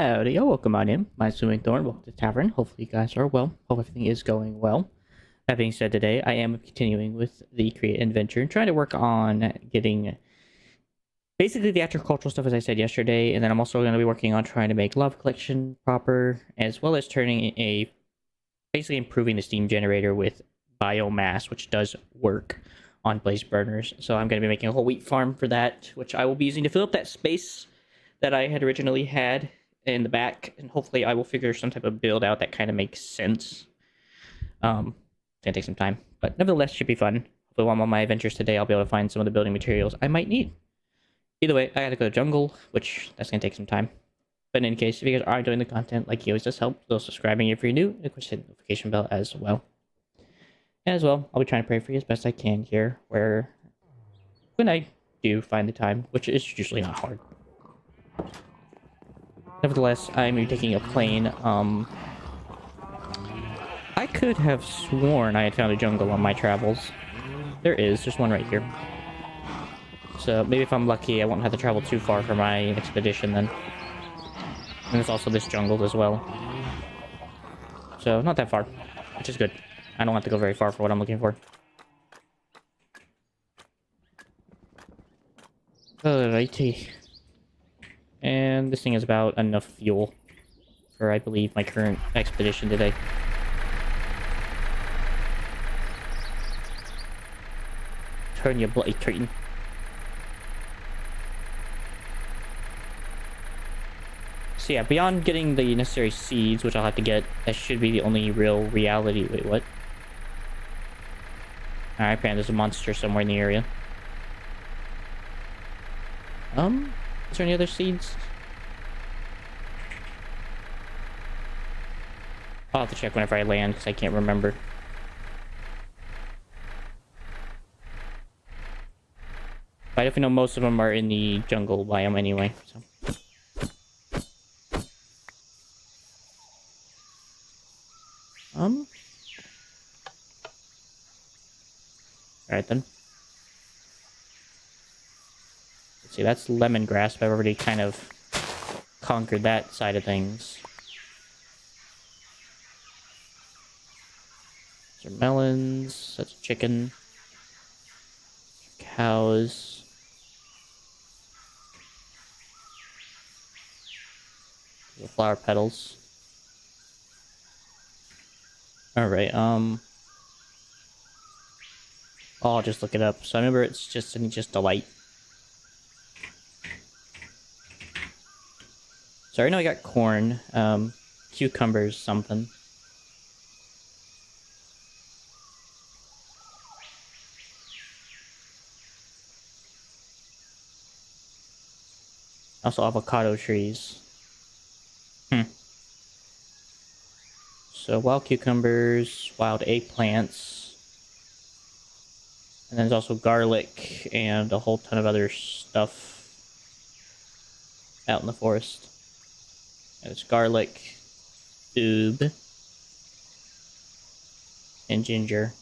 Howdy, welcome on in. My Swimming Thorn, welcome to the tavern. Hopefully you guys are well. Hope everything is going well. That being said, today I am continuing with the Create Endventure and trying to work on getting basically the agricultural stuff as I said yesterday, and then I'm also going to be working on trying to make lava collection proper, as well as turning basically improving the steam generator with biomass, which does work on blaze burners. So I'm going to be making a whole wheat farm for that, which I will be using to fill up that space that I had originally had in the back, and hopefully I will figure some type of build out that kind of makes sense. It's gonna take some time, but nevertheless should be fun. Hopefully while I'm on my adventures today, I'll be able to find some of the building materials I might need. Either way, I gotta go to jungle, which that's gonna take some time. But in any case, if you guys are enjoying the content, like you always does help, so subscribing if you're new, and of course hit the notification bell as well. And as well, I'll be trying to pray for you as best I can here, when I do find the time, which is usually not hard. Nevertheless, I'm taking a plane. I could have sworn I had found a jungle on my travels. There's one right here. So maybe if I'm lucky, I won't have to travel too far for my expedition then. And there's also this jungle as well. So not that far, which is good. I don't have to go very far for what I'm looking for. Alrighty. And this thing is about enough fuel for, I believe, my current expedition today. Turn your bloody Triton. So yeah, beyond getting the necessary seeds, which I'll have to get, that should be the only real reality. Wait, what? Alright, apparently there's a monster somewhere in the area. Is there any other seeds? I'll have to check whenever I land, because I can't remember. But I definitely know most of them are in the jungle biome anyway, so. Alright then. Let's see, that's lemongrass, but I've already kind of conquered that side of things. These are melons, that's chicken. Cows. The flower petals. Alright, I'll just look it up. So I remember it's just a light. So I know I got corn, cucumbers, something. Also avocado trees. So wild cucumbers, wild eggplants. And then there's also garlic and a whole ton of other stuff out in the forest. There's garlic, oob, and ginger.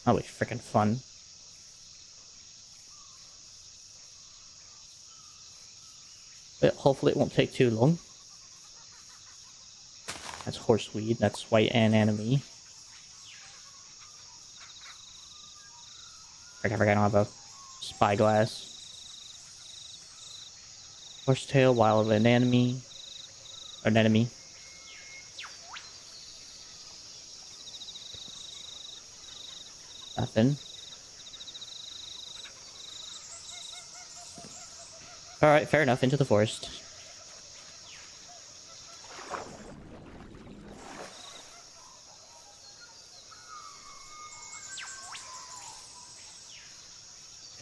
That'll be freaking fun. But hopefully it won't take too long. That's horseweed, that's white anemone. I forgot I don't have a spyglass. Horsetail, wild anemone. Anemone. Nothing. Alright, fair enough, into the forest.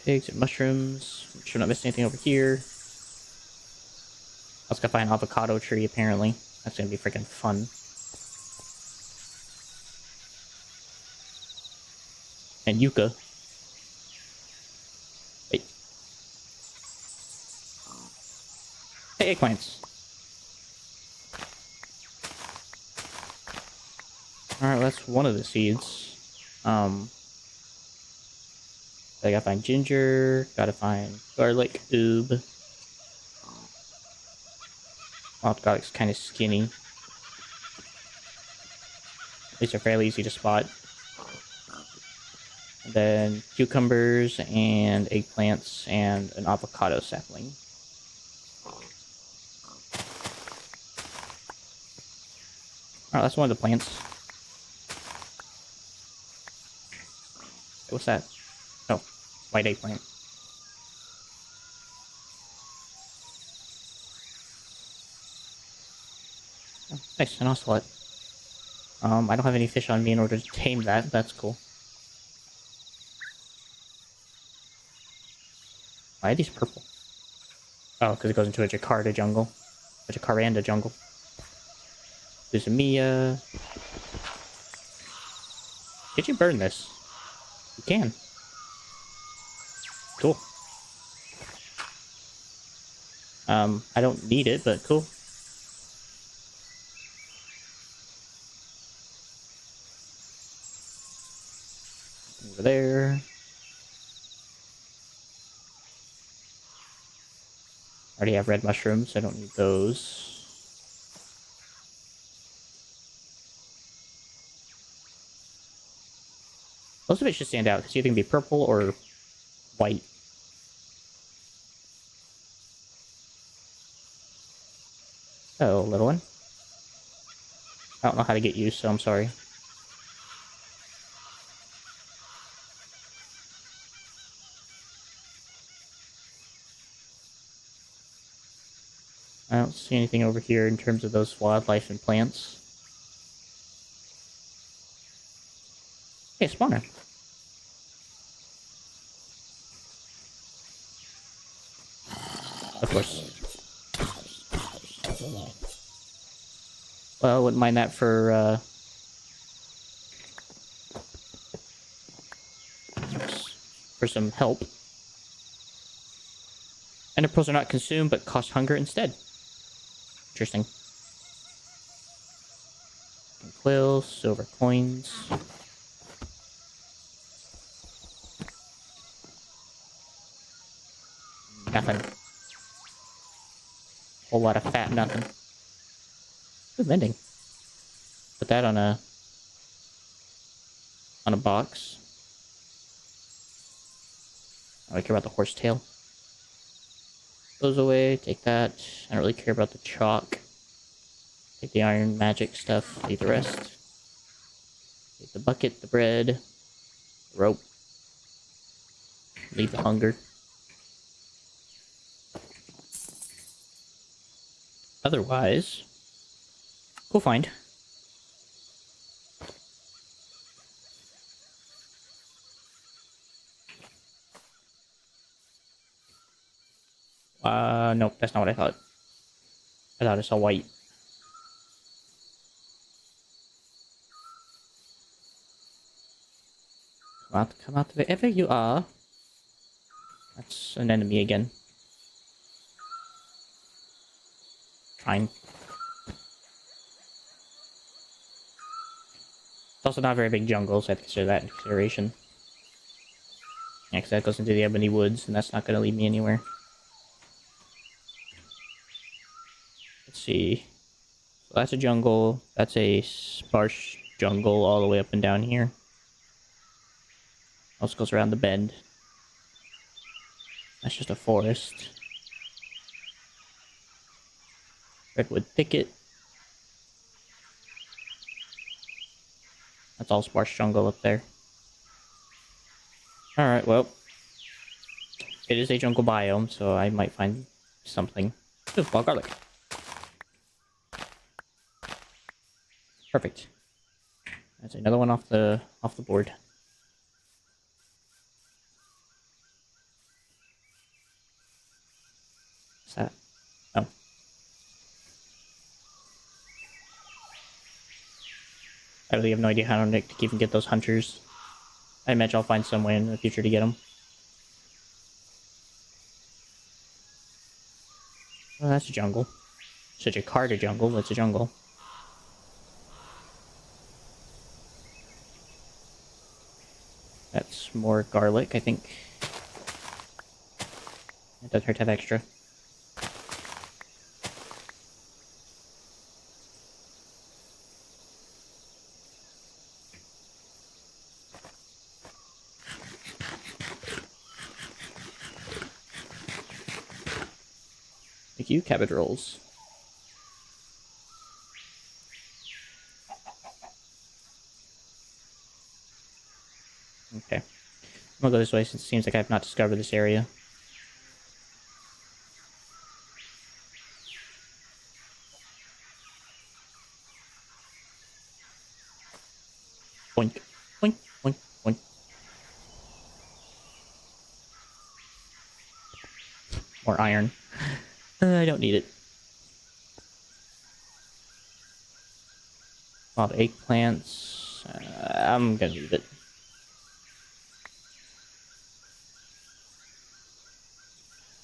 Pigs and mushrooms. Make sure I'm not missing anything over here. I was gonna find an avocado tree, apparently. That's gonna be freaking fun. And yucca. Wait. Hey, eggplants. Alright, that's one of the seeds. I gotta find ginger, gotta find garlic, oob. Wild garlic's kind of skinny. These are fairly easy to spot. And then cucumbers and eggplants and an avocado sapling. Oh, that's one of the plants. What's that? Oh, white eggplant. Oh, nice, an ocelot. I don't have any fish on me in order to tame that. That's cool. Why are these purple? Oh, because it goes into a jacaranda jungle. A jacaranda jungle. There's a Mia. Did you burn this? You can. Cool. I don't need it, but cool. Over there. I already have red mushrooms, so I don't need those. Most of it should stand out. It's either going to be purple or white. Oh, little one. I don't know how to get you, so I'm sorry. I don't see anything over here in terms of those wildlife and plants. Hey, spawner. Of course. Well, wouldn't mind that for some help. Ender pearls are not consumed, but cost hunger instead. Interesting. Quills, silver coins. Nothing. Whole lot of fat, nothing. Good mending. Put that on a box. I don't care about the horsetail. Those away, take that. I don't really care about the chalk. Take the iron magic stuff, leave the rest. Take the bucket, the bread, the rope. Leave the hunger. Otherwise, go find. Nope, that's not what I thought. I thought I saw white. Come out wherever you are. That's an enemy again. Fine. It's also not a very big jungle, so I have to consider that in consideration. Yeah, because that goes into the ebony woods, and that's not going to lead me anywhere. Let's see. So that's a jungle. That's a sparse jungle all the way up and down here. Also goes around the bend. That's just a forest. Redwood thicket. That's all sparse jungle up there. Alright, well. It is a jungle biome, so I might find something. Ooh, wild garlic. Perfect. That's another one off the board. What's that? Oh. I really have no idea how to even get those hunters. I imagine I'll find some way in the future to get them. Oh, that's a jungle. Such a Carter jungle, that's a jungle. That's more garlic, I think. It doesn't hurt to have extra. Thank you, cabbage rolls. Okay. I'm gonna go this way since it seems like I've not discovered this area. Boink, boink, boink, boink. More iron. I don't need it. A lot of eggplants. I'm gonna leave it.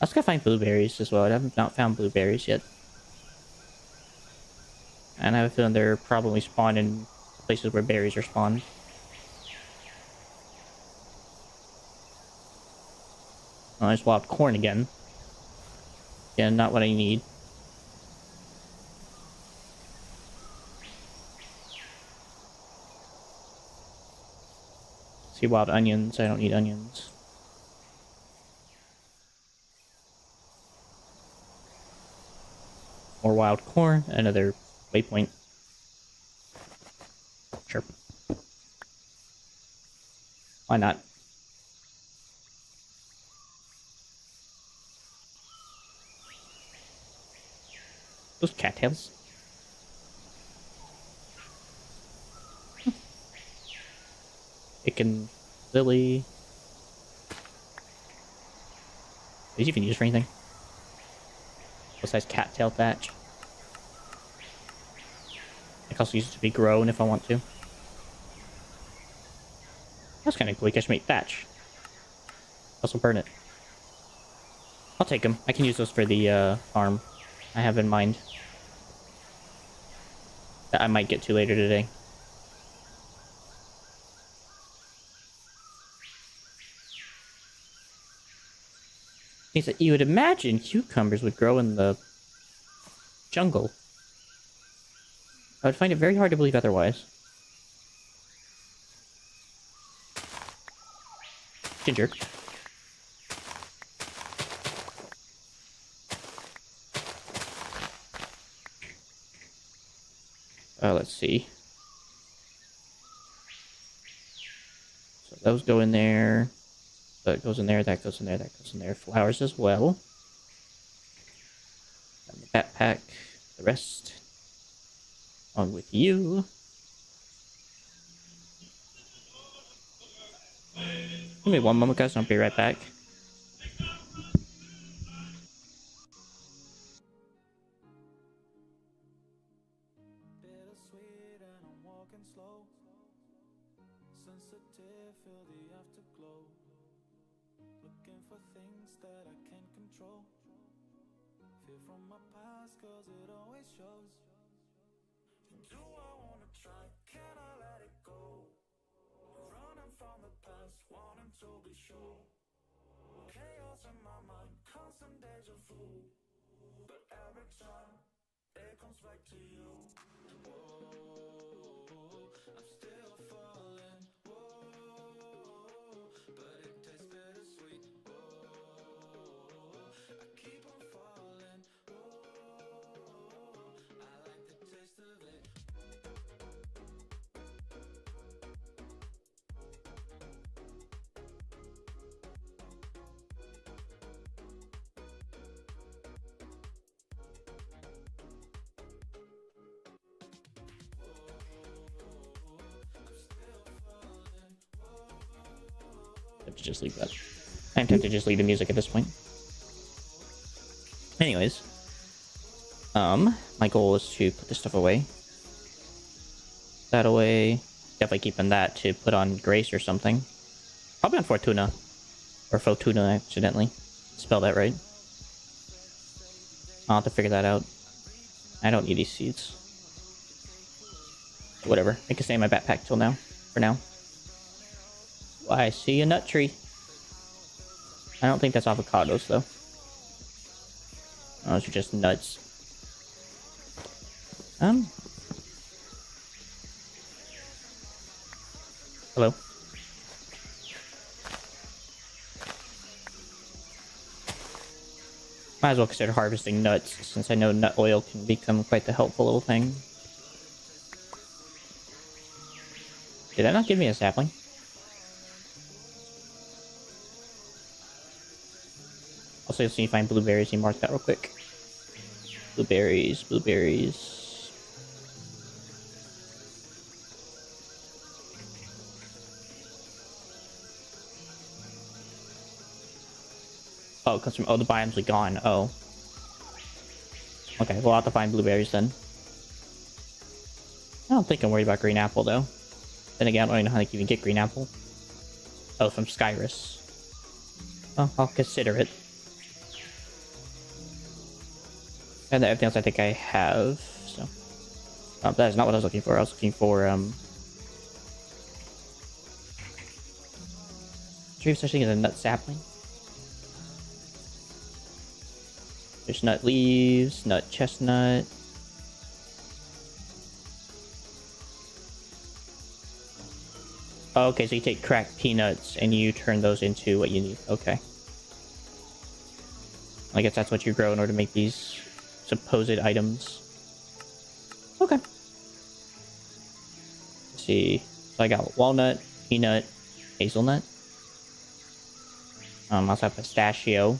I was gonna find blueberries as well. I have not found blueberries yet. And I have a feeling they're probably spawned in places where berries are spawned. Oh, there's wild corn again. Yeah, not what I need. See wild onions. I don't need onions. More wild corn. Another waypoint. Sure. Why not? Those cattails. Chicken, lily. Are these even used for anything? Besides cattail thatch. I can also use it to be grown if I want to. That's kind of cool. I should make thatch. Also burn it. I'll take them. I can use those for the farm I have in mind. That I might get to later today. Means that you would imagine cucumbers would grow in the jungle. I would find it very hard to believe otherwise. Ginger. Let's see. So those go in there. That goes in there, that goes in there, that goes in there. Flowers as well. And the backpack. The rest. On with you. Give me one moment, guys. I'll be right back. Sensitive, feel the afterglow. Looking for things that I can't control. Fear from my past, cause it always shows. Do I wanna try? Can I let it go? Running from the past, wanting to be sure. Chaos in my mind, constant deja vu. But every time, it comes back to you. Whoa, I'm still falling. Whoa, but it tastes bittersweet. Whoa, I keep on falling. Whoa, I like the taste of it. I have to just leave that. I'm tempted to just leave the music at this point. Anyways. My goal is to put this stuff away. That away. Definitely keeping that to put on Grace or something. Probably on Fortuna. Or Fortuna, accidentally. Spell that right. I'll have to figure that out. I don't need these seeds. Whatever. I can stay in my backpack till now. For now. Why, I see a nut tree. I don't think that's avocados, though. Oh, those are just nuts. Hello? Might as well consider harvesting nuts, since I know nut oil can become quite the helpful little thing. Did that not give me a sapling? Also, see if I find blueberries. You mark that real quick. Blueberries, blueberries. Oh, it comes from... Oh, the biomes are gone. Oh. Okay, we'll have to find blueberries then. I don't think I'm worried about green apple, though. Then again, I don't even know how to even get green apple. Oh, from Skyrus. Well, I'll consider it. And everything else I think I have, so... that is not what I was looking for. I was looking for, Tree of such thing as a nut sapling. There's nut leaves, nut chestnut. Oh, okay, so you take cracked peanuts and you turn those into what you need. Okay. I guess that's what you grow in order to make these supposed items. Okay. Let's see. So I got walnut, peanut, hazelnut. I also have pistachio. Am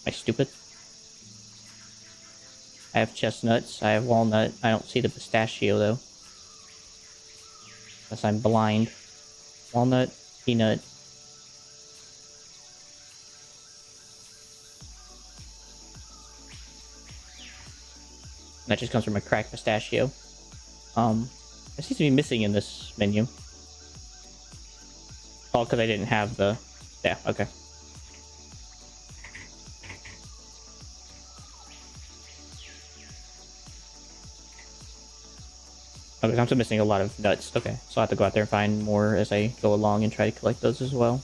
I stupid? I have chestnuts. I have walnut. I don't see the pistachio, though. Unless I'm blind. Walnut, peanut. That just comes from a cracked pistachio. It seems to be missing in this menu. Oh, because I didn't have the... Yeah, okay. Okay, I'm still missing a lot of nuts. Okay, so I'll have to go out there and find more as I go along and try to collect those as well.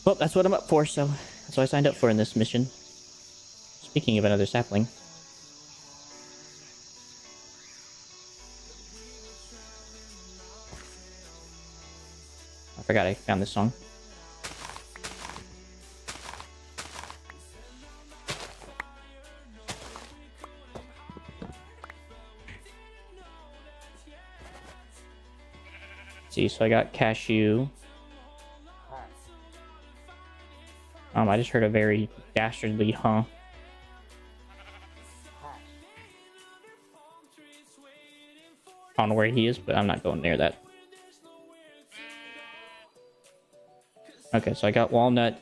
Well, that's what I'm up for, so that's what I signed up for in this mission. Speaking of another sapling. I forgot I found this song. Let's see, so I got cashew. I just heard a very dastardly huh. I don't know where he is, but I'm not going near that. Okay, so I got walnut.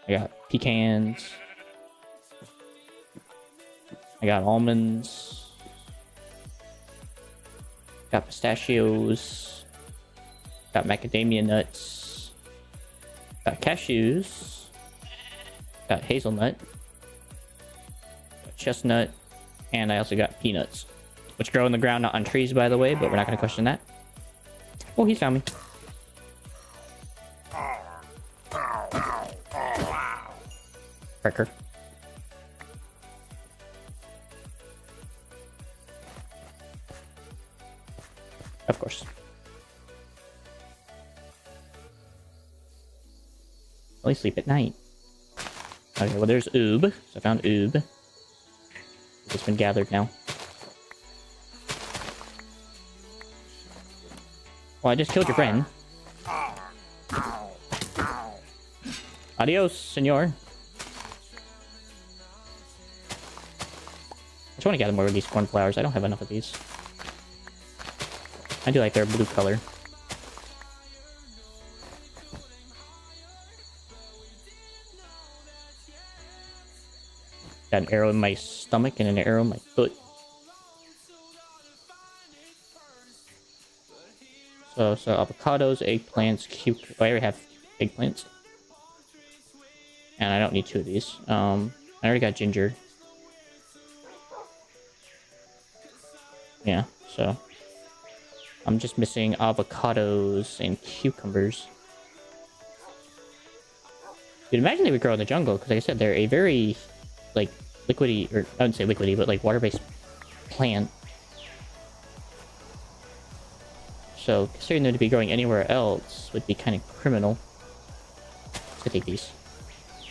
I got pecans. I got almonds. Got pistachios. Got macadamia nuts. Got cashews. Got hazelnut. Got chestnut. And I also got peanuts. Which grow in the ground, not on trees, by the way, but we're not going to question that. Oh, he's found me. Wrecker. Of course. Only sleep at night. Okay, well there's oob. So I found oob. It's been gathered now. Well, I just killed your friend. Adios, senor. I just want to gather more of these cornflowers. I don't have enough of these. I do like their blue color. Got an arrow in my stomach and an arrow in my foot. So avocados, eggplants, cucumbers. I already have eggplants. And I don't need two of these. I already got ginger. Yeah, so I'm just missing avocados and cucumbers. Dude, imagine they would grow in the jungle, because like I said, they're a very, like, liquidy, or I wouldn't say liquidy, but like water-based plant. So considering them to be growing anywhere else would be kind of criminal. Let's take these.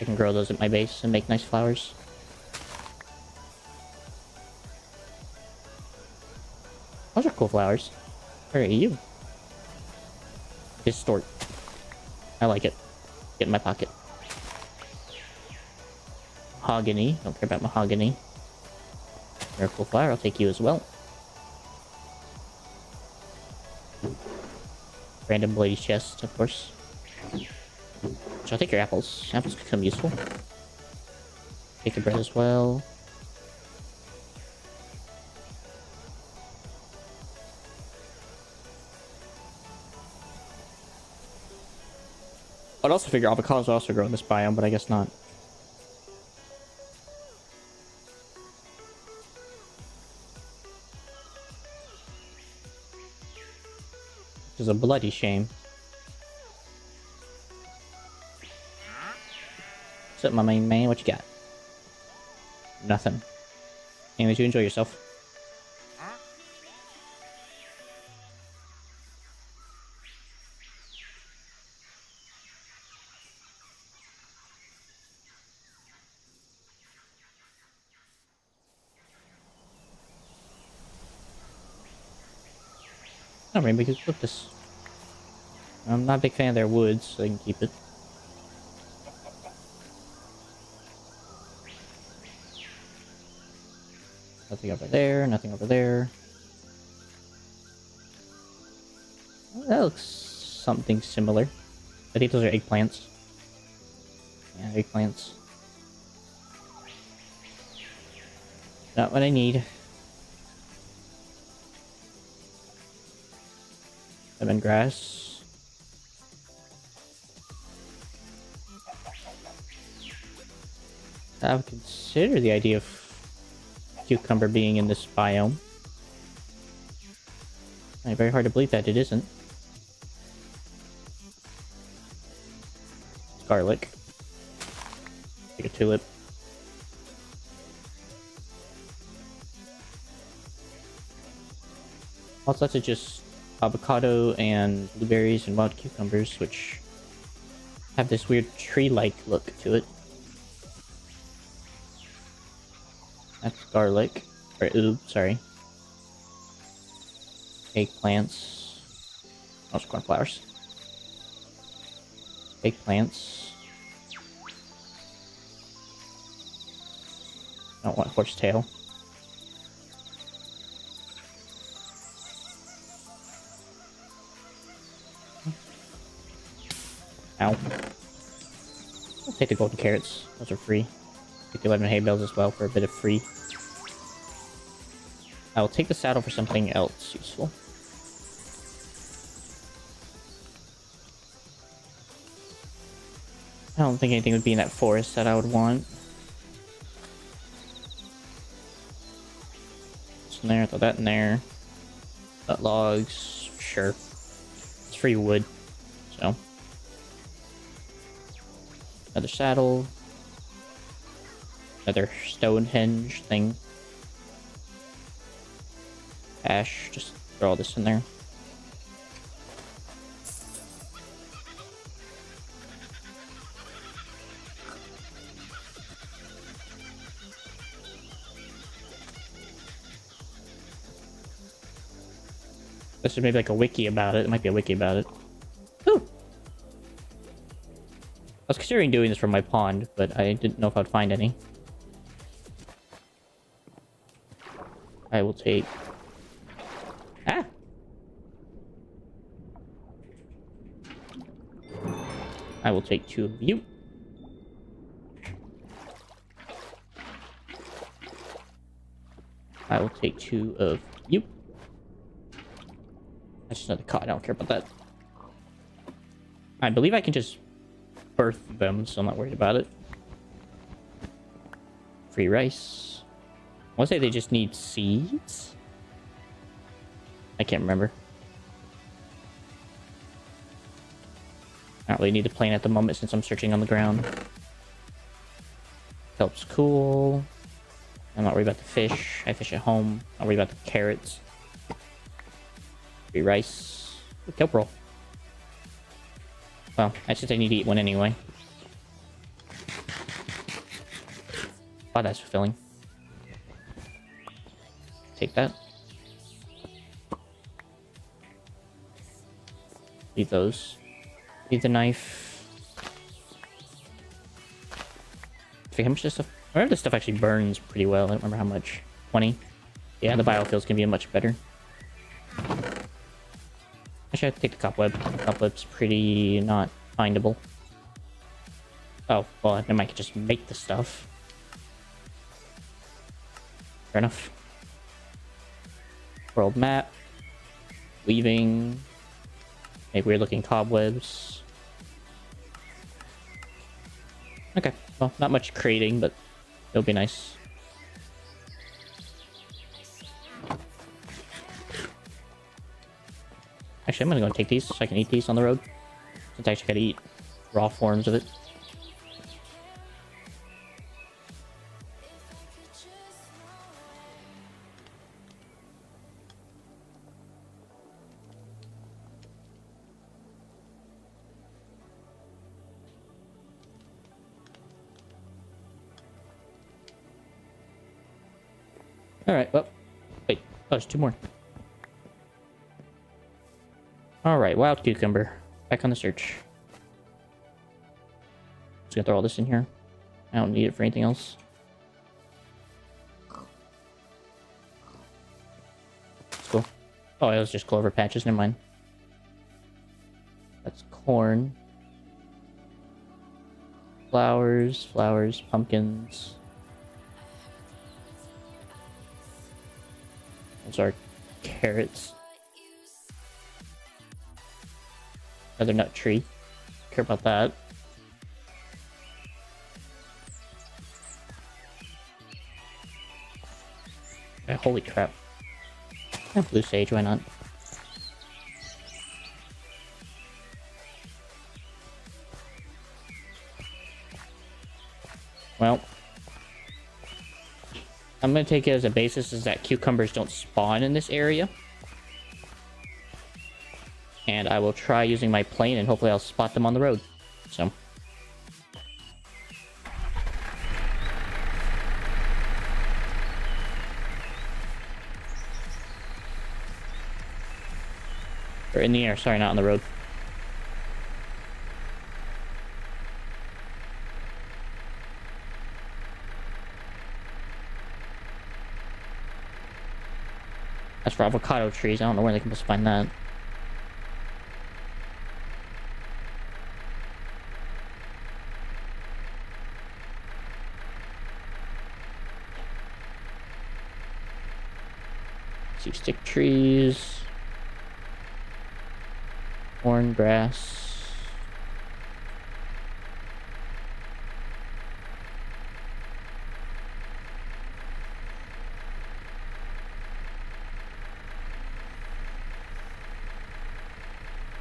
I can grow those at my base and make nice flowers. Those are cool flowers. Where are you? Distort. I like it. Get in my pocket. Mahogany. Don't care about mahogany. You're a cool flower. I'll take you as well. Random lady chest, of course. So I'll take your apples. Apples could come useful. Take the bread as well. I'd also figure avocados also grow in this biome, but I guess not. Which is a bloody shame. What's up, my main man? What you got? Nothing. Anyways, you enjoy yourself. Oh, maybe we could flip this. I'm not a big fan of their woods, so I can keep it. Nothing over there, nothing over there. Oh, that looks something similar. I think those are eggplants. Yeah, eggplants. Not what I need. Lemongrass. I would consider the idea of cucumber being in this biome. Very hard to believe that it isn't. It's garlic. Take a tulip. Also, that's just avocado and blueberries and wild cucumbers, which have this weird tree-like look to it. That's garlic. Or sorry. Eggplants. Oh, it's cornflowers. Eggplants. I don't want horsetail. Ow. I'll take the golden carrots. Those are free. Take the 11 hay bales as well for a bit of free. I will take the saddle for something else useful. I don't think anything would be in that forest that I would want. It's in there, throw that in there. That logs, sure. It's free wood, so. Another saddle. Another Stonehenge thing. Ash, just throw all this in there. This is maybe like a wiki about it. It might be a wiki about it. Ooh! I was considering doing this from my pond, but I didn't know if I'd find any. I will take... Ah! I will take 2 of you. I will take 2 of you. That's just another cod. I don't care about that. I believe I can just birth them, so I'm not worried about it. Free rice. I want to say they just need seeds? I can't remember. I don't really need the plane at the moment since I'm searching on the ground. Helps cool. I'm not worried about the fish. I fish at home. I'm not worried about the carrots. Free rice. Kelp roll. Well, I should say I need to eat one anyway. Oh, that's fulfilling. Take that. Leave those. Leave the knife. Okay, how much this stuff? I remember this stuff actually burns pretty well. I don't remember how much. 20. Yeah, the biofuels can be much better. Actually, I have to take the cobweb. Cobweb's pretty not findable. Oh, well, I might just make the stuff. Fair enough. World map. Weaving. Make weird looking cobwebs. Okay, well, not much creating, but it'll be nice. Actually, I'm gonna go and take these so I can eat these on the road. Since I actually gotta eat raw forms of it. Alright, well, wait. Oh, there's 2 more. Alright, wild cucumber. Back on the search. Just gonna throw all this in here. I don't need it for anything else. That's cool. Oh, it was just clover patches, never mind. That's corn. Flowers, pumpkins. Those are carrots. Another nut tree. Care about that. Okay, holy crap. Blue sage, why not? Well, I'm going to take it as a basis is that cucumbers don't spawn in this area. And I will try using my plane and hopefully I'll spot them on the road. So. Or in the air, sorry, not on the road. As for avocado trees, I don't know where they can find that. See stick trees. Corn grass.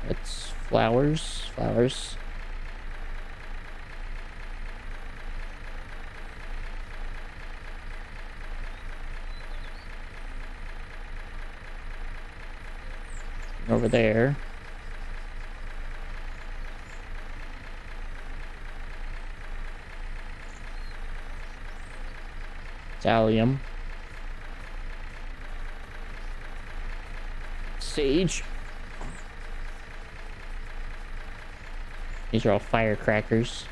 It's flowers. Over there. Allium. Sage. These are all firecrackers.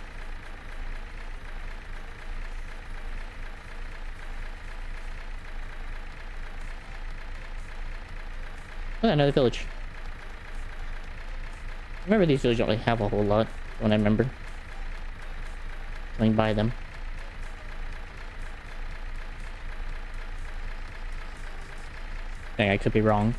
Oh, another village. Remember, these villages don't really have a whole lot when I remember going by them. Dang, I could be wrong.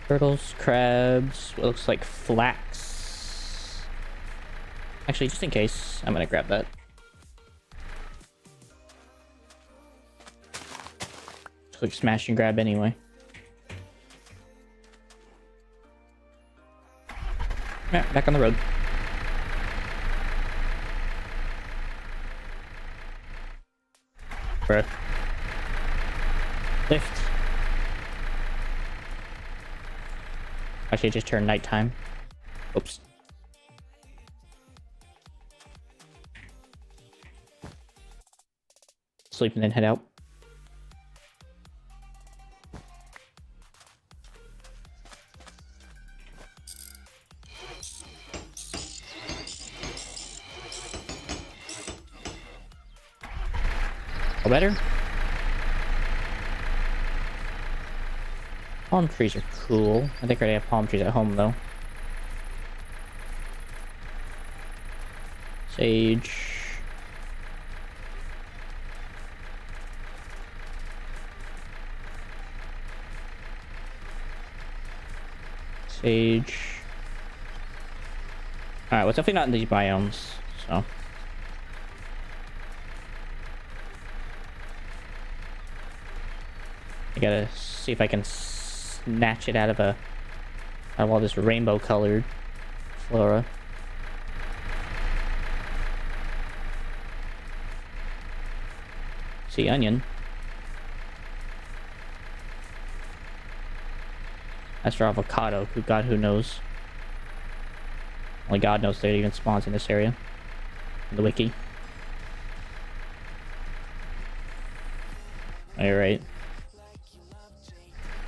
Turtles, crabs, what looks like flax. Actually, just in case, I'm gonna grab that. Click smash and grab anyway. Yeah, back on the road. Bruh. Lift. Actually, it just turned nighttime. Oops. Sleep and then head out. All better? Palm trees are cool. I think I already have palm trees at home, though. Sage. Sage. Alright, well, it's definitely not in these biomes, so... I gotta see if I can snatch it out of all this rainbow colored flora. See, onion. As for avocado, who knows? Only God knows that it even spawns in this area. In the wiki. Alright.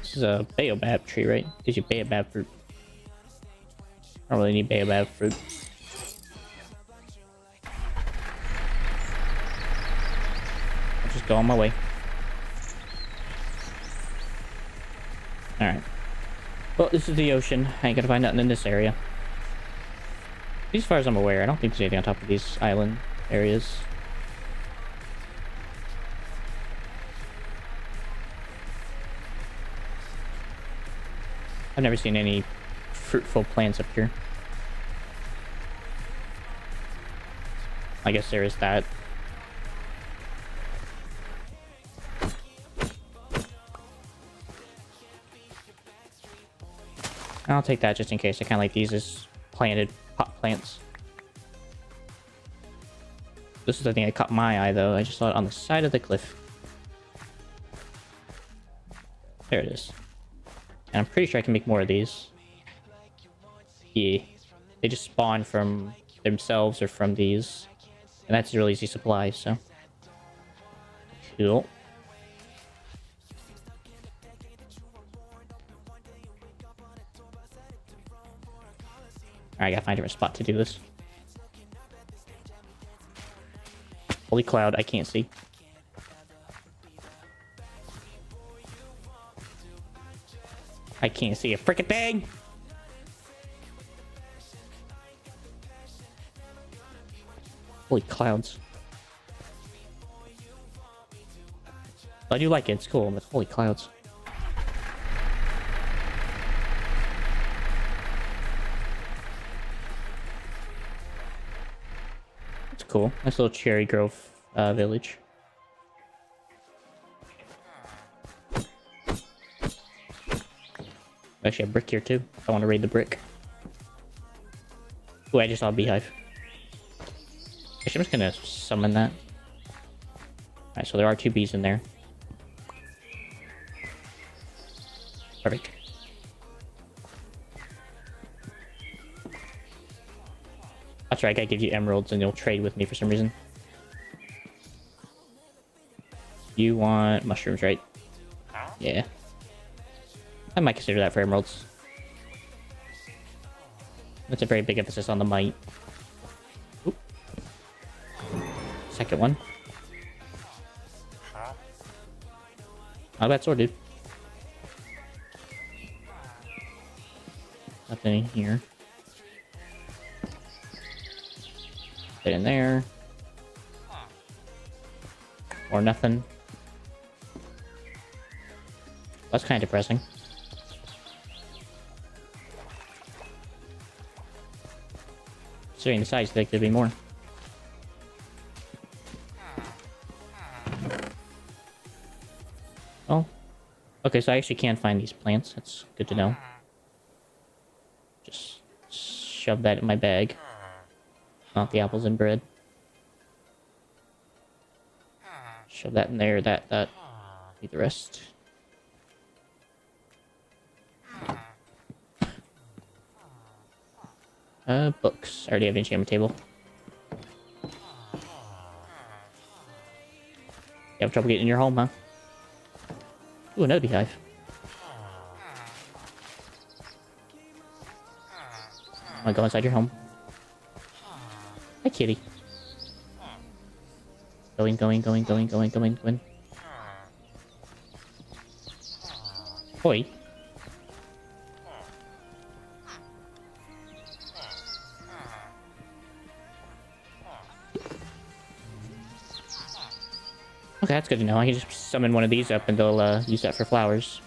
This is a baobab tree, right? Gives you baobab fruit. I don't really need baobab fruit. I'll just go on my way. Alright. Well, this is the ocean. I ain't gonna find nothing in this area. As far as I'm aware, I don't think there's anything on top of these island areas. I've never seen any fruitful plants up here. I guess there is that. I'll take that just in case. I kind of like these as planted pot plants. This is the thing that caught my eye, though. I just saw it on the side of the cliff. There it is. And I'm pretty sure I can make more of these. Yeah. They just spawn from themselves or from these. And that's a really easy supply, so. Cool. Alright, I gotta find a different spot to do this. Holy cloud, I can't see. I can't see a frickin' thing! Holy clouds. I do like it, it's cool, but holy clouds. It's cool. Nice little cherry grove village. Actually, a brick here too. I want to raid the brick. Ooh, I just saw a beehive. Actually, I'm just gonna summon that. Alright, so there are 2 bees in there. Perfect. That's right, I gotta give you emeralds and you'll trade with me for some reason. You want mushrooms, right? Yeah. I might consider that for emeralds. That's a very big emphasis on the might. Oop. Second one. Not a bad sword, dude. Nothing in here. Get in there. Or nothing. That's kind of depressing. Considering the size, I think there'd be more. Oh. Okay, so I actually can find these plants. That's good to know. Just shove that in my bag. Not the apples and bread. Shove that in there, that. Need the rest. Books. I already have enchantment table. You have trouble getting in your home, huh? Ooh, another beehive. I'm gonna go inside your home. Hi, kitty. Going. Oi. Okay, that's good to know. I can just summon one of these up and they'll use that for flowers.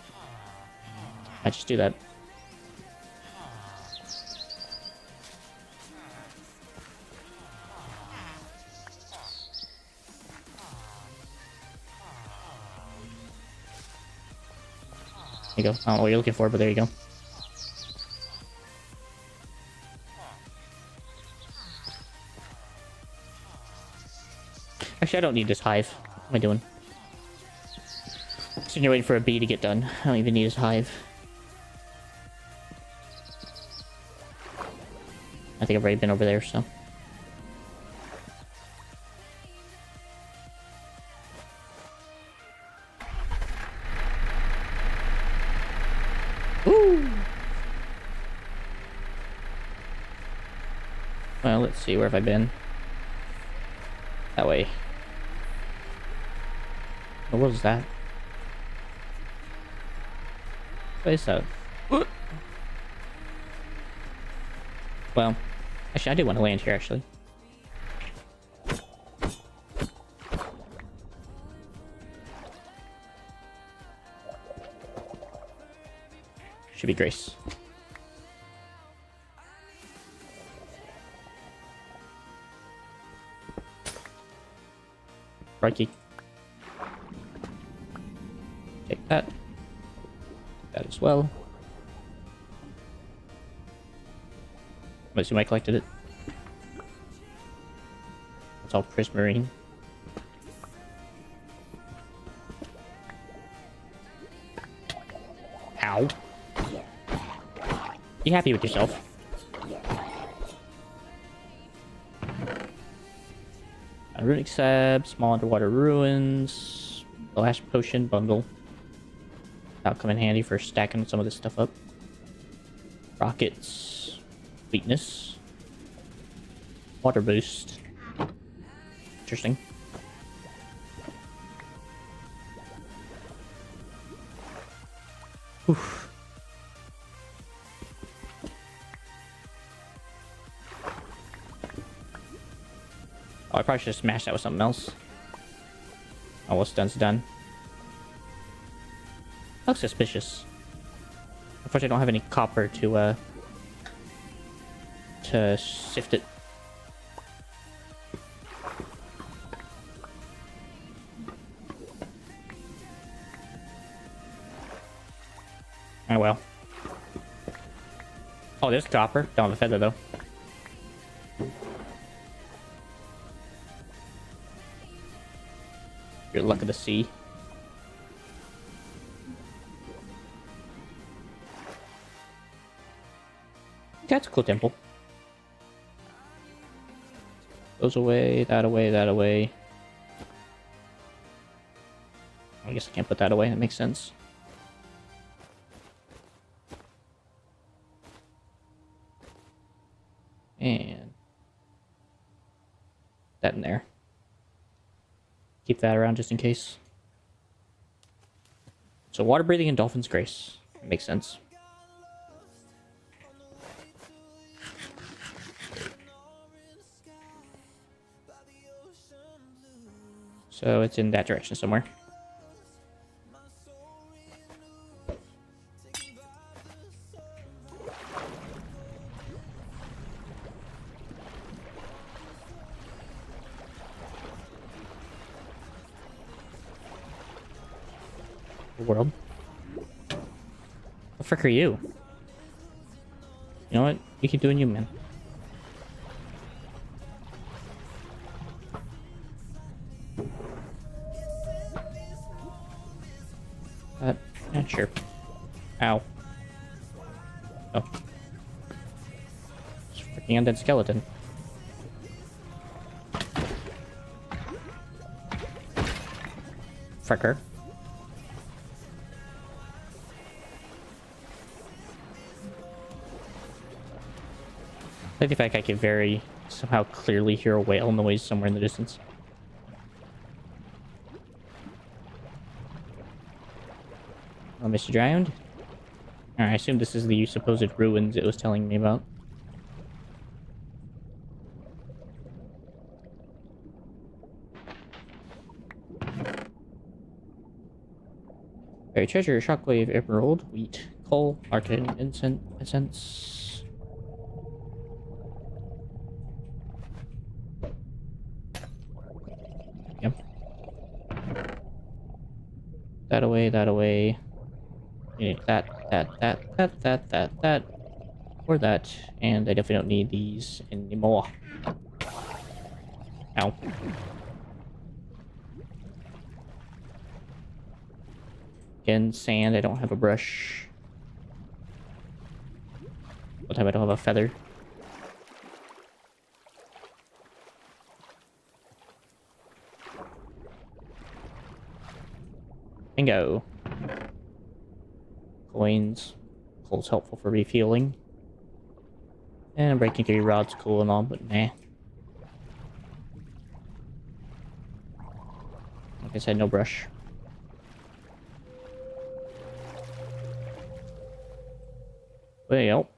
I just do that. There you go. I don't know what you're looking for, but there you go. Actually, I don't need this hive. What am I doing? Sitting here waiting for a bee to get done. I don't even need his hive. I think I've already been over there, so. Ooh! Well, let's see. Where have I been? That way. What was that? What is that? Well, actually, I do want to land here, actually. Should be Grace. Righty. Take that. That as well. I'm assuming I collected it. It's all prismarine. Ow. You happy with yourself? A runic sab, small underwater ruins, the last potion bundle. That'll come in handy for stacking some of this stuff up. Rockets, weakness, water boost. Interesting. Oof. Oh, I probably should have smashed that with something else. Oh, what's done's done. Looks suspicious. Unfortunately, I don't have any copper to sift it. Oh well. Oh, there's copper. Don't have a feather though. Your luck of the sea. That's a cool temple. Goes away, that away, that away. I guess I can't put that away, that makes sense. And that in there. Keep that around just in case. So water breathing and dolphin's grace. That makes sense. So it's in that direction somewhere. World. The frick are you? You know what? You keep doing you, man. Yeah, sure. Ow. Oh. Just freaking The undead skeleton. Fricker. I like the fact I can very somehow clearly hear a whale noise somewhere in the distance. Oh, Mr. Drowned? Alright, I assume this is the supposed ruins it was telling me about. Buried treasure, shockwave, emerald, wheat, coal, arcane, incense. Yep. That away, that away. Yeah, that. Or that. And I definitely don't need these anymore. Ow. Again, sand, I don't have a brush. What time I don't have a feather. Bingo. Coins. Coal's helpful for refueling. And breaking 3 rods cool and all, but nah. Like I said, no brush. Well.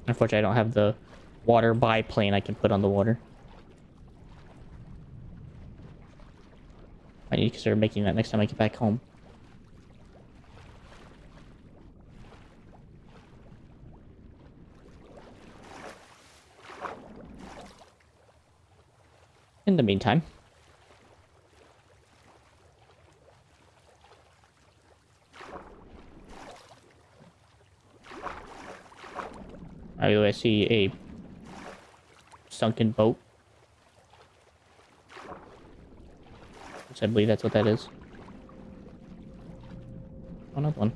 Unfortunately, I don't have the water biplane I can put on the water. I need to consider making that next time I get back home. In the meantime. I see a sunken boat. Which I believe that's what that is. Another one.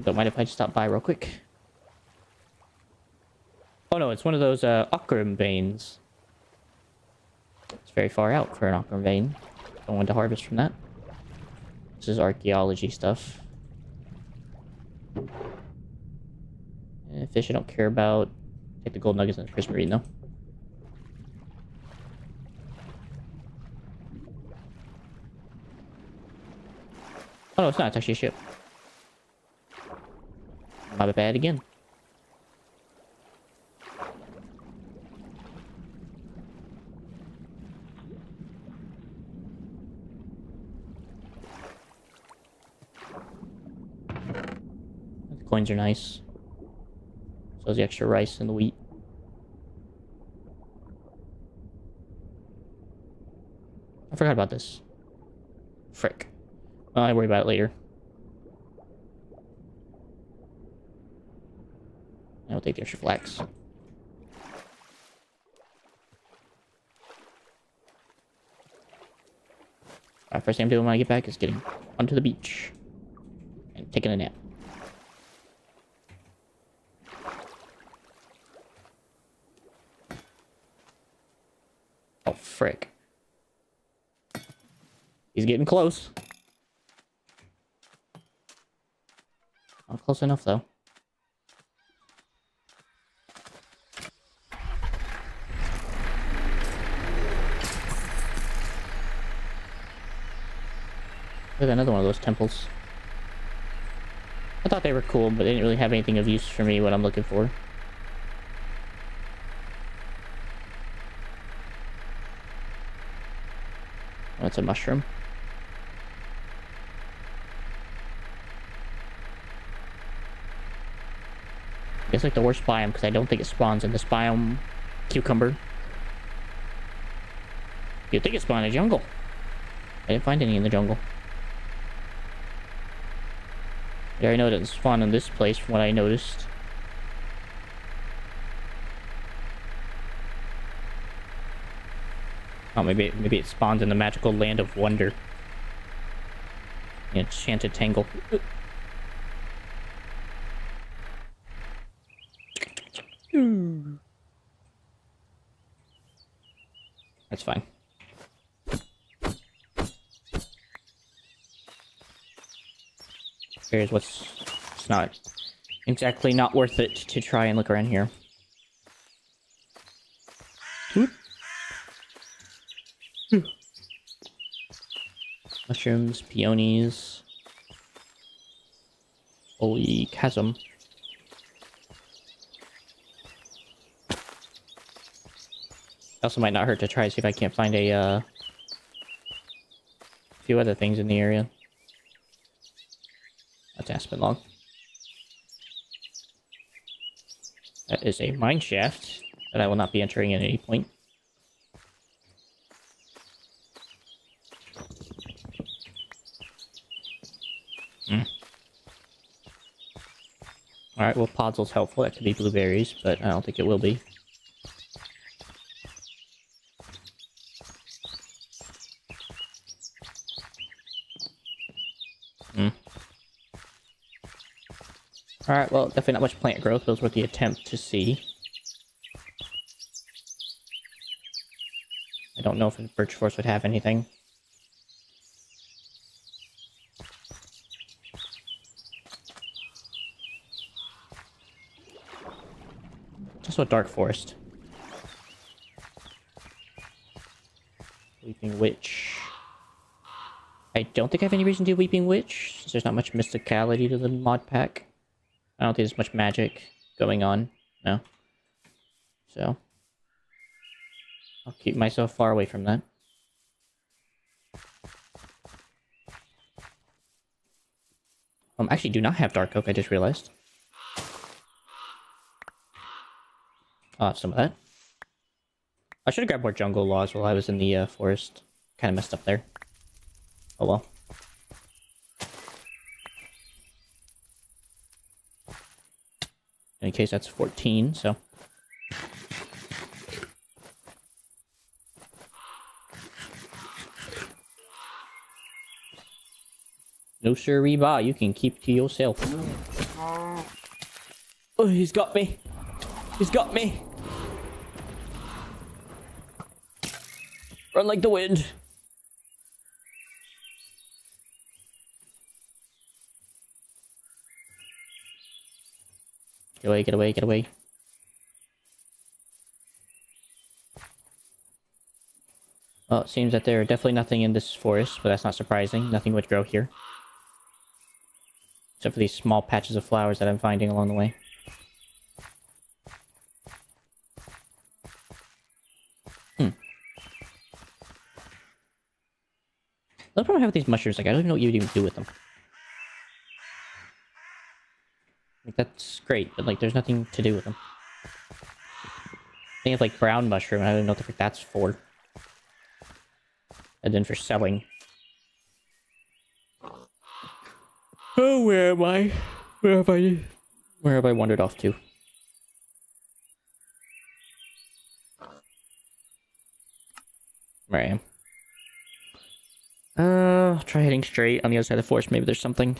Don't mind if I just stop by real quick. Oh no, it's one of those ochre veins. It's very far out for an ochre vein. Don't want to harvest from that. This is archaeology stuff. Fish I don't care about. Take the gold nuggets and the prismarine though. Oh no, it's not. It's actually a ship. My bad again. The coins are nice. So is the extra rice and the wheat. I forgot about this. Frick. Well, I worry about it later. I'll take the extra flax. First thing I'm doing when I get back is getting onto the beach and taking a nap. Oh, frick. He's getting close. Not close enough, though. Look at another one of those temples. I thought they were cool, but they didn't really have anything of use for me, what I'm looking for. Oh, it's a mushroom. I guess like the worst biome, because I don't think it spawns in this biome. Cucumber. You'd think it spawned in the jungle. I didn't find any in the jungle. I already know it doesn't spawn in this place from what I noticed. Oh, maybe it spawns in the magical land of wonder. Enchanted tangle. That's fine. Here's what's... It's not exactly not worth it to try and look around here. Whoop. Mushrooms, peonies. Holy chasm. Also might not hurt to try to see if I can't find a few other things in the area. That's aspen log. That is a mine shaft that I will not be entering at any point. Alright, well, Podzel's helpful. That could be blueberries, but I don't think it will be. Alright, well, definitely not much plant growth. Those were the attempt to see. I don't know if a birch forest would have anything. Just a dark forest. Weeping Witch. I don't think I have any reason to do Weeping Witch, since there's not much mysticality to the mod pack. I don't think there's much magic going on. No. So. I'll keep myself far away from that. Actually do not have Dark Oak, I just realized. I'll have some of that. I should have grabbed more jungle laws while I was in the forest. Kind of messed up there. Oh well. In any case, that's 14, so... No sir, Reba, you can keep to yourself. Oh, he's got me. He's got me. Run like the wind. Get away, get away, get away. Well, it seems that there are definitely nothing in this forest, but that's not surprising. Nothing would grow here. Except for these small patches of flowers that I'm finding along the way. The problem I have with these mushrooms, like, I don't even know what you would even do with them. Like, that's great, but, like, there's nothing to do with them. Think of, like, brown mushroom, I don't even know what the frick that's for. And then for selling. Oh, where am I? Where have I wandered off to? Where I am. Try heading straight on the other side of the forest. Maybe there's something.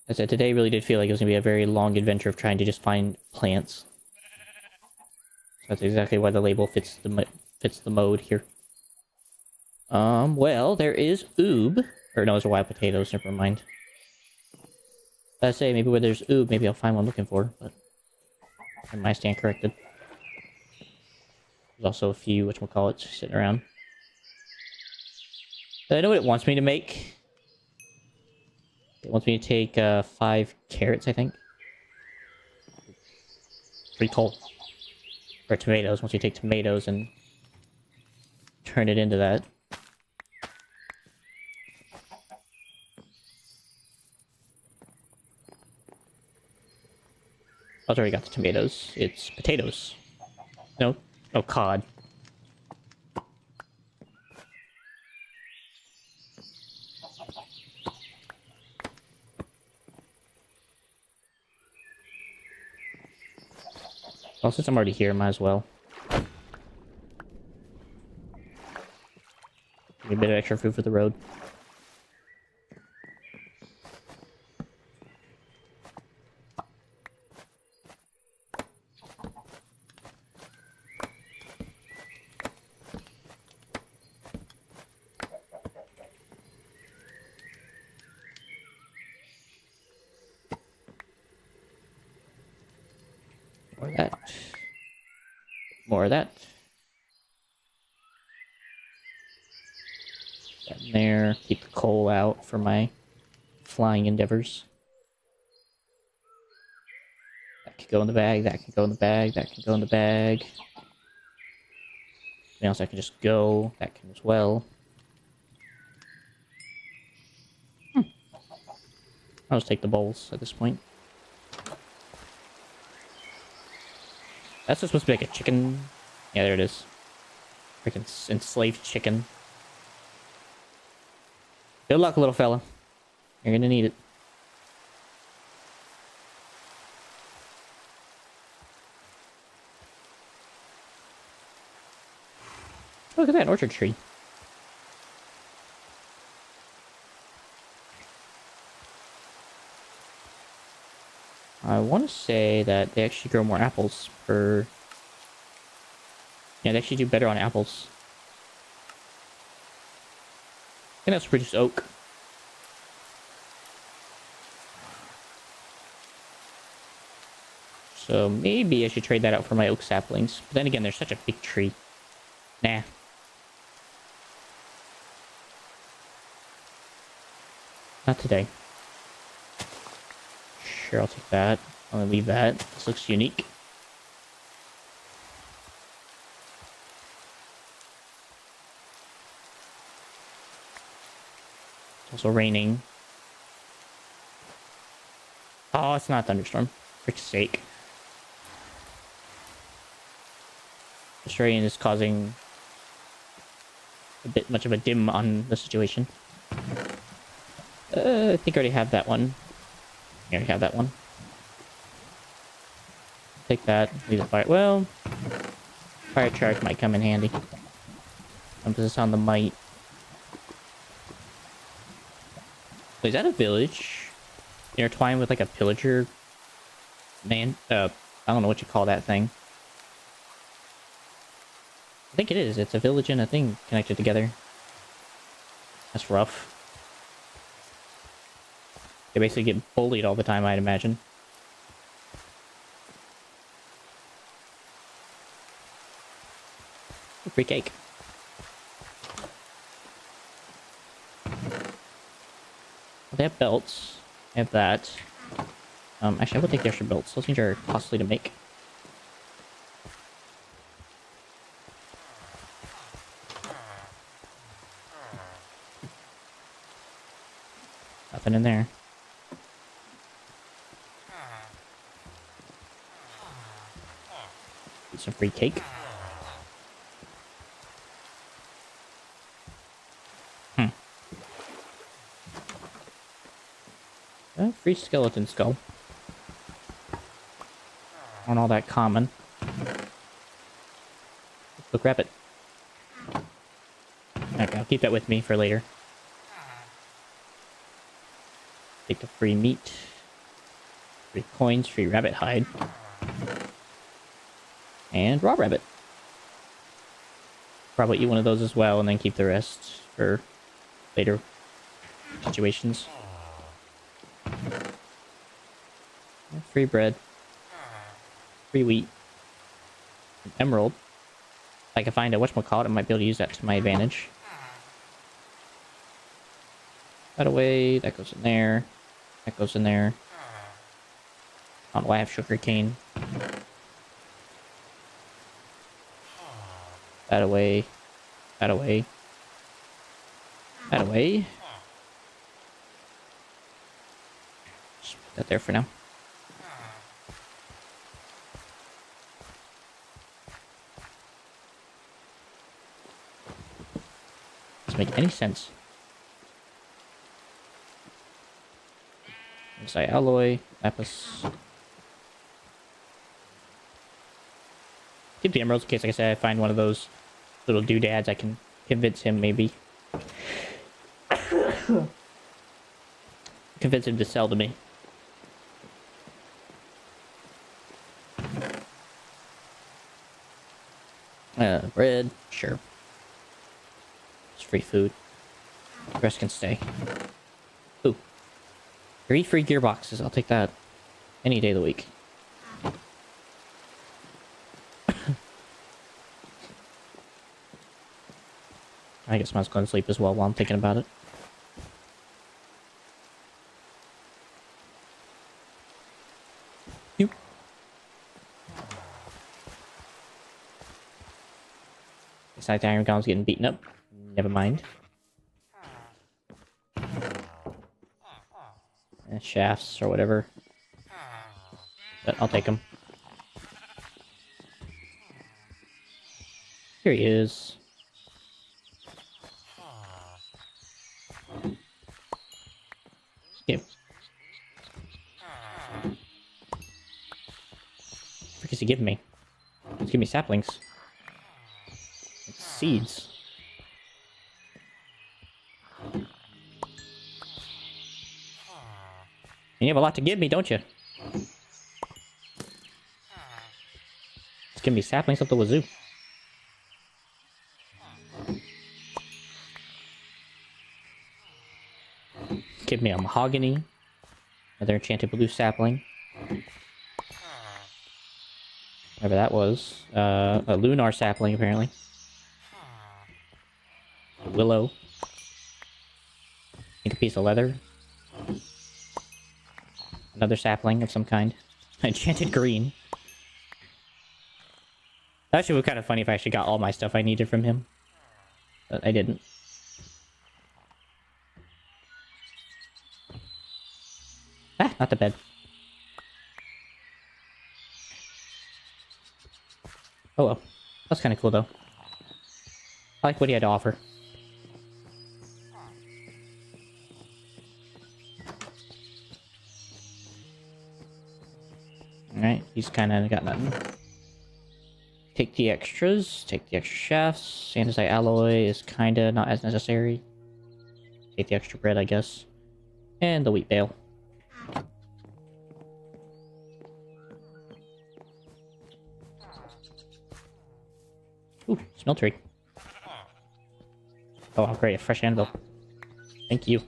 As I said, today really did feel like it was going to be a very long adventure of trying to just find plants. So that's exactly why the label fits the mode here. Well, there is oob. Or no, those are wild potatoes, never mind. I say, maybe where there's oob, maybe I'll find one I'm looking for, but... I might stand corrected. There's also a few, whatchamacallits, sitting around. I know what it wants me to make. It wants me to take 5 carrots, I think. Pretty cool. Or tomatoes. Once you take tomatoes and turn it into that. I've already got the tomatoes. It's potatoes. No? Oh, cod. Well, since I'm already here, might as well. Give me a bit of extra food for the road. More of that. More of that. That in there. Keep the coal out for my flying endeavors. That can go in the bag. That can go in the bag. That can go in the bag. Anything else I can just go. That can as well. I'll just take the bowls at this point. That's just supposed to be like a chicken. Yeah, there it is. Freaking enslaved chicken. Good luck, little fella. You're gonna need it. Oh, look at that orchard tree. I want to say that they actually grow more apples per... Yeah, they actually do better on apples. And that's produce oak. So maybe I should trade that out for my oak saplings. But then again, there's such a big tree. Nah. Not today. Sure, I'll take that. I'm gonna leave that. This looks unique. It's also raining. Oh, it's not a thunderstorm. For sake. This rain is causing a bit much of a dim on the situation. I think I already have that one. I already have that one. Take that. Leave the fire. Well, fire charge might come in handy. Emphasis on the might. Wait, is that a village? Intertwined with like a pillager man? I don't know what you call that thing. I think it is. It's a village and a thing connected together. That's rough. They basically get bullied all the time, I'd imagine. Free cake. Well, they have belts. I have that. Actually, I will take the extra belts. Those things are costly to make. Nothing in there. Get some free cake. Free skeleton skull. Aren't all that common. Look, rabbit. Okay, I'll keep that with me for later. Take the free meat. Free coins, free rabbit hide. And raw rabbit. Probably eat one of those as well and then keep the rest for later situations. Free bread. Free wheat. An emerald. If I can find a whatchamacallit, I might be able to use that to my advantage. That away. That goes in there. That goes in there. I don't know why I have sugar cane. That away. That away. That away. Just put that there for now. Doesn't make any sense. Say alloy, lapis. Keep the emeralds in case, like I said, I find one of those little doodads. I can convince him, maybe. Convince him to sell to me. Bread, sure. It's free food. The rest can stay. Ooh. 3 free gearboxes, I'll take that. Any day of the week. I guess I might go to sleep as well while I'm thinking about it. Yoop. Besides, the iron golem's getting beaten up. Never mind. Shafts or whatever. But I'll take them. Here he is. Skip. What is he giving me? He's giving me saplings. It's seeds. You have a lot to give me, don't you? Just give me saplings up the wazoo. Give me a mahogany. Another enchanted blue sapling. Whatever that was. A lunar sapling, apparently. A willow. I think a piece of leather. Another sapling of some kind. Enchanted green. That actually would be kind of funny if I actually got all my stuff I needed from him. But I didn't. Ah, not the bed. Oh well. That's kind of cool, though. I like what he had to offer. Alright, he's kind of got nothing. Take the extras. Take the extra shafts. Andesite alloy is kind of not as necessary. Take the extra bread, I guess. And the wheat bale. Ooh, smeltery. Oh, great, a fresh anvil. Thank you.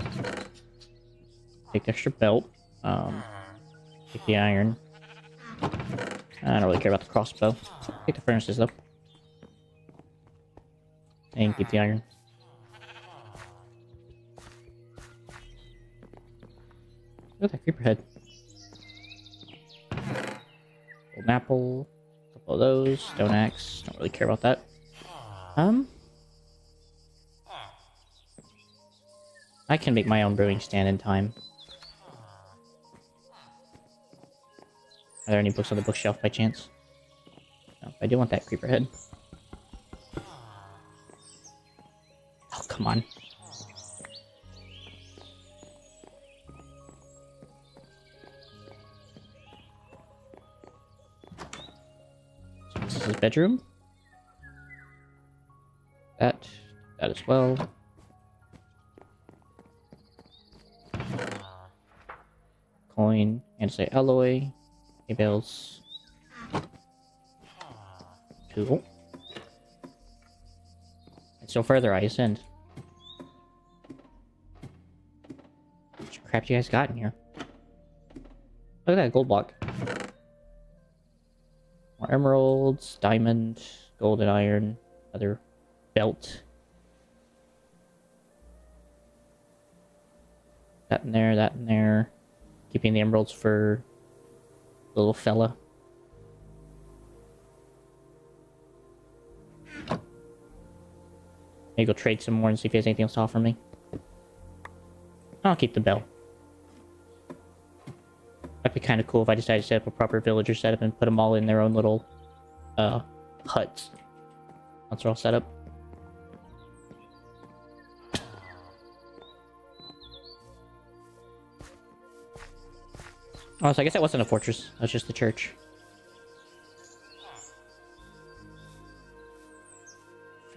Take the extra belt. Take the iron. I don't really care about the crossbow. Take the furnaces, though. And keep the iron. Look at that creeper head. Golden apple. A couple of those. Stone axe. Don't really care about that. I can make my own brewing stand in time. Are there any books on the bookshelf by chance? No, I do want that creeper head. Oh, come on. So this is his bedroom. That as well. Coin, and say alloy. Bells. Cool. And so further I ascend. How much crap you guys got in here? Look at that gold block. More emeralds, diamond, gold and iron, other belt. That in there, that in there. Keeping the emeralds for little fella. Maybe go trade some more and see if he has anything else to offer me. I'll keep the bell. That'd be kind of cool if I decided to set up a proper villager setup and put them all in their own little huts. Once they're all set up. Oh, so I guess that wasn't a fortress. That was just the church.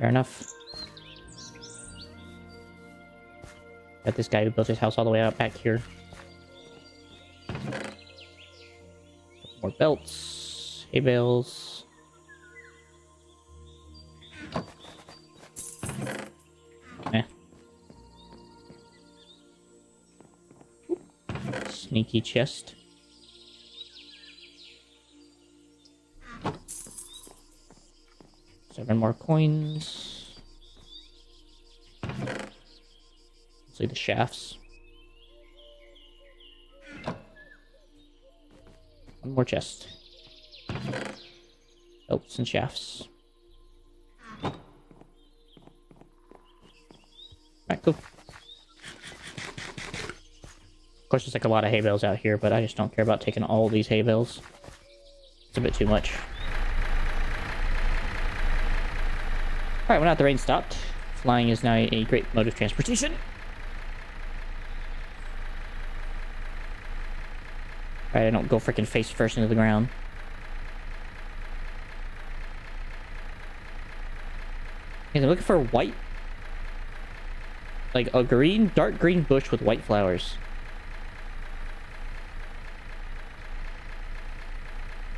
Fair enough. Got this guy who built his house all the way out back here. More belts, hay bales. Eh. Sneaky chest. Seven more coins. Let's see the shafts. One more chest. Belts and shafts. Alright, cool. Of course, there's like a lot of hay bales out here, but I just don't care about taking all these hay bales. It's a bit too much. Alright, well, now the rain stopped. Flying is now a great mode of transportation. Alright, I don't go freaking face first into the ground. Okay, they're looking for white. Like a green, dark green bush with white flowers.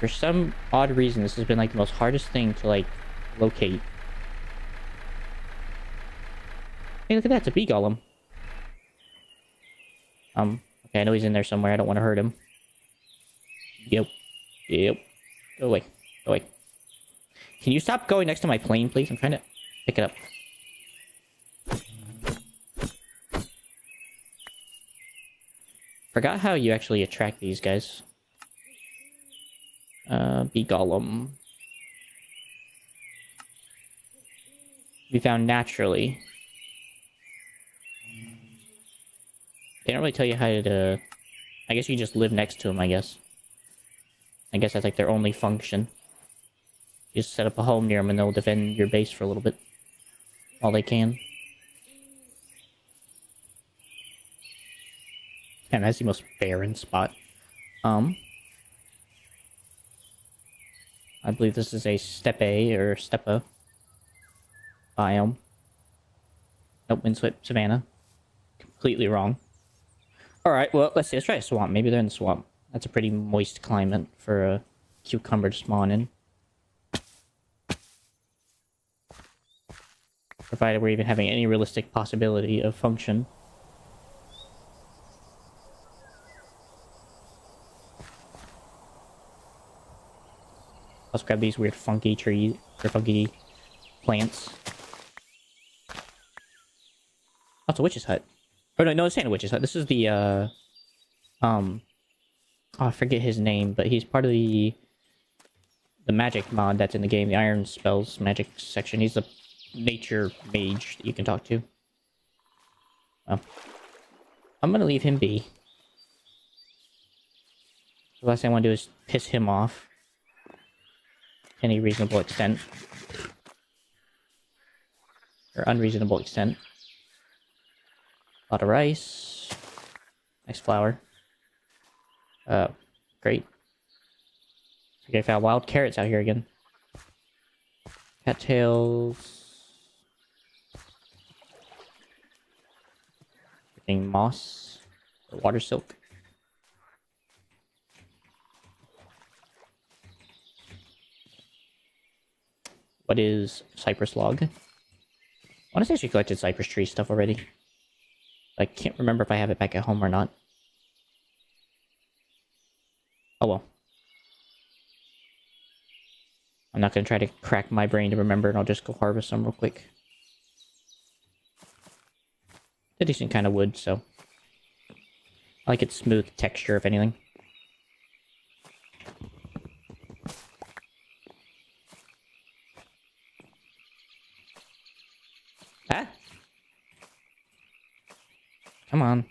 For some odd reason, this has been like the most hardest thing to like locate. Hey, look at that, it's a bee golem. Okay, I know he's in there somewhere, I don't want to hurt him. Yep. Go away. Go away. Can you stop going next to my plane, please? I'm trying to pick it up. Forgot how you actually attract these guys. Bee golem. Be found naturally. They don't really tell you how to... I guess you just live next to them, I guess. I guess that's like their only function. You just set up a home near them and they'll defend your base for a little bit. While they can. And that's the most barren spot. I believe this is a steppe or steppa biome. Nope, windswept savanna. Completely wrong. Alright, well, let's see. Let's try a swamp. Maybe they're in the swamp. That's a pretty moist climate for a cucumber to spawn in. Provided we're even having any realistic possibility of function. Let's grab these weird funky trees, or funky plants. Oh, it's a witch's hut. Oh, no, it's not a witch's hut. This is the, oh, I forget his name, but he's part of the magic mod that's in the game, the Iron Spells magic section. He's the nature mage that you can talk to. Well, I'm gonna leave him be. The last thing I want to do is piss him off. To any reasonable extent. Or unreasonable extent. A lot of rice. Nice flour. Great. Okay, I found wild carrots out here again. Cattails. Freaking moss. Or water silk. What is cypress log? I want to say she collected cypress tree stuff already. I can't remember if I have it back at home or not. Oh well. I'm not going to try to crack my brain to remember, and I'll just go harvest some real quick. A decent kind of wood, so... I like its smooth texture, if anything. Ah! Come on.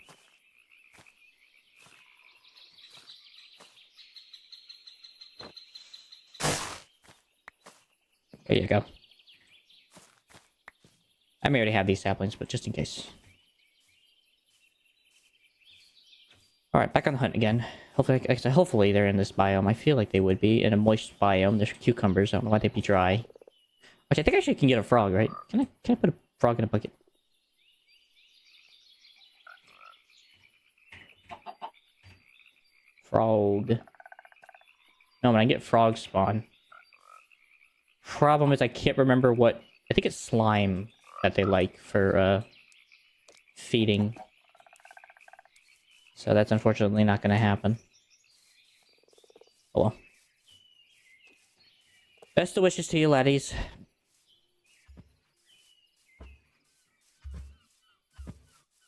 There you go. I may already have these saplings, but just in case. Alright, back on the hunt again. Hopefully they're in this biome. I feel like they would be. In a moist biome, there's cucumbers. I don't know why they'd be dry. Which I think I actually can get a frog, right? Can I put a frog in a bucket? Frog. No, when I get frog spawn. Problem is I can't remember what... I think it's slime that they like for feeding. So that's unfortunately not going to happen. Oh well. Best of wishes to you, laddies.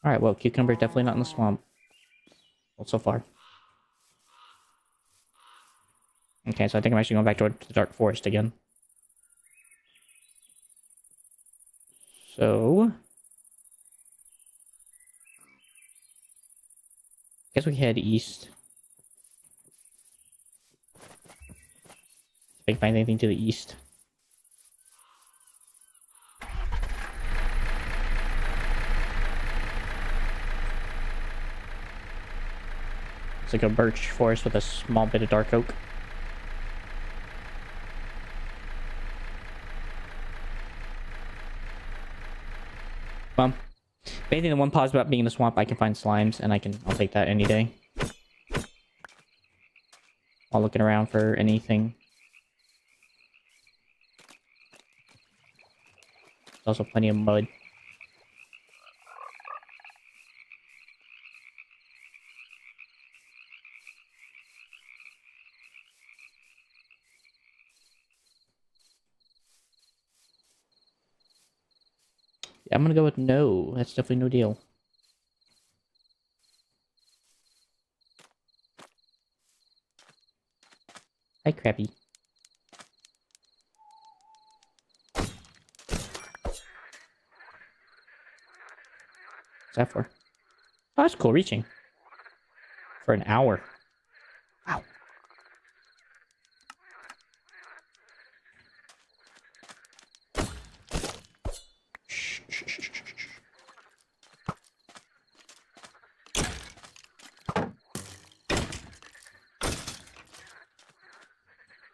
Alright, well, cucumber's definitely not in the swamp. Well, so far. Okay, so I think I'm actually going back toward the dark forest again. So... guess we head east. If I can find anything to the east. It's like a birch forest with a small bit of dark oak. Well, basically the one positive about being in the swamp, I can find slimes, and I'll take that any day. While looking around for anything. There's also plenty of mud. Yeah, I'm gonna go with no. That's definitely no deal. Hi, Crappy. What's that for? Oh, that's cool. Reaching. For an hour. Wow. Shh, shh, shh, shh, shh.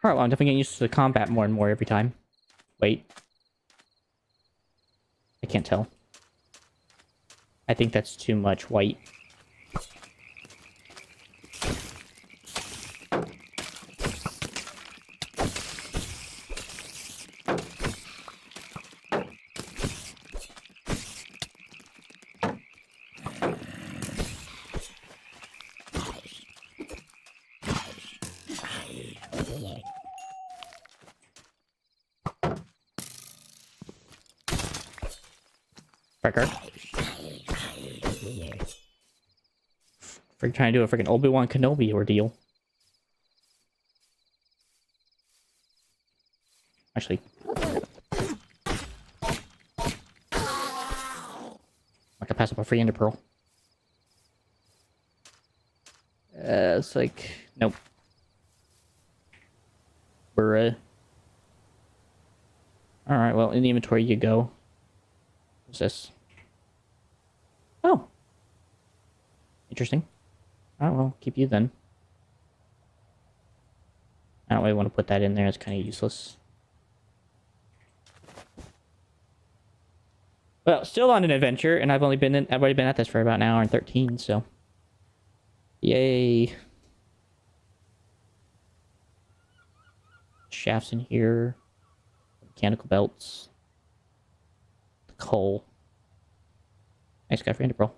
Alright, well, I'm definitely getting used to the combat more and more every time. Wait. I can't tell. I think that's too much white. Fricker. Freaking trying to do a freaking Obi-Wan Kenobi ordeal. Actually. I could pass up a free ender pearl. It's like... nope. Bruh. Alright, well, in the inventory you go. What's this? Oh. Interesting. Alright, well, keep you then. I don't really want to put that in there, it's kind of useless. Well, still on an adventure, and I've already been at this for about an hour and 13, so... yay. Shafts in here. Mechanical belts. The coal. Nice guy for ender pearl.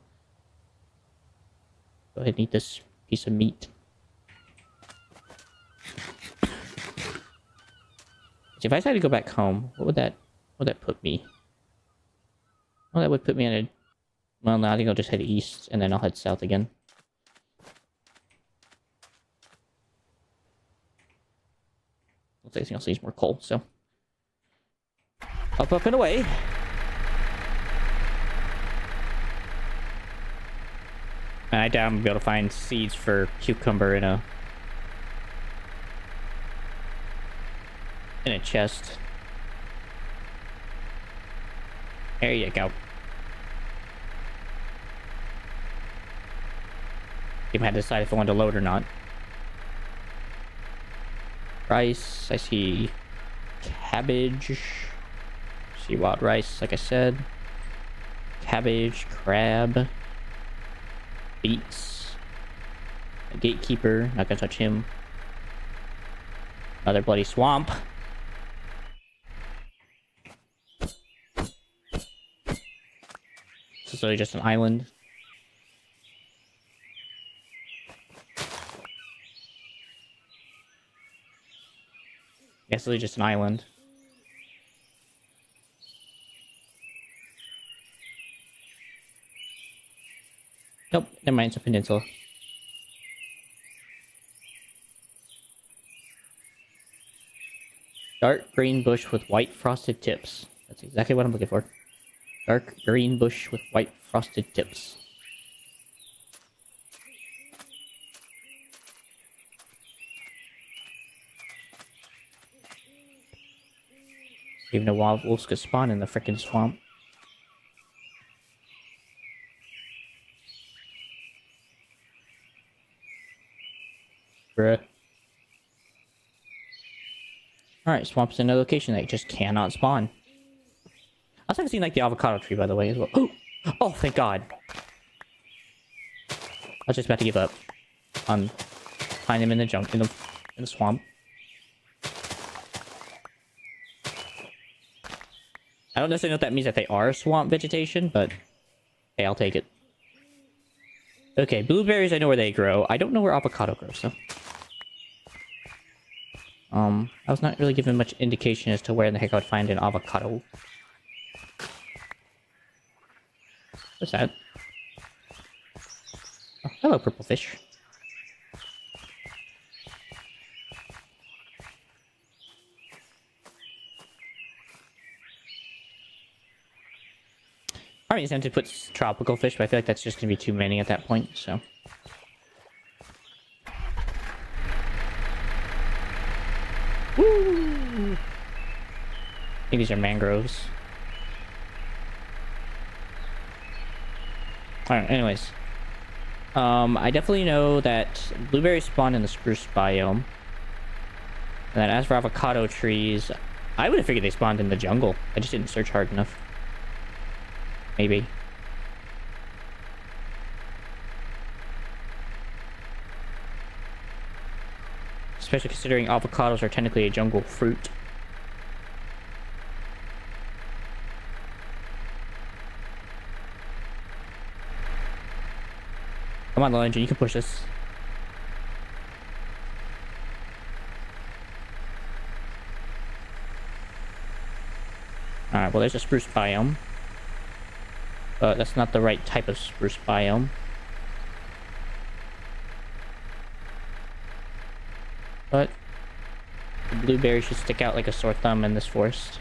Go ahead and eat this piece of meat. See, if I decided to go back home, what would that put me? Well, that would put me in a... well, no, I think I'll just head east, and then I'll head south again. Looks like I think I'll use more coal, so... up, and away! And I doubt I'm gonna be able to find seeds for cucumber in a chest. There you go. I had to decide if I wanted to load or not. Rice, I see cabbage. See wild rice, like I said. Cabbage, crab, beets. A gatekeeper, not gonna touch him. Another bloody swamp. This is really just an island. Yeah, it's really just an island. Nope, never mind, it's a peninsula. Dark green bush with white frosted tips. That's exactly what I'm looking for. Dark green bush with white frosted tips. Even though wild wolves could spawn in the frickin' swamp. Bruh. Alright, swamp's in a location that just cannot spawn. I also haven't seen like the avocado tree, by the way, as well. Oh! Oh, thank God. I was just about to give up on finding them in the in the swamp. I don't necessarily know if that means that they are swamp vegetation, but hey, I'll take it. Okay, blueberries, I know where they grow. I don't know where avocado grows, though. I was not really given much indication as to where in the heck I would find an avocado. What's that? Oh, hello, purple fish. I mean, to put tropical fish, but I feel like that's just gonna be too many at that point, so. Woo! I think these are mangroves. Alright, anyways. I definitely know that blueberries spawn in the spruce biome. And then as for avocado trees, I would have figured they spawned in the jungle. I just didn't search hard enough. Maybe. Especially considering avocados are technically a jungle fruit. Come on, Lil Engine, you can push this. Alright, well there's a spruce biome. But that's not the right type of spruce biome. But the blueberry should stick out like a sore thumb in this forest.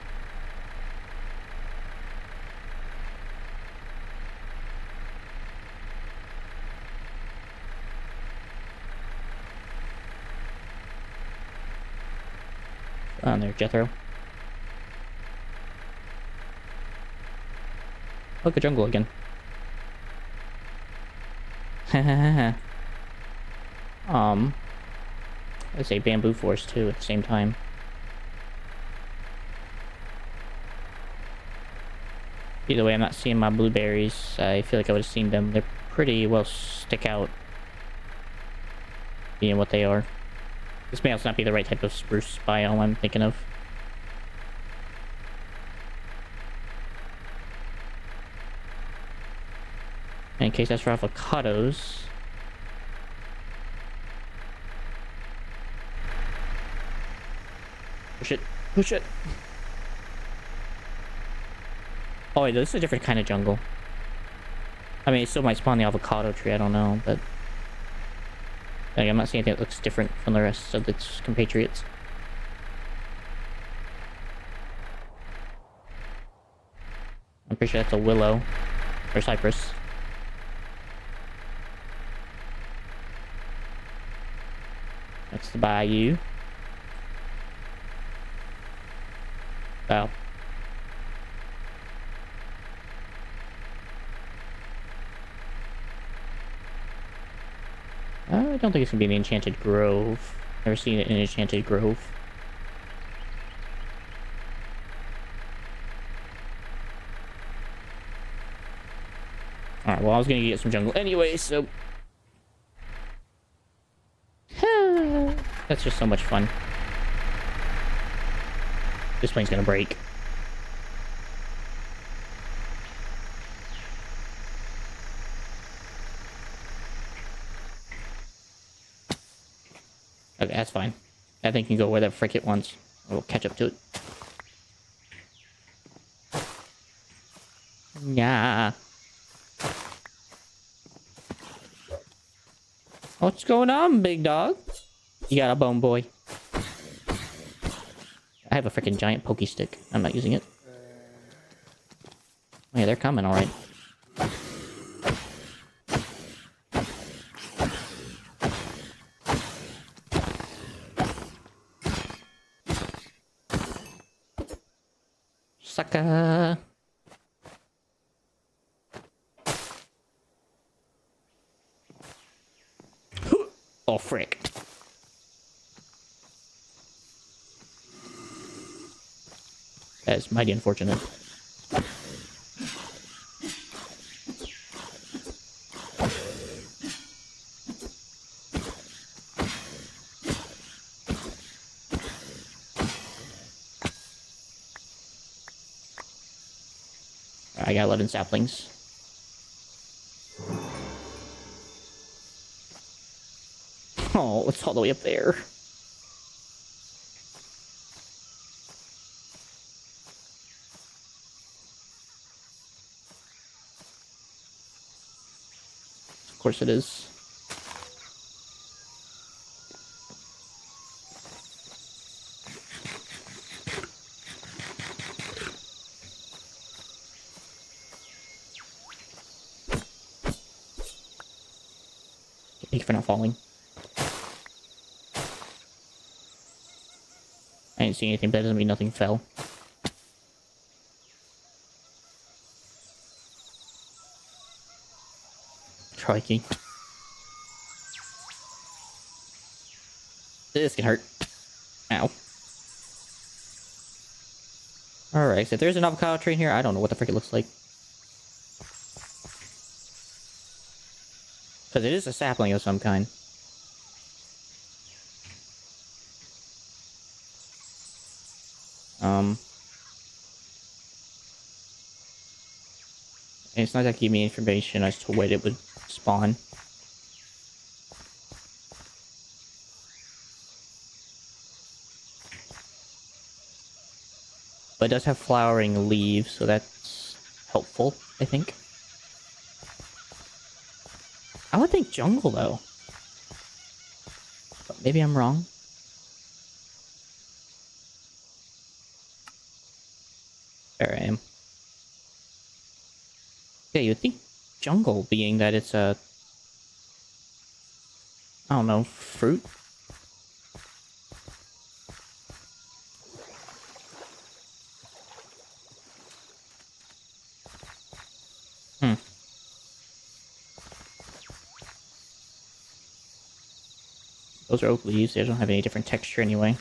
On there, Jethro. Look, a jungle again. Let's say bamboo forest too at the same time. Either way, I'm not seeing my blueberries. I feel like I would have seen them. They're pretty well stick out, being what they are. This may also not be the right type of spruce biome I'm thinking of. In case that's for avocados. Push it. Push it. Oh wait, this is a different kind of jungle. I mean, it still might spawn the avocado tree, I don't know, but... Like, I'm not seeing anything that looks different from the rest of its compatriots. I'm pretty sure that's a willow. Or cypress. That's the bayou. Wow. I don't think it's gonna be an enchanted grove. Never seen an enchanted grove. well, I was gonna get some jungle anyway, so... That's just so much fun. This plane's gonna break. Okay, that's fine. That thing can go where the frick it wants. We'll catch up to it. Yeah. What's going on, big dog? You got a bone, boy. I have a freaking giant pokey stick. I'm not using it. Oh, yeah, they're coming, alright. Sucker! Oh, frick. That is mighty unfortunate. I got 11 saplings. Oh, it's all the way up there. Of course it is. Thank you for not falling. I didn't see anything, but that doesn't mean nothing fell. Crikey. This can hurt. Ow. Alright, so if there's an avocado tree in here, I don't know what the frick it looks like. Because it is a sapling of some kind. And it's not that give me information as to when it would spawn. But it does have flowering leaves, so that's helpful, I think. I would think jungle, though. But maybe I'm wrong. There I am. Yeah, you would think jungle, being that it's a... I don't know, fruit? Those are oak leaves. They don't have any different texture anyway.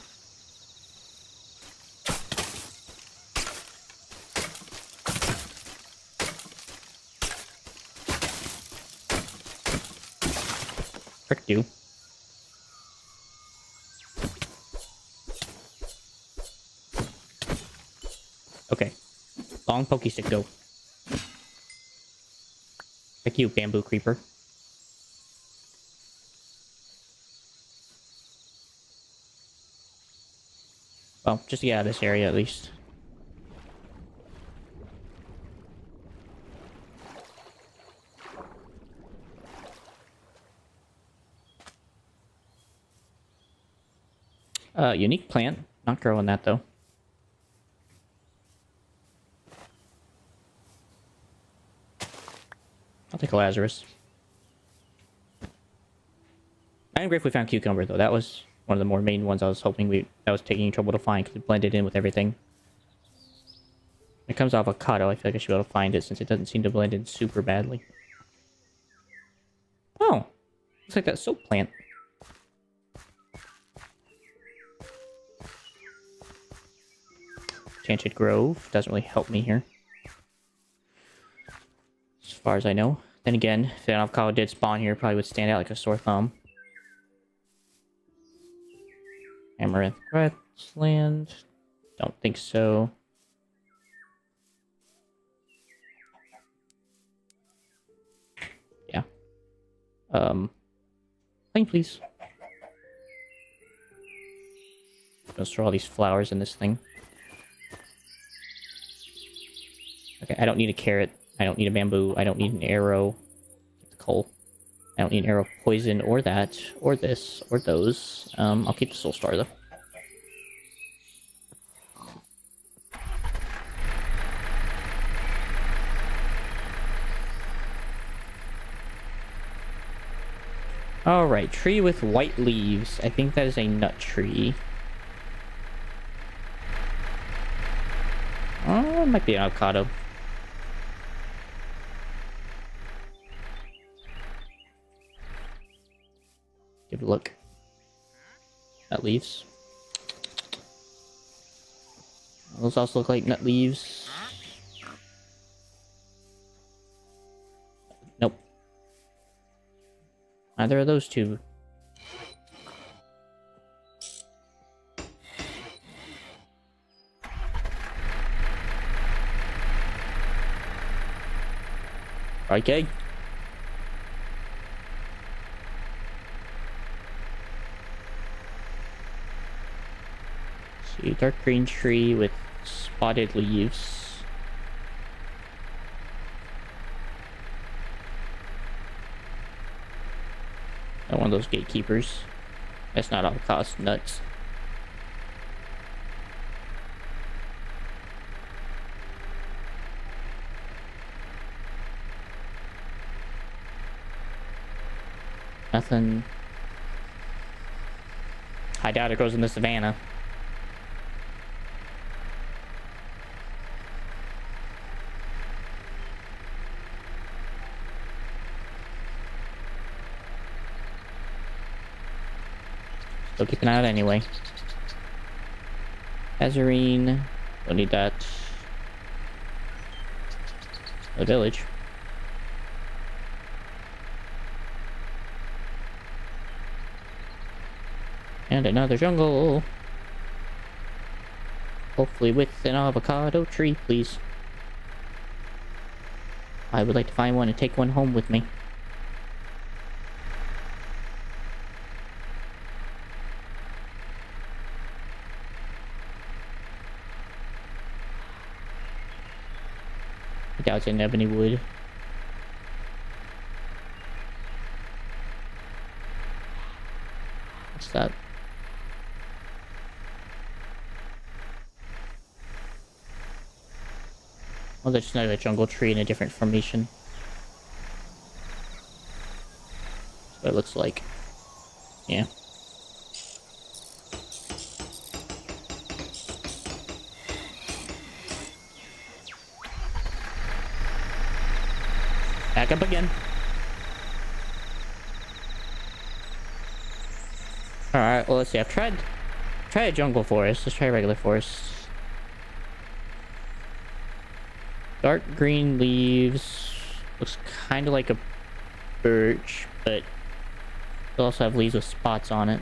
Frick you. Okay. Long pokey stick, go. Frick you, bamboo creeper. Well, just to get out of this area at least. Unique plant. Not growing that though. I'll take a Lazarus. I am grateful we found cucumber though. That was one of the more main ones I was hoping I was taking trouble to find because it blended in with everything. When it comes to avocado, I feel like I should be able to find it since it doesn't seem to blend in super badly. Oh, looks like that soap plant. Enchanted Grove doesn't really help me here, as far as I know. Then again, if an avocado did spawn here, it probably would stand out like a sore thumb. Amaranth grassland. Don't think so. Yeah. Thing, please. Let's throw all these flowers in this thing. Okay, I don't need a carrot. I don't need a bamboo. I don't need an arrow. It's coal. I don't need an arrow poison or that, or this, or those. I'll keep the soul star though. Alright, tree with white leaves. I think that is a nut tree. Oh, it might be an avocado. Give it a look. Nut leaves. Those also look like nut leaves. Nope. Neither of those two. Okay. See, dark green tree with spotted leaves. Not one of those gatekeepers. That's not avocado, nuts. Nothing. I doubt it grows in the savannah. Still keep an eye out anyway. Azarine. Don't need that. The village. And another jungle. Hopefully with an avocado tree, please. I would like to find one and take one home with me. I doubt it's in ebony wood. What's that? Oh, that's just another jungle tree in a different formation. That's what it looks like. Yeah. Back up again. Alright, well let's see. I've tried a jungle forest. Let's try a regular forest. Dark green leaves. Looks kind of like a birch, but it also have leaves with spots on it.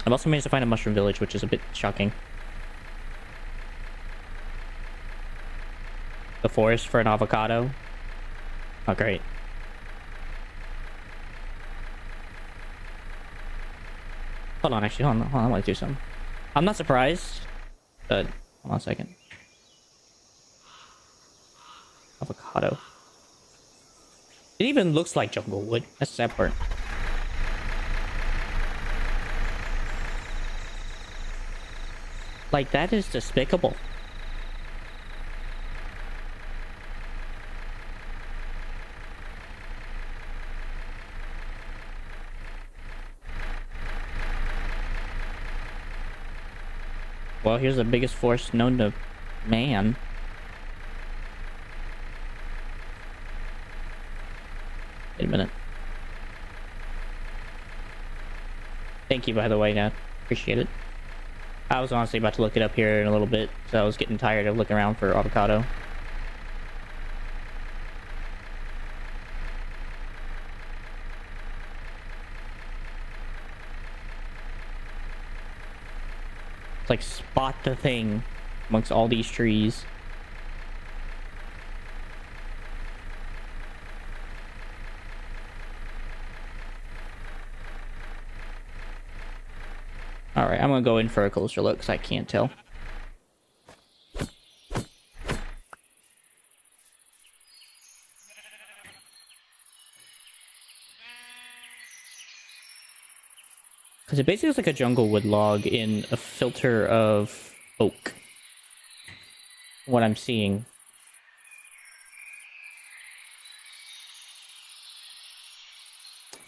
I've also managed to find a mushroom village, which is a bit shocking. The forest for an avocado. Oh, great. Hold on, actually, hold on, I want to do something. I'm not surprised, but hold on a second. Avocado. It even looks like jungle wood. That's the sad part. Like, that is despicable. Well, here's the biggest forest known to man. Wait a minute. Thank you, by the way, Nat. Appreciate it. I was honestly about to look it up here in a little bit, so I was getting tired of looking around for avocado. It's like spot the thing amongst all these trees. Alright, I'm gonna go in for a closer look because I can't tell. Because it basically looks like a jungle wood log in a filter of oak. What I'm seeing.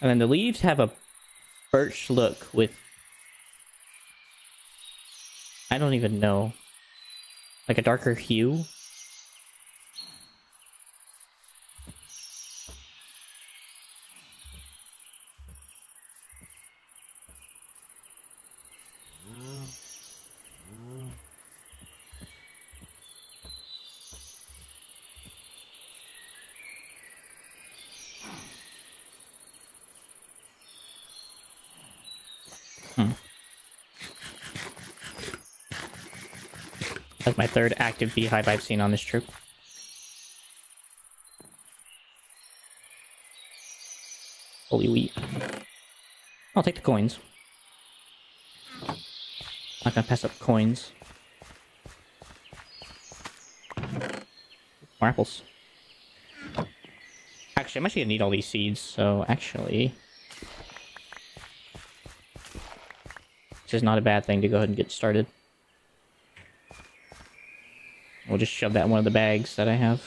And then the leaves have a birch look with... I don't even know. Like a darker hue. That's my third active beehive I've seen on this trip. Holy wheat. I'll take the coins. Not gonna pass up coins. More apples. Actually, I'm actually gonna need all these seeds, so actually... this is not a bad thing to go ahead and get started. We'll just shove that in one of the bags that I have.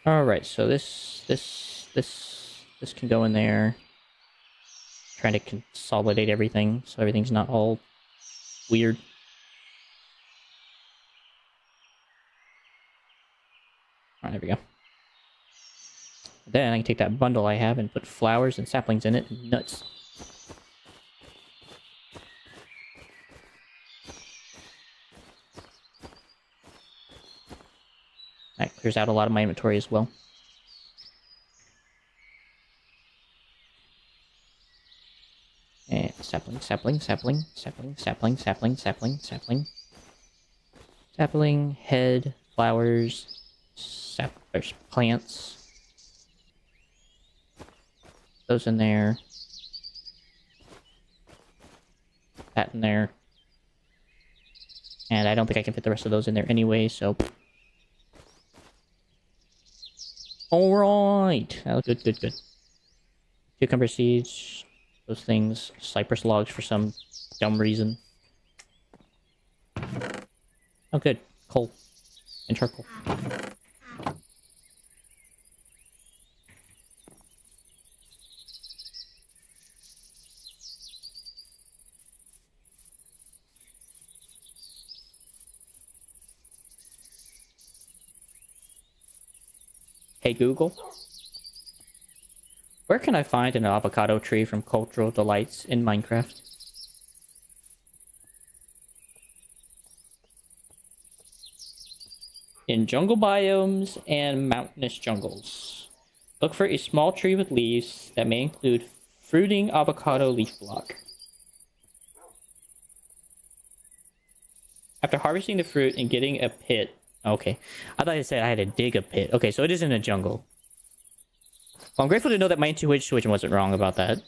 Alright, so this can go in there. Trying to consolidate everything so everything's not all weird. Alright, there we go. Then I can take that bundle I have and put flowers and saplings in it and nuts. That clears out a lot of my inventory as well. And sapling, sapling, sapling, sapling, sapling, sapling, sapling, sapling. Sapling, head, flowers, there's plants. Those in there. That in there. And I don't think I can fit the rest of those in there anyway, so... Alright! Oh, good, good, good. Cucumber seeds. Those things. Cypress logs for some dumb reason. Oh, good. Coal. And charcoal. Hey Google, where can I find an avocado tree from Cultural Delights in Minecraft? In jungle biomes and mountainous jungles. Look for a small tree with leaves that may include fruiting avocado leaf block. After harvesting the fruit and getting a pit... Okay. I thought it said I had to dig a pit. Okay, so it is in a jungle. Well, I'm grateful to know that my intuition wasn't wrong about that.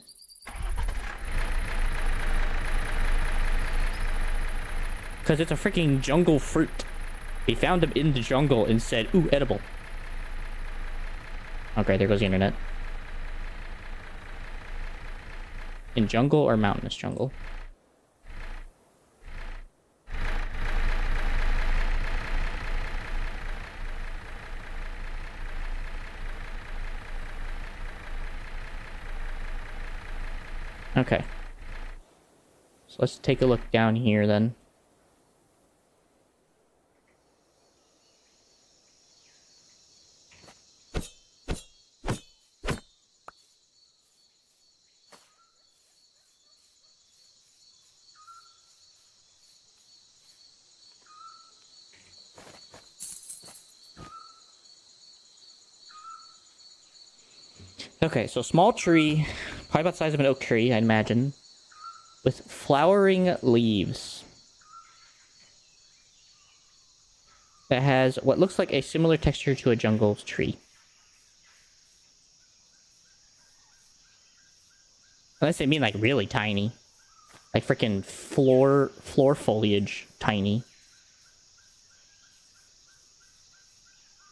Because it's a freaking jungle fruit. We found them in the jungle and said, ooh, edible. Okay, there goes the internet. In jungle or mountainous jungle? Okay. So let's take a look down here then. Okay, so small tree, probably about the size of an oak tree, I'd imagine, with flowering leaves. That has what looks like a similar texture to a jungle tree. Unless they mean like really tiny. Like freaking floor foliage tiny.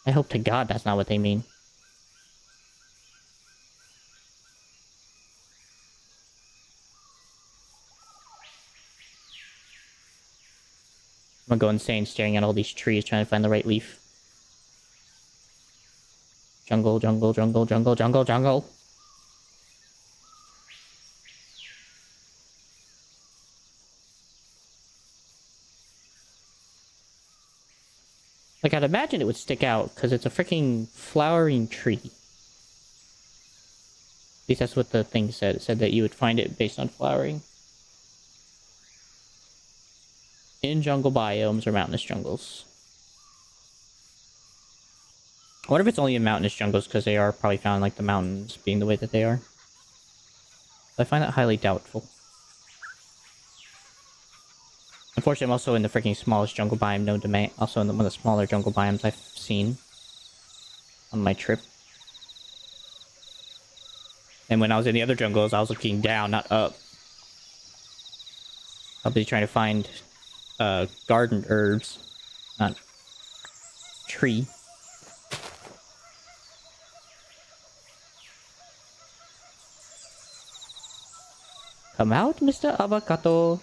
I hope to God that's not what they mean. I'm gonna go insane staring at all these trees trying to find the right leaf. Jungle, jungle, jungle, jungle, jungle, jungle. Like, I'd imagine it would stick out, because it's a freaking flowering tree. At least that's what the thing said. It said that you would find it based on flowering. In jungle biomes or mountainous jungles. I wonder if it's only in mountainous jungles, because they are probably found, like, the mountains being the way that they are. I find that highly doubtful. Unfortunately, I'm also in the freaking smallest jungle biome known to man. Also in one of the smaller jungle biomes I've seen on my trip. And when I was in the other jungles, I was looking down, not up. I'll be trying to find garden herbs, not tree. Come out, Mr. Avocado.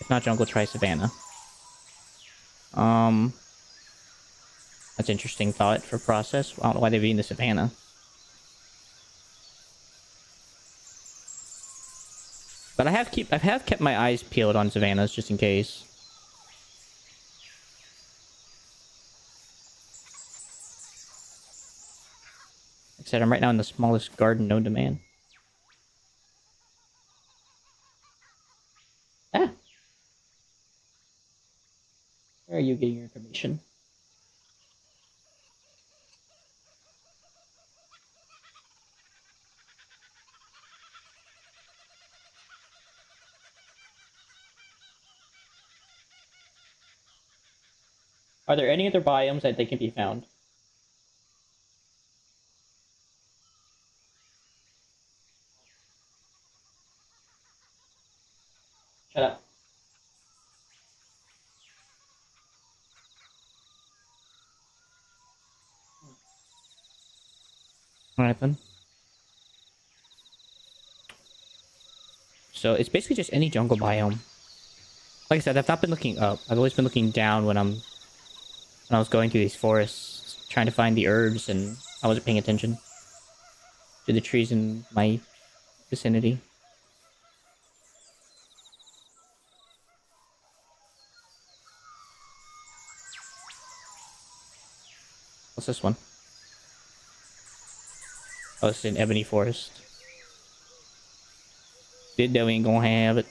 If not jungle, try savannah. That's interesting thought for process. I don't know why they'd be in the savannah. But I have kept my eyes peeled on savannas just in case. Like I said, I'm right now in the smallest garden known to man. Ah! Where are you getting your information? Are there any other biomes that they can be found? Shut up. Alright then. So it's basically just any jungle biome. Like I said, I've not been looking up. I've always been looking down when I was going through these forests, trying to find the herbs, and I wasn't paying attention to the trees in my vicinity. What's this one? Oh, it's an ebony forest. Did know we ain't gonna have it.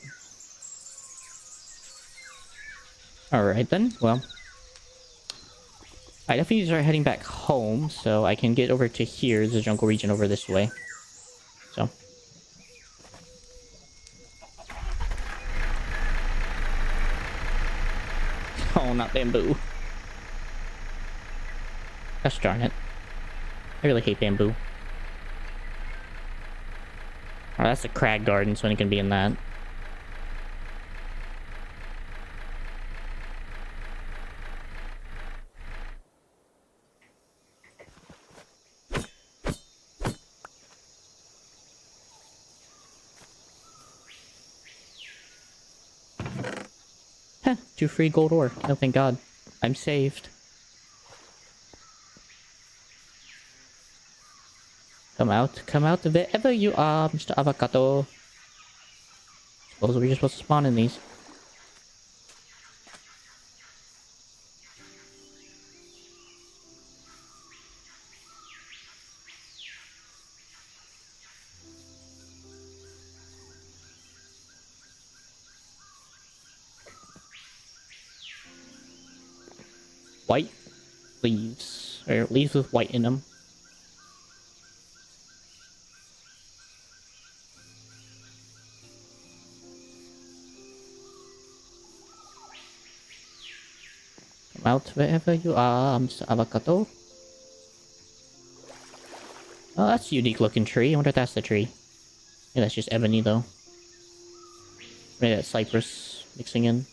Alright then, well. I definitely need to start heading back home, so I can get over to here. There's a jungle region over this way. So. Oh, not bamboo. Gosh darn it. I really hate bamboo. Oh, that's a crag garden, so it can be in that. Heh, 2 free gold ore. Oh, thank God. I'm saved. Come out wherever you are, Mr. Avocado. Suppose we're just supposed to spawn in these. White leaves. Or leaves with white in them. out wherever you are, Mr. Avocado. Oh, that's a unique looking tree. I wonder if that's the tree. Yeah, that's just ebony though. Maybe that's cypress mixing in.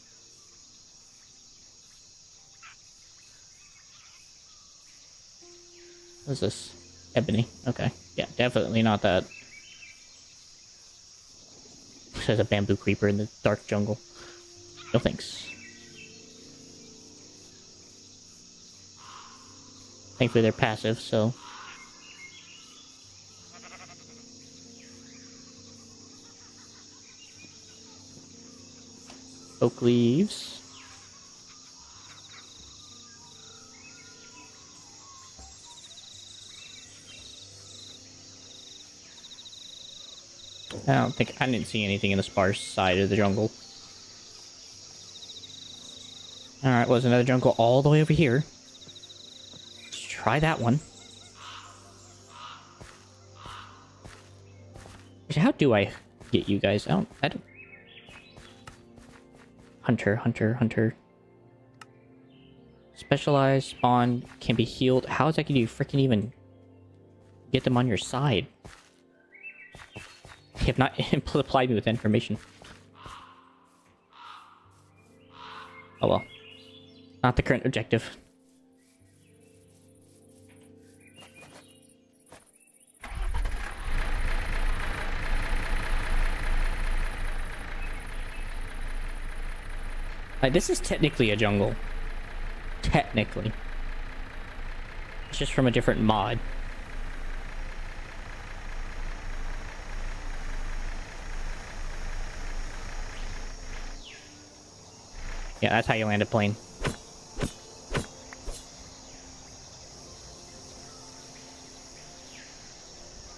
What's this? Ebony. Okay. Yeah, definitely not that. There's a bamboo creeper in the dark jungle. No thanks. Thankfully they're passive, so... Oak leaves. I didn't see anything in the sparse side of the jungle. Alright, well, there's another jungle all the way over here. Let's try that one. Actually, how do I get you guys? I don't... Hunter. Specialized spawn can be healed. How exactly do you freaking even get them on your side? You have not supplied me with information. Oh well. Not the current objective. This is technically a jungle. Technically. It's just from a different mod. Yeah, that's how you land a plane.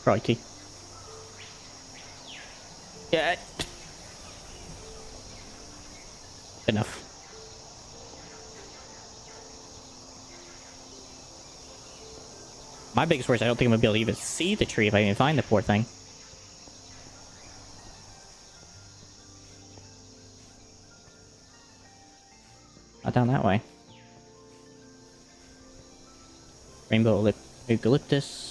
Crikey. Yeah. Enough. My biggest worry is I don't think I'm gonna be able to even see the tree if I even find the poor thing. Not down that way. Rainbow eucalyptus.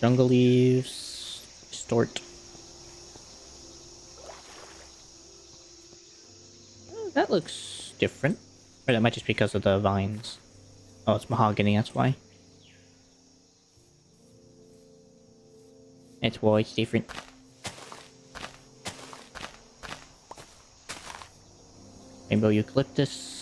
Jungle leaves. Distort. That looks different. Or that might just be because of the vines. Oh, it's mahogany, that's why. That's why it's different. Rainbow eucalyptus.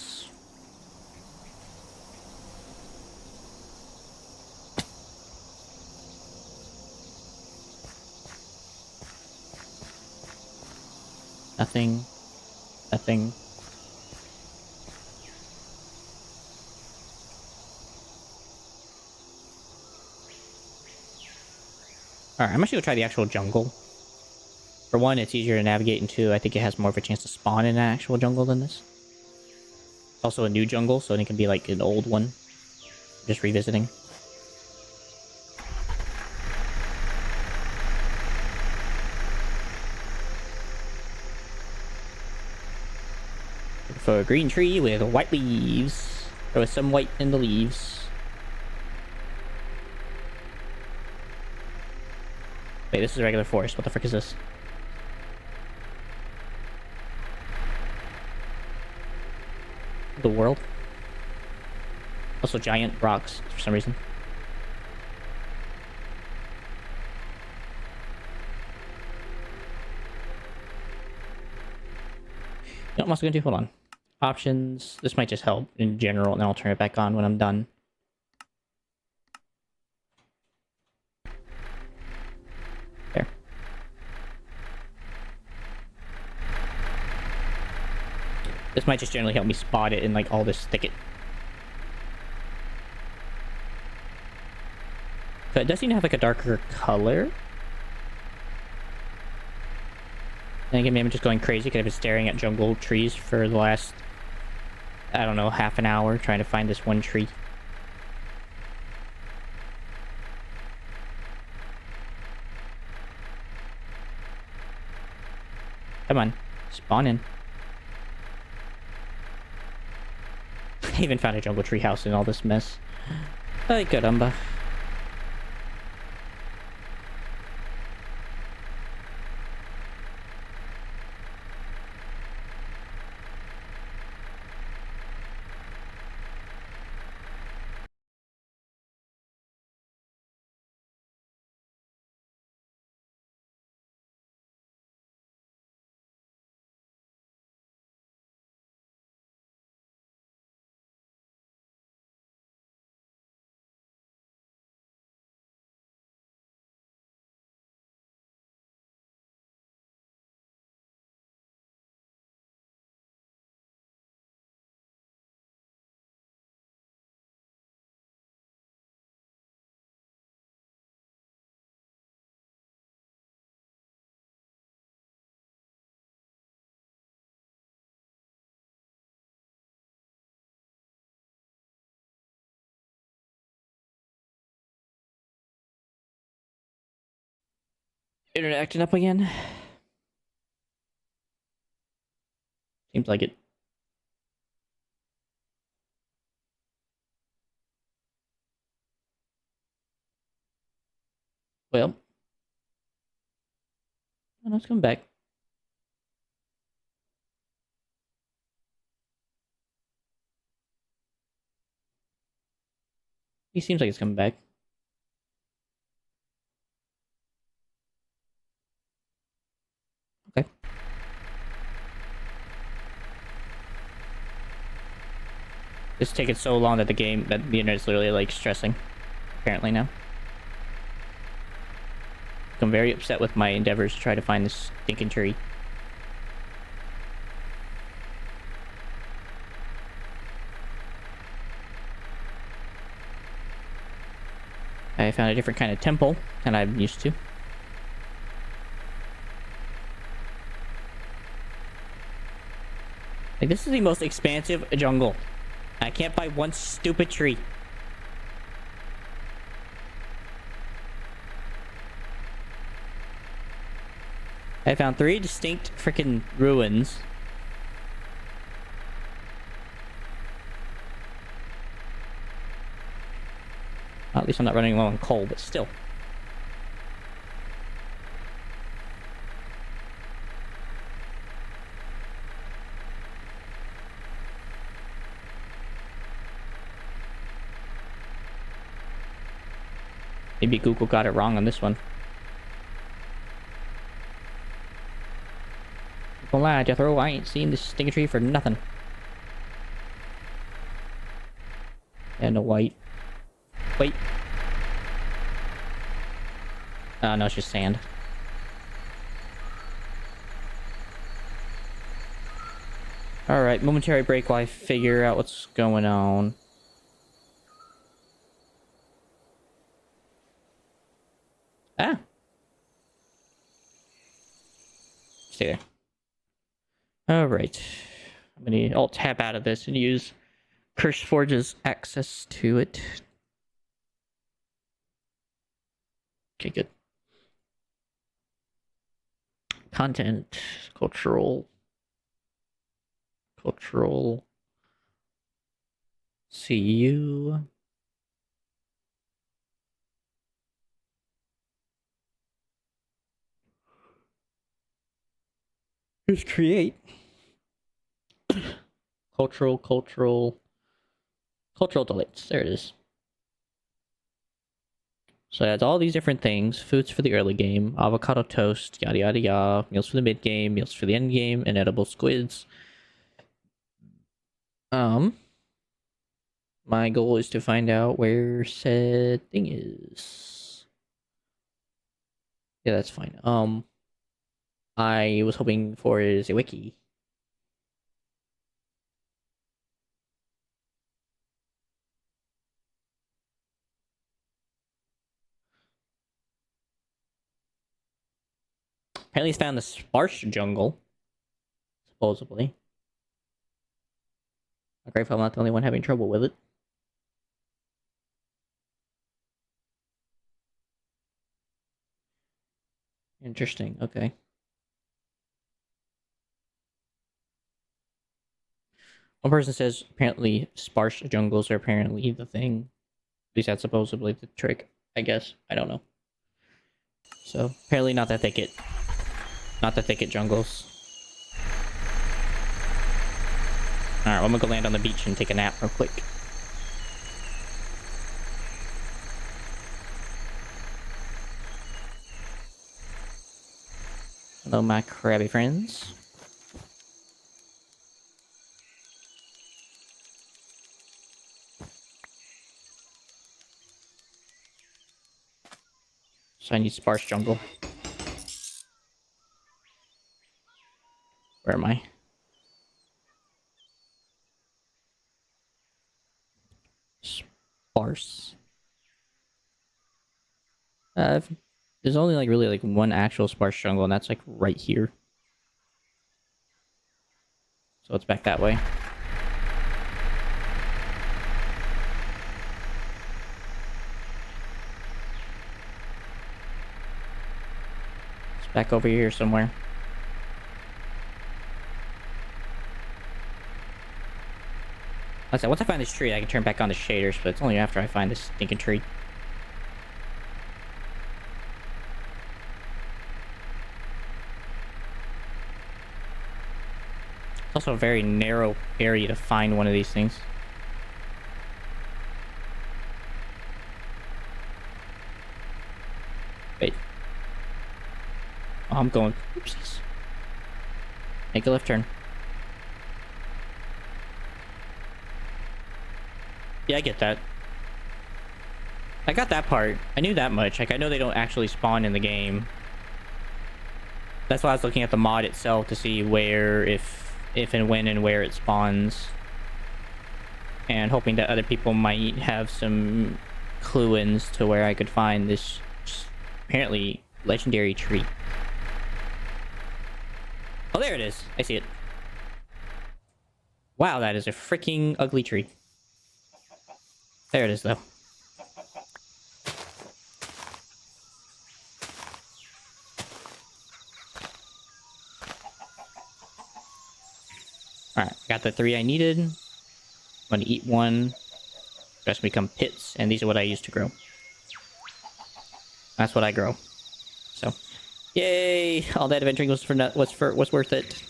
Nothing. Nothing. Alright, I'm actually gonna try the actual jungle. For one, it's easier to navigate, and two, I think it has more of a chance to spawn in an actual jungle than this. Also a new jungle, so it can be like an old one. Just revisiting. Looking for a green tree with white leaves. Or with some white in the leaves. Wait, this is a regular forest. What the frick is this? The world? Also giant rocks, for some reason. You know what I'm also gonna do? Hold on. Options. This might just help in general, and then I'll turn it back on when I'm done. There. This might just generally help me spot it in like all this thicket. So it does seem to have like a darker color. And again, maybe I'm just going crazy because I've been staring at jungle trees for the last, I don't know, half an hour trying to find this one tree. Come on. Spawn in. I even found a jungle tree house in all this mess. Ay, caramba. Internet acting up again? Seems like it. Well, let's come back. He seems like it's coming back. Okay. It's taking so long that the internet's literally like stressing. Apparently now. I'm very upset with my endeavors to try to find this stinking tree. I found a different kind of temple than I'm used to. Like, this is the most expansive jungle. I can't buy one stupid tree. I found 3 distinct freaking ruins. Well, at least I'm not running low on coal, but still. Maybe Google got it wrong on this one. Don't lie, Jethro. I ain't seen this stinking tree for nothing. And a white. Wait. Oh, no, it's just sand. Alright, momentary break while I figure out what's going on. Ah! Stay there. Alright. I'm gonna alt-tab out of this and use CurseForge's access to it. Okay, good. Content. Cultural. CU. Here's create. Cultural delights. There it is. So that's all these different things. Foods for the early game, avocado toast, yada yada yada, meals for the mid game, meals for the end game, and edible squids. My goal is to find out where said thing is. Yeah, that's fine. I was hoping for is a wiki. Apparently it's found the sparse jungle. Supposedly. I'm grateful I'm not the only one having trouble with it. Interesting, okay. One person says apparently sparse jungles are apparently the thing. At least that's supposedly the trick, I guess. I don't know. So apparently not the thicket. Not the thicket jungles. Alright, well, I'm gonna go land on the beach and take a nap real quick. Hello, my crabby friends. So I need sparse jungle. Where am I? Sparse. There's only like really like one actual sparse jungle, and that's like right here. So it's back that way. It's back over here somewhere. Like I said, once I find this tree, I can turn back on the shaders, but it's only after I find this stinking tree. It's also a very narrow area to find one of these things. Wait. Oh, I'm going. Oopsies. Make a left turn. Yeah, I get that. I got that part. I knew that much. Like, I know they don't actually spawn in the game. That's why I was looking at the mod itself to see where, if and when and where it spawns. And hoping that other people might have some clue-ins to where I could find this apparently legendary tree. Oh, there it is. I see it. Wow, that is a freaking ugly tree. There it is, though. Alright, got the 3 I needed. I'm gonna eat one. Just become pits, and these are what I use to grow. That's what I grow. So, yay! All that adventuring was worth it.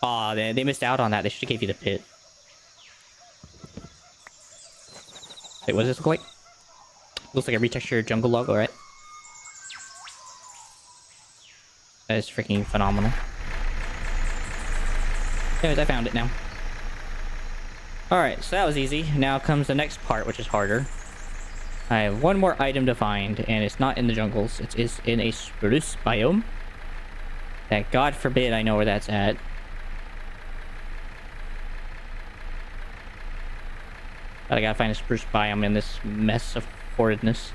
Aw, they missed out on that. They should have gave you the pit. Wait, what does this look like? Looks like a retextured jungle logo, right? That is freaking phenomenal. Anyways, I found it now. Alright, so that was easy. Now comes the next part, which is harder. I have one more item to find, and it's not in the jungles. It is in a spruce biome. That, God forbid, I know where that's at. But I gotta find a spruce biome in this mess of horridness.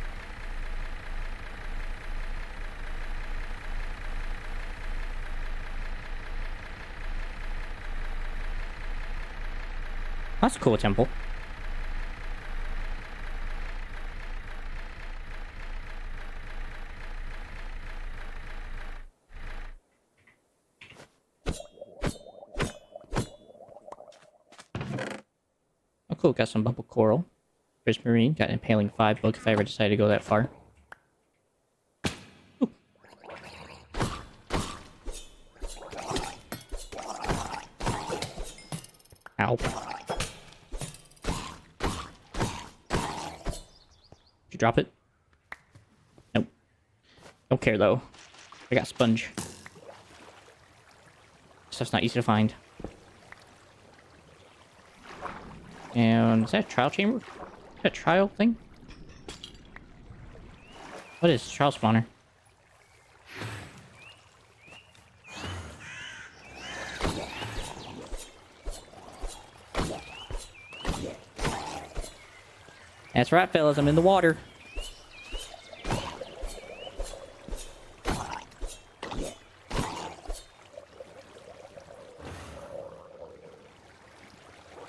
That's a cool temple. Oh, cool. Got some bubble coral. Prismarine. Got an impaling 5 book if I ever decide to go that far. Ooh. Ow. Did you drop it? Nope. Don't care though. I got sponge. Stuff's not easy to find. And is that a trial chamber? Is that a trial thing? What is trial spawner? That's right, fellas. I'm in the water.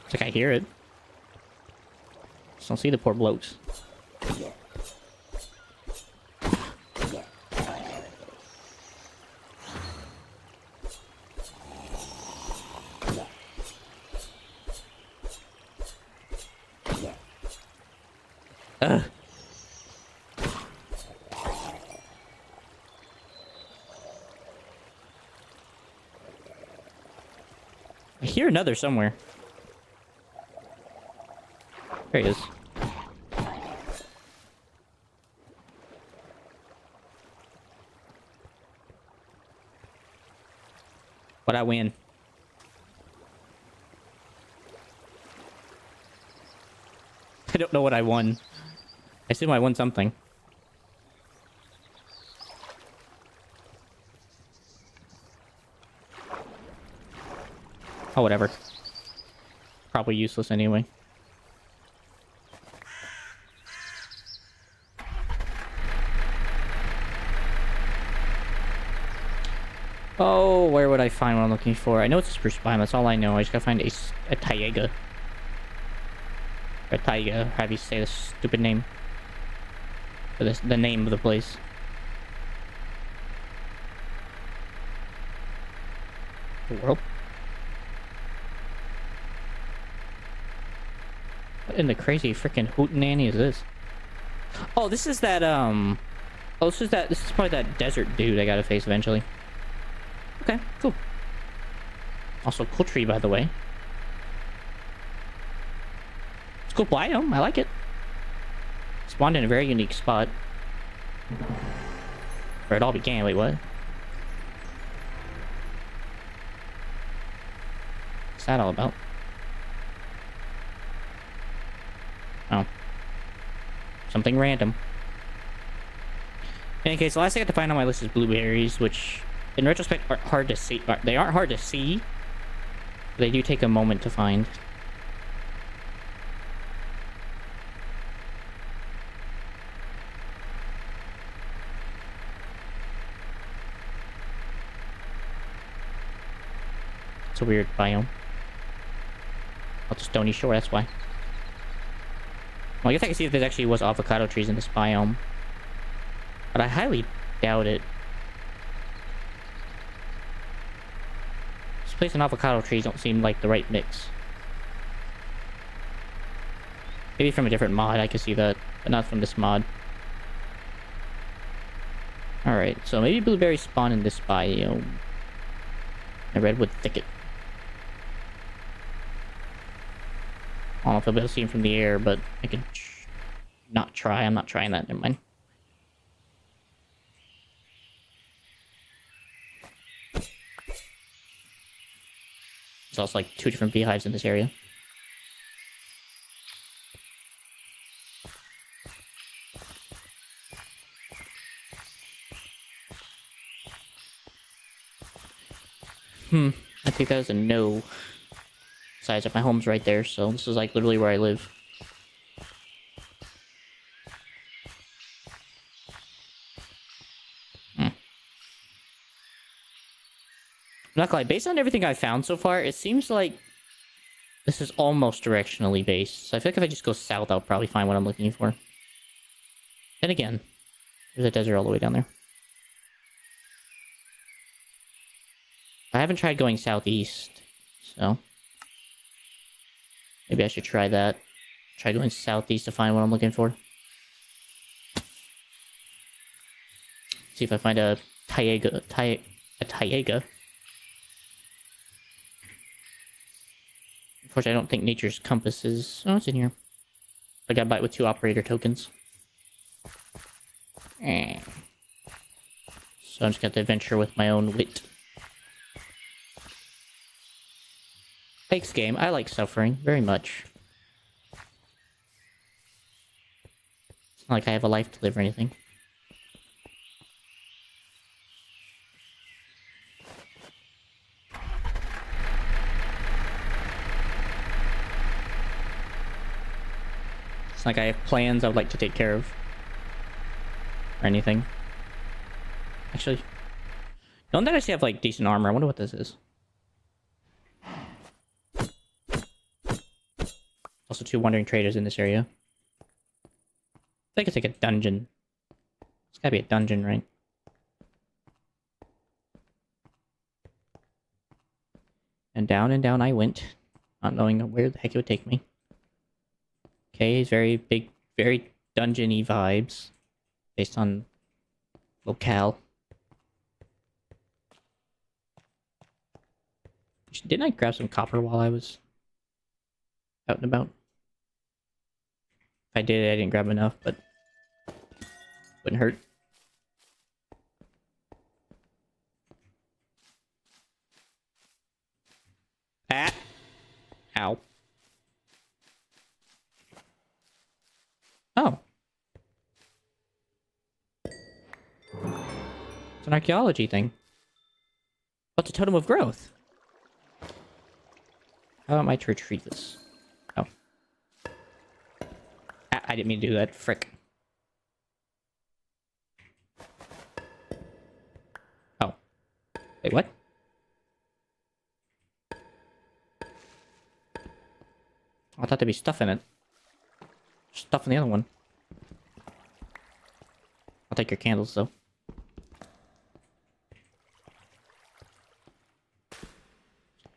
It's like I hear it. Just don't see the poor blokes. Ugh. I hear another somewhere. There he is. But I win. I don't know what I won. I assume I won something. Oh, whatever. Probably useless anyway. Oh, where would I find what I'm looking for? I know it's a spruce biome, that's all I know. I just gotta find a taiga. Or a taiga, however you say the stupid name. For this, the name of the place. The world? What in the crazy freaking hootenanny is this? Oh, this is that, oh, this is probably that desert dude I gotta face eventually. Okay, cool. Also, cool tree, by the way. It's a cool biome. I like it. Spawned in a very unique spot. Where it all began. Wait, what? What's that all about? Oh. Something random. In any case, the last thing I have to find on my list is blueberries, which, in retrospect, are hard to see. They aren't hard to see. But they do take a moment to find. It's a weird biome. Oh, it's stony shore, that's why. Well, I guess I can see if there actually was avocado trees in this biome. But I highly doubt it. This place and avocado trees don't seem like the right mix. Maybe from a different mod, I could see that. But not from this mod. Alright, so maybe blueberries spawn in this biome. A redwood thicket. I don't know if I'll be able to see him from the air, but I can not try. I'm not trying that. Never mind. There's also like 2 different beehives in this area. I think that is a no. Besides, my home's right there, so this is like literally where I live. I'm not gonna lie, based on everything I've found so far, it seems like this is almost directionally based. So I feel like if I just go south, I'll probably find what I'm looking for. Then again, there's a desert all the way down there. I haven't tried going southeast, so maybe I should try that. Try going southeast to find what I'm looking for. See if I find a taiga. Unfortunately, I don't think nature's compass is... Oh, it's in here. I got bite with 2 operator tokens. So I'm just going to adventure with my own wit. Thanks, game. I like suffering very much. It's not like I have a life to live or anything. It's like I have plans I would like to take care of. Or anything. Actually, don't that actually have like decent armor? I wonder what this is. Also 2 wandering traders in this area. I think it's like a dungeon. It's gotta be a dungeon, right? And down I went, not knowing where the heck it would take me. Okay, he's very big, very dungeony vibes based on locale. Didn't I grab some copper while I was out and about? If I did, I didn't grab enough, but wouldn't hurt. Ah! Ow. Oh. It's an archaeology thing. What's a totem of growth? How am I to retrieve this? Oh. Ah, I didn't mean to do that. Frick. Oh. Wait, what? I thought there'd be stuff in it. Stuff in the other one. I'll take your candles, though.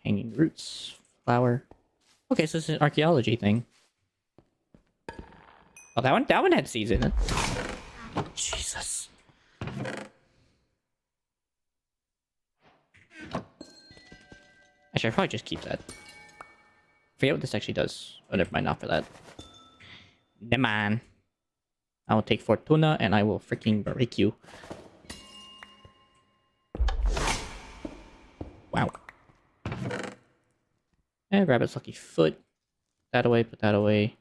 Hanging roots. Flower. Okay, so this is an archaeology thing. Oh, that one had seeds in it. Jesus. Actually, I'll probably just keep that. Forget what this actually does. Oh, never mind, not for that. Never mind. I will take Fortuna and I will freaking break you. Wow. And Rabbit's lucky foot. Put that away, put that away.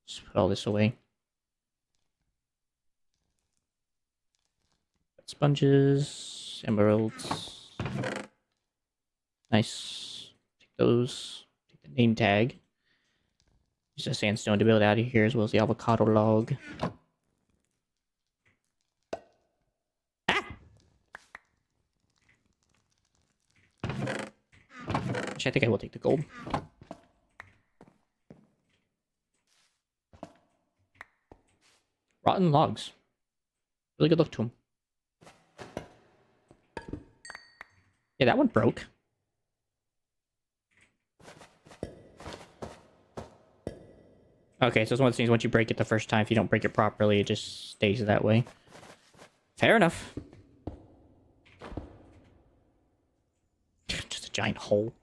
Just put all this away. Sponges, emeralds. Nice. Take those. Take the name tag. Use a sandstone to build out of here, as well as the avocado log. Ah! Actually, I think I will take the gold. Rotten logs. Really good look to them. Yeah, that one broke. Okay, so it's one of those things, once you break it the first time, if you don't break it properly, it just stays that way. Fair enough. Just a giant hole.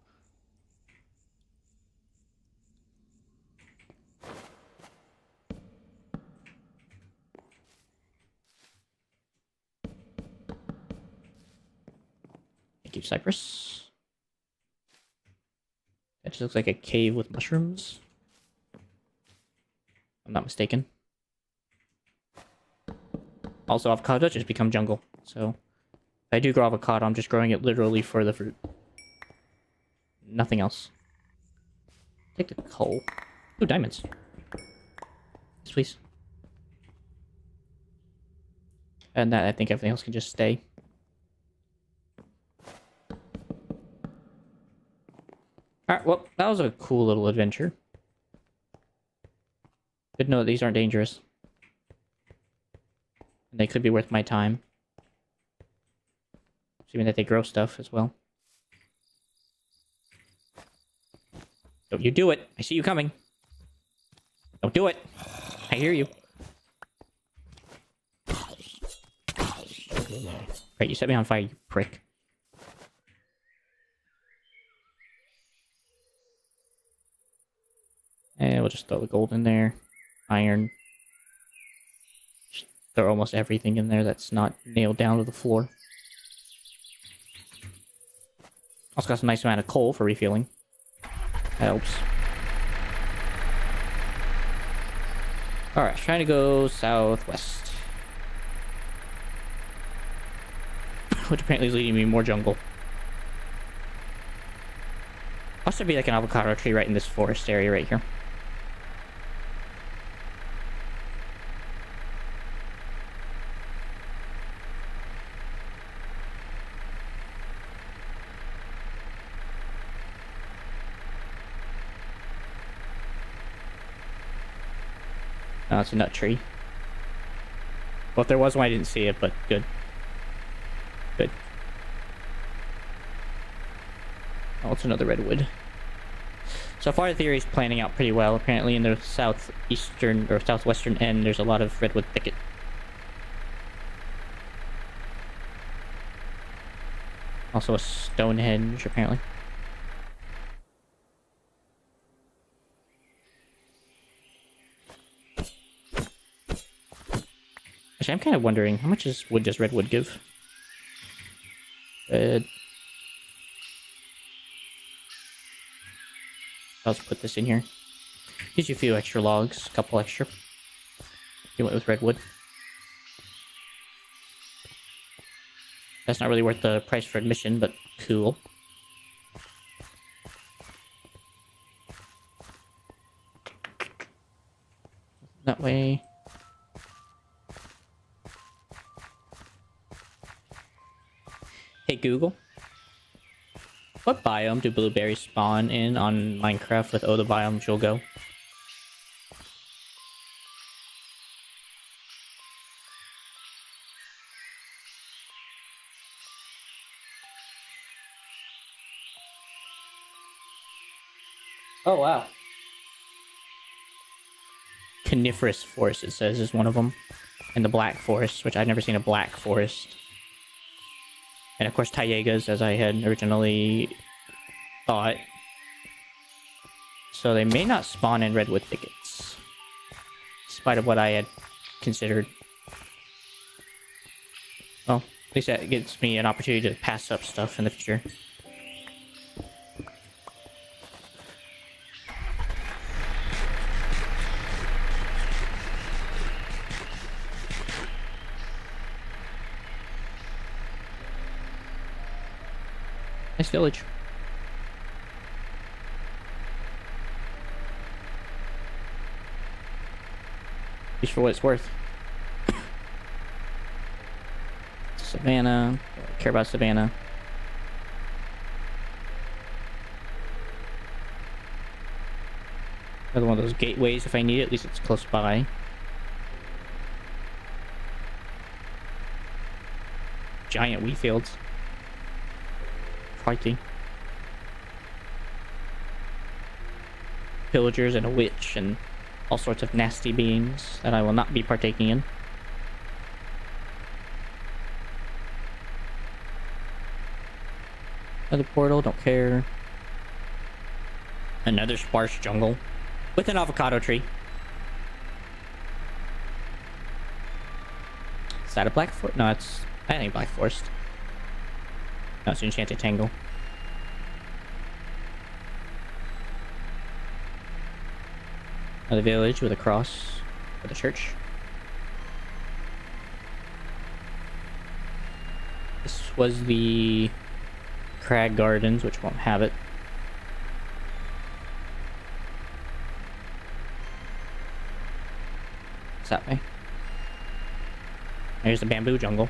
Thank you, Cypress. That just looks like a cave with mushrooms. I'm not mistaken. Also, avocado just become jungle. So, if I do grow avocado, I'm just growing it literally for the fruit. Nothing else. Take the coal. Ooh, diamonds. Yes, please. And that, I think everything else can just stay. Alright, well, that was a cool little adventure. Good to know that these aren't dangerous. And they could be worth my time. Assuming that they grow stuff as well. Don't you do it! I see you coming! Don't do it! I hear you. Right, you set me on fire, you prick. And we'll just throw the gold in there. Iron. Just throw almost everything in there that's not nailed down to the floor. Also got some nice amount of coal for refueling. That helps. Alright, trying to go southwest. Which apparently is leading me more jungle. Must there be like an avocado tree right in this forest area right here? No, it's a nut tree. Well, if there was one, I didn't see it, but good. Good. Oh, it's another redwood. So far, the theory is planning out pretty well. Apparently, in the southeastern or southwestern end, there's a lot of redwood thicket. Also a Stonehenge, apparently. Actually, I'm kind of wondering, how much does redwood give? I'll just put this in here. Gives you a few extra logs, a couple extra. You went with redwood. That's not really worth the price for admission, but cool. That way. Hey Google, what biome do blueberries spawn in on Minecraft with the biomes you'll go? Oh wow. Coniferous forest, it says, is one of them. And the black forest, which I've never seen a black forest. And of course taigas, as I had originally thought. So they may not spawn in redwood thickets. In spite of what I had considered. Well, at least that gives me an opportunity to pass up stuff in the future. Nice village. Just for what it's worth. Savannah. Don't care about Savannah. Another one of those gateways if I need it. At least it's close by. Giant wheat fields. Fighting. Pillagers and a witch and all sorts of nasty beings that I will not be partaking in. Another portal, don't care. Another sparse jungle with an avocado tree. Is that a black forest? No, it's... I think black forest. No, it's Enchanted Tangle. Another village with a cross for the church. This was the Crag Gardens, which won't have it. It's that way. There's the bamboo jungle.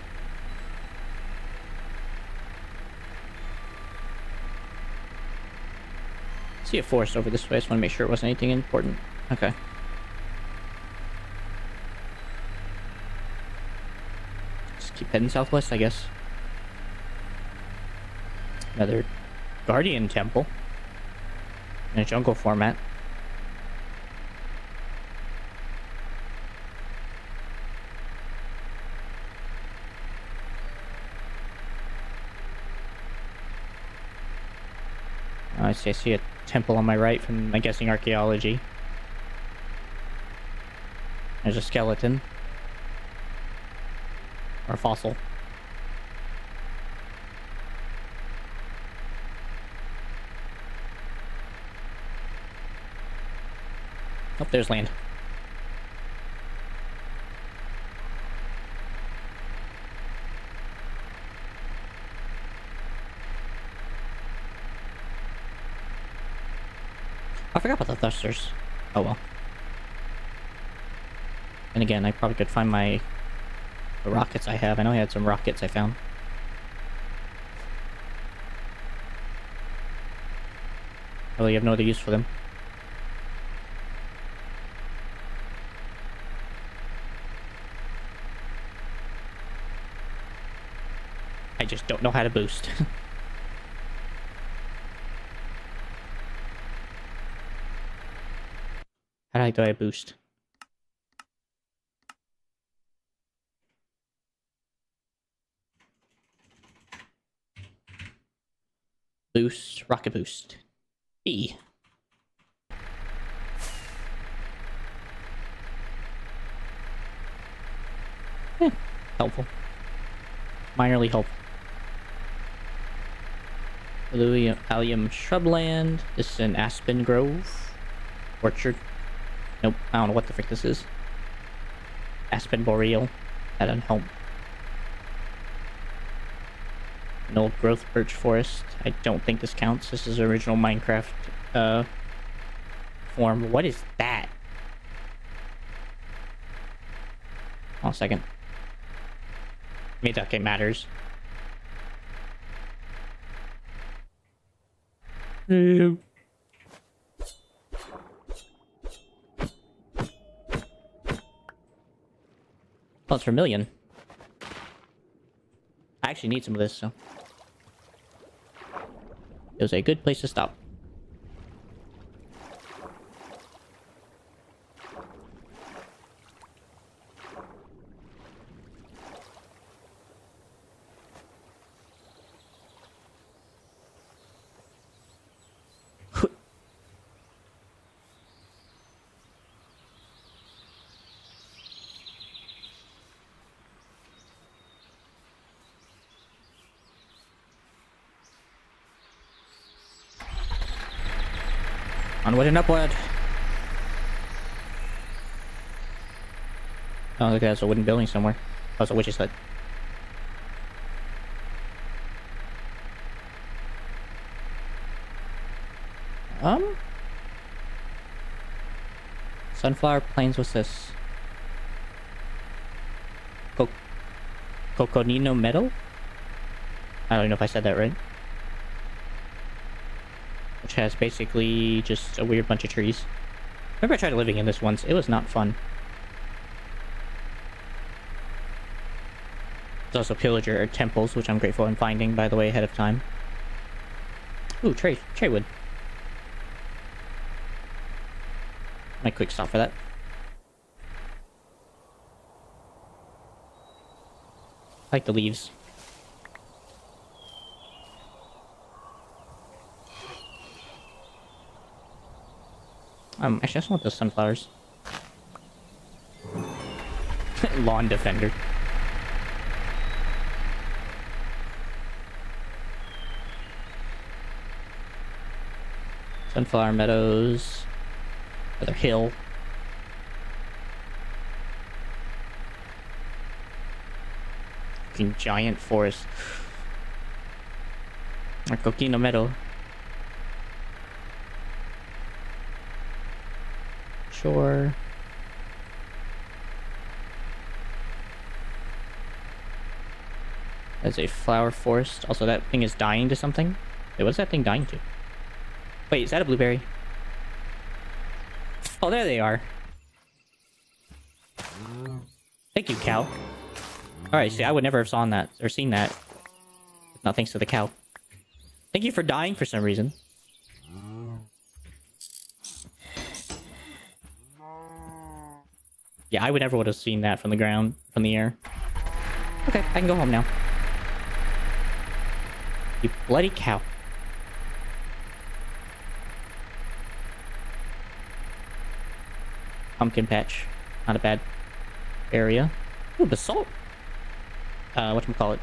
See a forest over this way. I just want to make sure it wasn't anything important. Okay. Just keep heading southwest, I guess. Another Guardian Temple. In a jungle format. I see a temple on my right from, I'm guessing, archaeology. There's a skeleton. Or a fossil. Oh, there's land. I forgot about the thrusters. Oh well. And again, I probably could find the rockets I have. I know I had some rockets I found. I really have no other use for them. I just don't know how to boost. How do I boost? Boost, rocket boost. B. Helpful. Minorly helpful. Allium shrubland. This is an aspen grove. Orchard. Nope, I don't know what the frick this is. Aspen boreal. That doesn't help. An old growth birch forest. I don't think this counts. This is original Minecraft form. What is that? Hold on a second. Maybe that matters. Oh, it's vermilion. I actually need some of this, so it was a good place to stop. Onward and upward. Oh, look, there's a wooden building somewhere. Oh, it's a witch's hut. Sunflower Plains, what's this? Coconino Meadow? I don't know if I said that right. Which has basically just a weird bunch of trees. Remember I tried living in this once. It was not fun. There's also pillager temples, which I'm grateful I'm finding, by the way, ahead of time. Ooh, tree wood. My quick stop for that. I like the leaves. Actually, I just want those sunflowers. Lawn defender. Sunflower meadows. Another hill. Fucking giant forest. A coquino meadow. Sure. There's a flower forest. Also, that thing is dying to something. Wait, what's that thing dying to? Wait, is that a blueberry? Oh, there they are. Thank you, cow. Alright, see, I would never have seen that, or seen that. Not thanks to the cow. Thank you for dying for some reason. Yeah, I would never would have seen that from the ground, from the air. Okay, I can go home now. You bloody cow. Pumpkin patch. Not a bad area. Ooh, basalt. Whatchamacallit.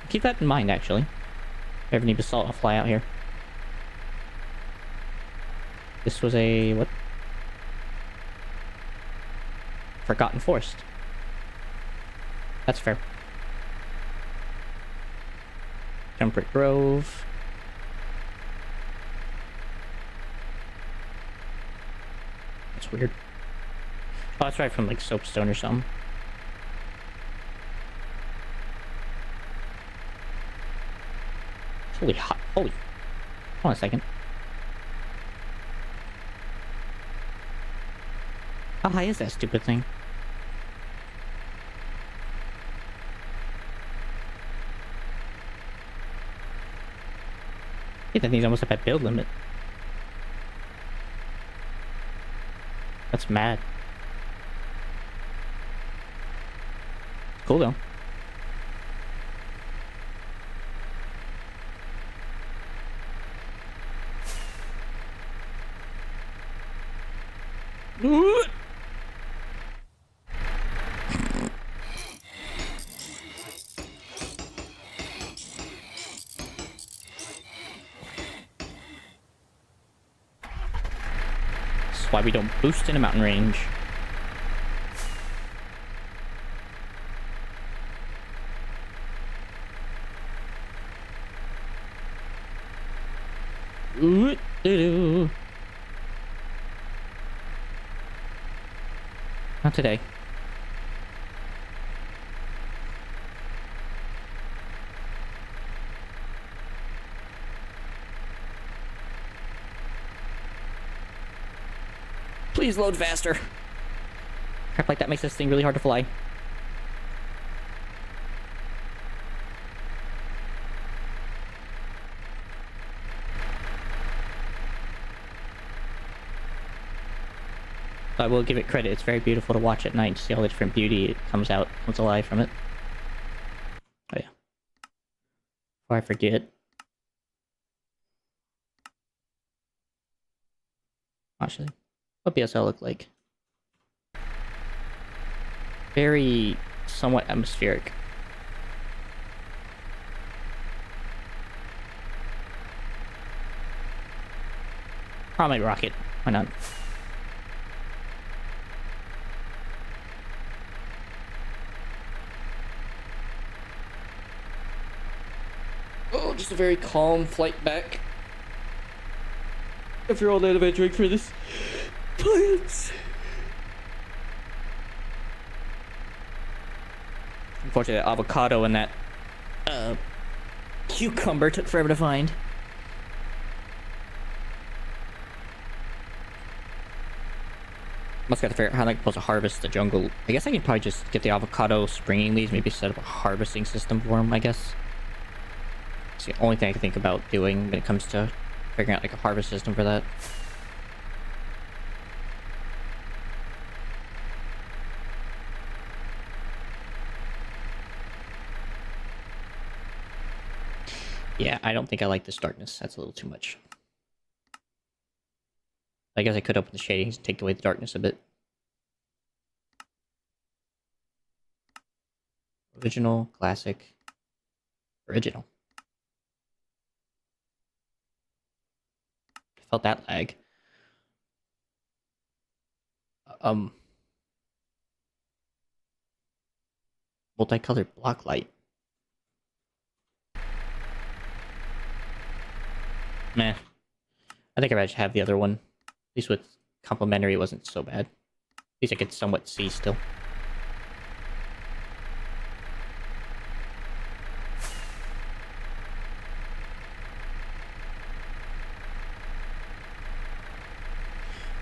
Keep that in mind, actually. If I ever need basalt, I'll fly out here. This was a... what? Forgotten forest. That's fair. Temperate Grove. That's weird. Oh, that's right, from like Soapstone or something. Holy hot. Holy. Hold on a second. How high is that stupid thing? Yeah, that thing's almost up at build limit. That's mad. Cool though. That's why we don't boost in a mountain range. Not today. Please load faster. Crap like that makes this thing really hard to fly. I will give it credit. It's very beautiful to watch at night to see all the different beauty it comes alive from it. Oh yeah. Before I forget. Actually, what BSL look like? Very somewhat atmospheric. Probably rocket. Why not? Oh, just a very calm flight back. After all that adventuring for this plants. Unfortunately, that avocado and that cucumber took forever to find. Must gotta figure out how I'm supposed to harvest the jungle. I guess I can probably just get the avocado springing leaves, maybe set up a harvesting system for them, I guess. It's the only thing I can think about doing when it comes to figuring out like a harvest system for that. Yeah, I don't think I like this darkness. That's a little too much. I guess I could open the shadings and take away the darkness a bit. Original, classic, original. I felt that lag. Multicolored block light. Meh. I think I'd rather have the other one. At least with complementary, it wasn't so bad. At least I could somewhat see still.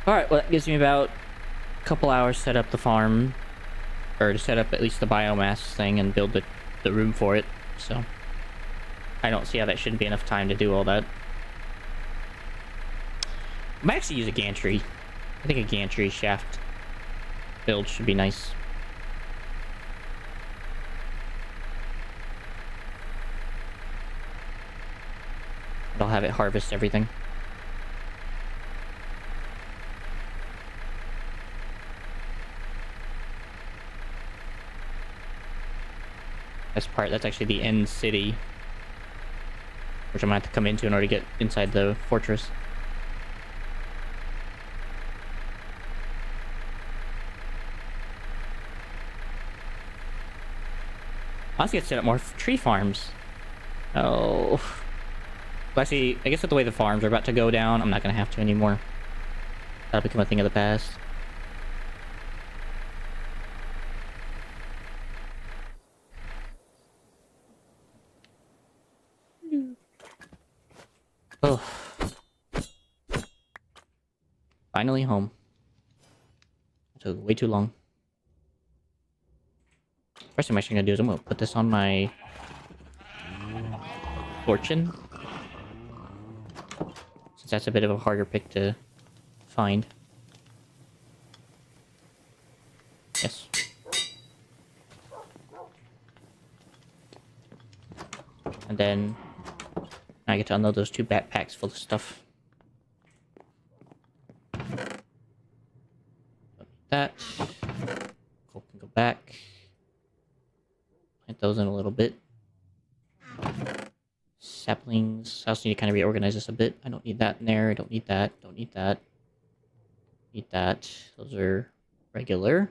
Alright, well that gives me about a couple hours to set up the farm. Or to set up at least the biomass thing and build the room for it. So I don't see how that shouldn't be enough time to do all that. I might actually use a gantry. I think a gantry shaft build should be nice. I'll have it harvest everything. That's actually the end city, which I'm gonna have to come into in order to get inside the fortress. I also get to set up more tree farms. Oh. Well, actually, I guess with the way the farms are about to go down, I'm not gonna have to anymore. That'll become a thing of the past. Oh. Finally home. It took way too long. First thing I'm actually gonna do is I'm gonna put this on my fortune. Since that's a bit of a harder pick to find. Yes. And then I get to unload those 2 backpacks full of stuff. Don't need that. Coal can go back. Plant those in a little bit. Saplings. I also need to kind of reorganize this a bit. I don't need that in there. I don't need that. Don't need that. Need that. Those are regular.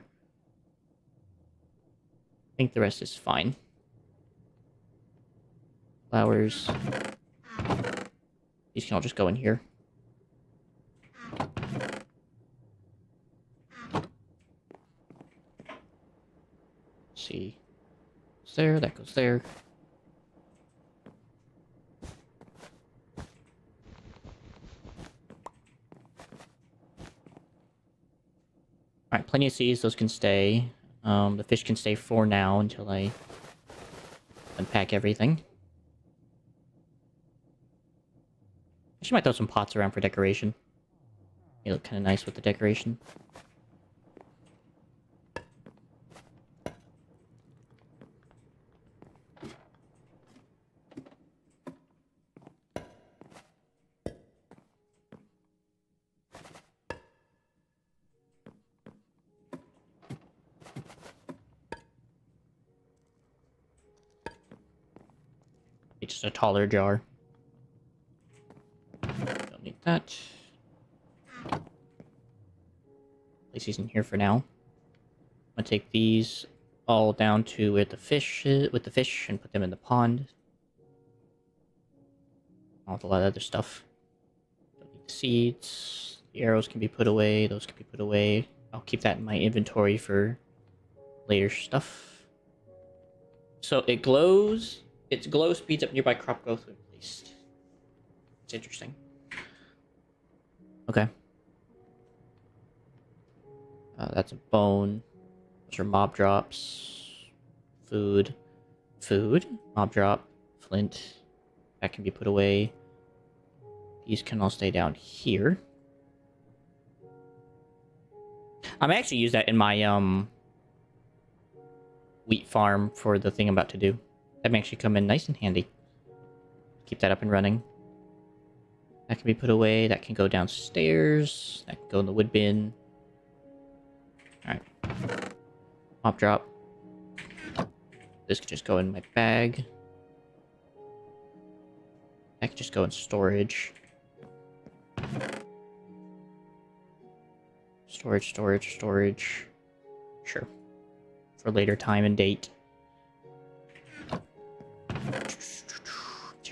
I think the rest is fine. Flowers. These can all just go in here. Let's see. It's there. That goes there. Alright, plenty of seeds. Those can stay. The fish can stay for now until I unpack everything. Actually might throw some pots around for decoration. They look kind of nice with the decoration. It's just a taller jar. Don't need that. Place these in here for now. I'm gonna take these all down to where the fish is, with the fish, and put them in the pond. All with a lot of other stuff. Don't need the seeds. The arrows can be put away. Those can be put away. I'll keep that in my inventory for later stuff. So it glows. Its glow speeds up nearby crop growth when placed. It's interesting. Okay. That's a bone. Those are mob drops. Food. Food. Mob drop. Flint. That can be put away. These can all stay down here. I may actually use that in my wheat farm for the thing I'm about to do. That may actually come in nice and handy. Keep that up and running. That can be put away. That can go downstairs. That can go in the wood bin. Alright. Mop drop. This could just go in my bag. That could just go in storage. Storage, storage, storage. Sure. For later time and date.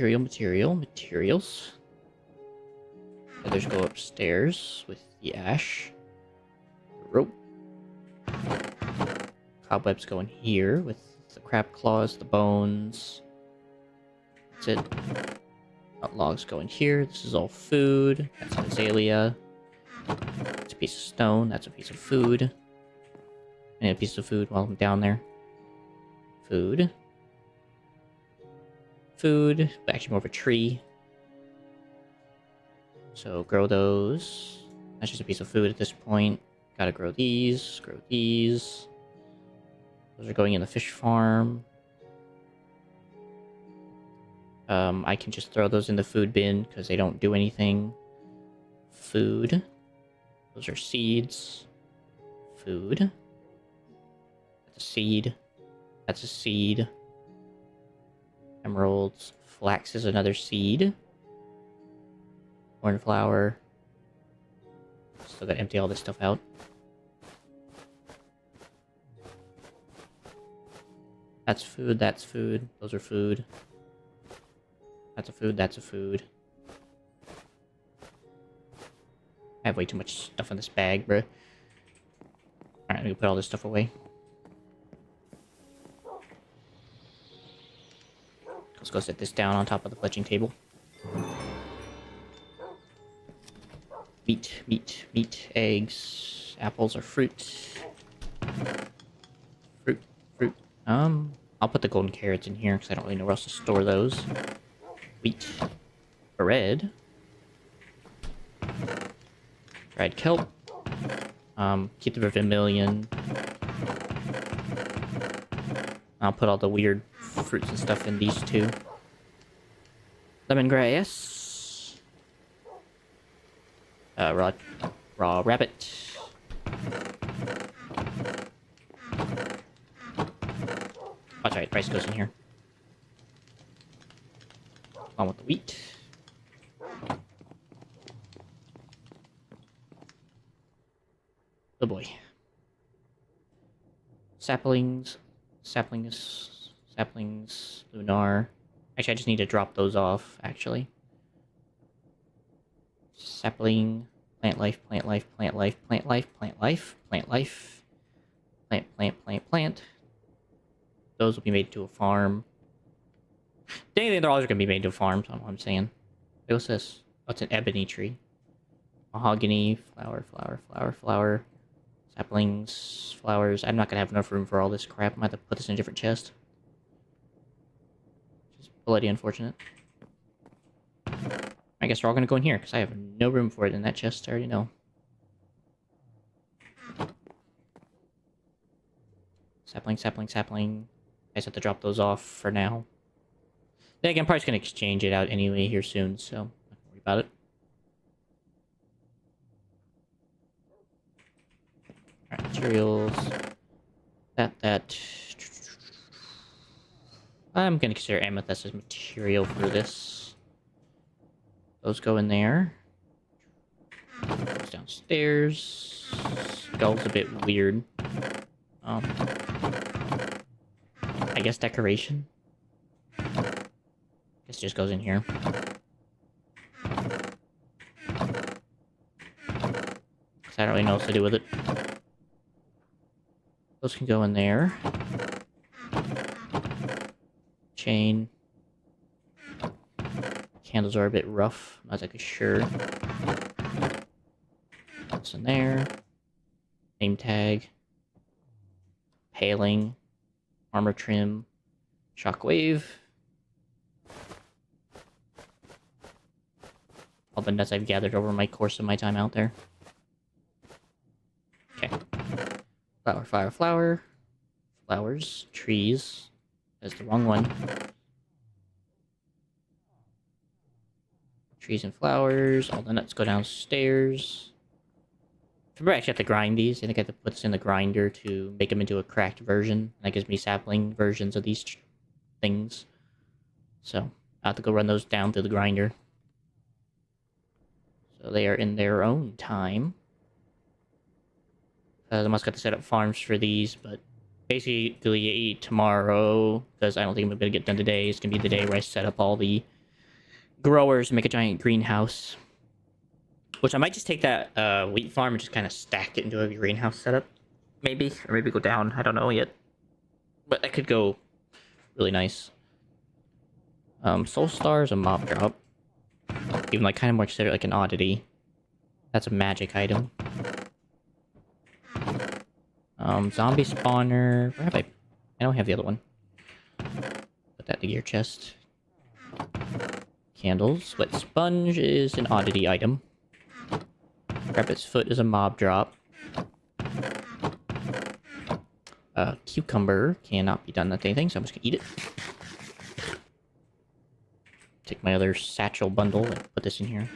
Materials. Others go upstairs with the ash. Rope. Cobwebs go in here with the crab claws, the bones. That's it. Logs go in here. This is all food. That's an azalea. That's a piece of stone. That's a piece of food. And a piece of food while I'm down there. Food. Food. But actually more of a tree. So grow those. That's just a piece of food at this point. Gotta grow these. Grow these. Those are going in the fish farm. I can just throw those in the food bin because they don't do anything. Food. Those are seeds. Food. That's a seed. That's a seed. Emeralds. Flax is another seed. Cornflower. Still gotta empty all this stuff out. That's food, that's food. Those are food. That's a food, that's a food. I have way too much stuff in this bag, bruh. Alright, I'm gonna put all this stuff away. Let's go set this down on top of the fletching table. Meat, eggs, apples are fruit. Fruit. I'll put the golden carrots in here because I don't really know where else to store those. Wheat. Bread. Dried kelp. Keep the vermilion. I'll put all the weird fruits and stuff in these two. Lemongrass. Raw rabbit. That's right, rice goes in here. Along with the wheat. Oh boy. Saplings. Saplings. Lunar. Actually, I just need to drop those off, actually. Sapling. Plant life, plant life, plant life, plant life, plant life, plant life. Plant. Those will be made to a farm. Anything, they're all going to be made to a farm, that's what I'm saying. What's this? Oh, it's an ebony tree. Mahogany, flower. Saplings, flowers. I'm not going to have enough room for all this crap. I might have to put this in a different chest. Just bloody unfortunate. I guess they're all going to go in here, because I have no room for it in that chest, I already know. Sapling. I just have to drop those off for now. Then again, I'm probably just going to exchange it out anyway here soon, so not going to worry about it. Alright, materials. That. I'm going to consider amethyst as material for this. Those go in there. Goes downstairs. Skull's a bit weird. I guess decoration. Guess it just goes in here. I don't really know what to do with it. Those can go in there. Chain. Candles are a bit rough. Not exactly sure. What's in there? Name tag. Paling. Armor trim. Shockwave. All the nuts I've gathered over my course of my time out there. Okay. Flower. Flowers. Trees. That's the wrong one. Trees and flowers. All the nuts go downstairs. I actually have to grind these. I think I have to put this in the grinder to make them into a cracked version. That gives me sapling versions of these things. So, I have to go run those down through the grinder. So they are in their own time. I must have to set up farms for these, but basically tomorrow, because I don't think I'm going to get done today, it's going to be the day where I set up all the growers and make a giant greenhouse. Which I might just take that wheat farm and just kind of stack it into a greenhouse setup. Maybe. Or maybe go down. I don't know yet. But that could go really nice. Soul Star is a mob drop. Even like kind of more considered like an oddity. That's a magic item. Zombie spawner. Where have I don't have the other one. Put that in the gear chest. Candles. Wet sponge is an oddity item. Rabbit's foot is a mob drop. Cucumber cannot be done with anything, so I'm just gonna eat it. Take my other satchel bundle and put this in here.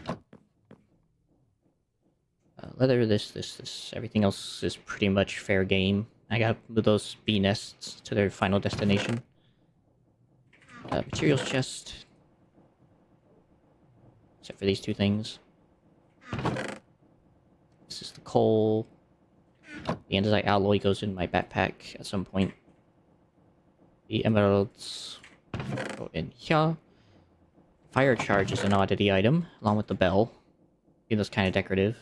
Leather, this. Everything else is pretty much fair game. I gotta move those bee nests to their final destination. Materials chest. Except for these two things. This is the coal. The andesite alloy goes in my backpack at some point. The emeralds go in here. Fire charge is an oddity item, along with the bell. I think that's kind of decorative.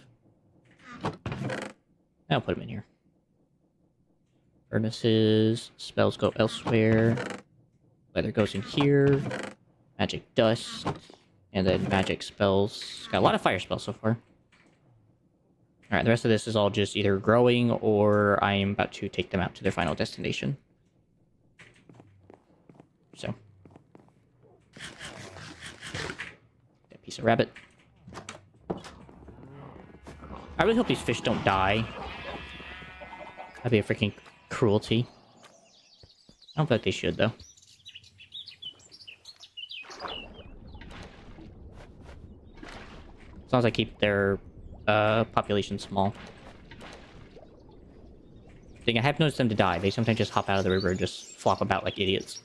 I'll put them in here. Furnaces, spells go elsewhere. Leather goes in here. Magic dust. And then magic spells. Got a lot of fire spells so far. Alright, the rest of this is all just either growing or I am about to take them out to their final destination. So. A piece of rabbit. I really hope these fish don't die. That'd be a freaking cruelty. don't feel like they should, though. As long as I keep their population small. Thing, I have noticed them to die. They sometimes just hop out of the river and just flop about like idiots.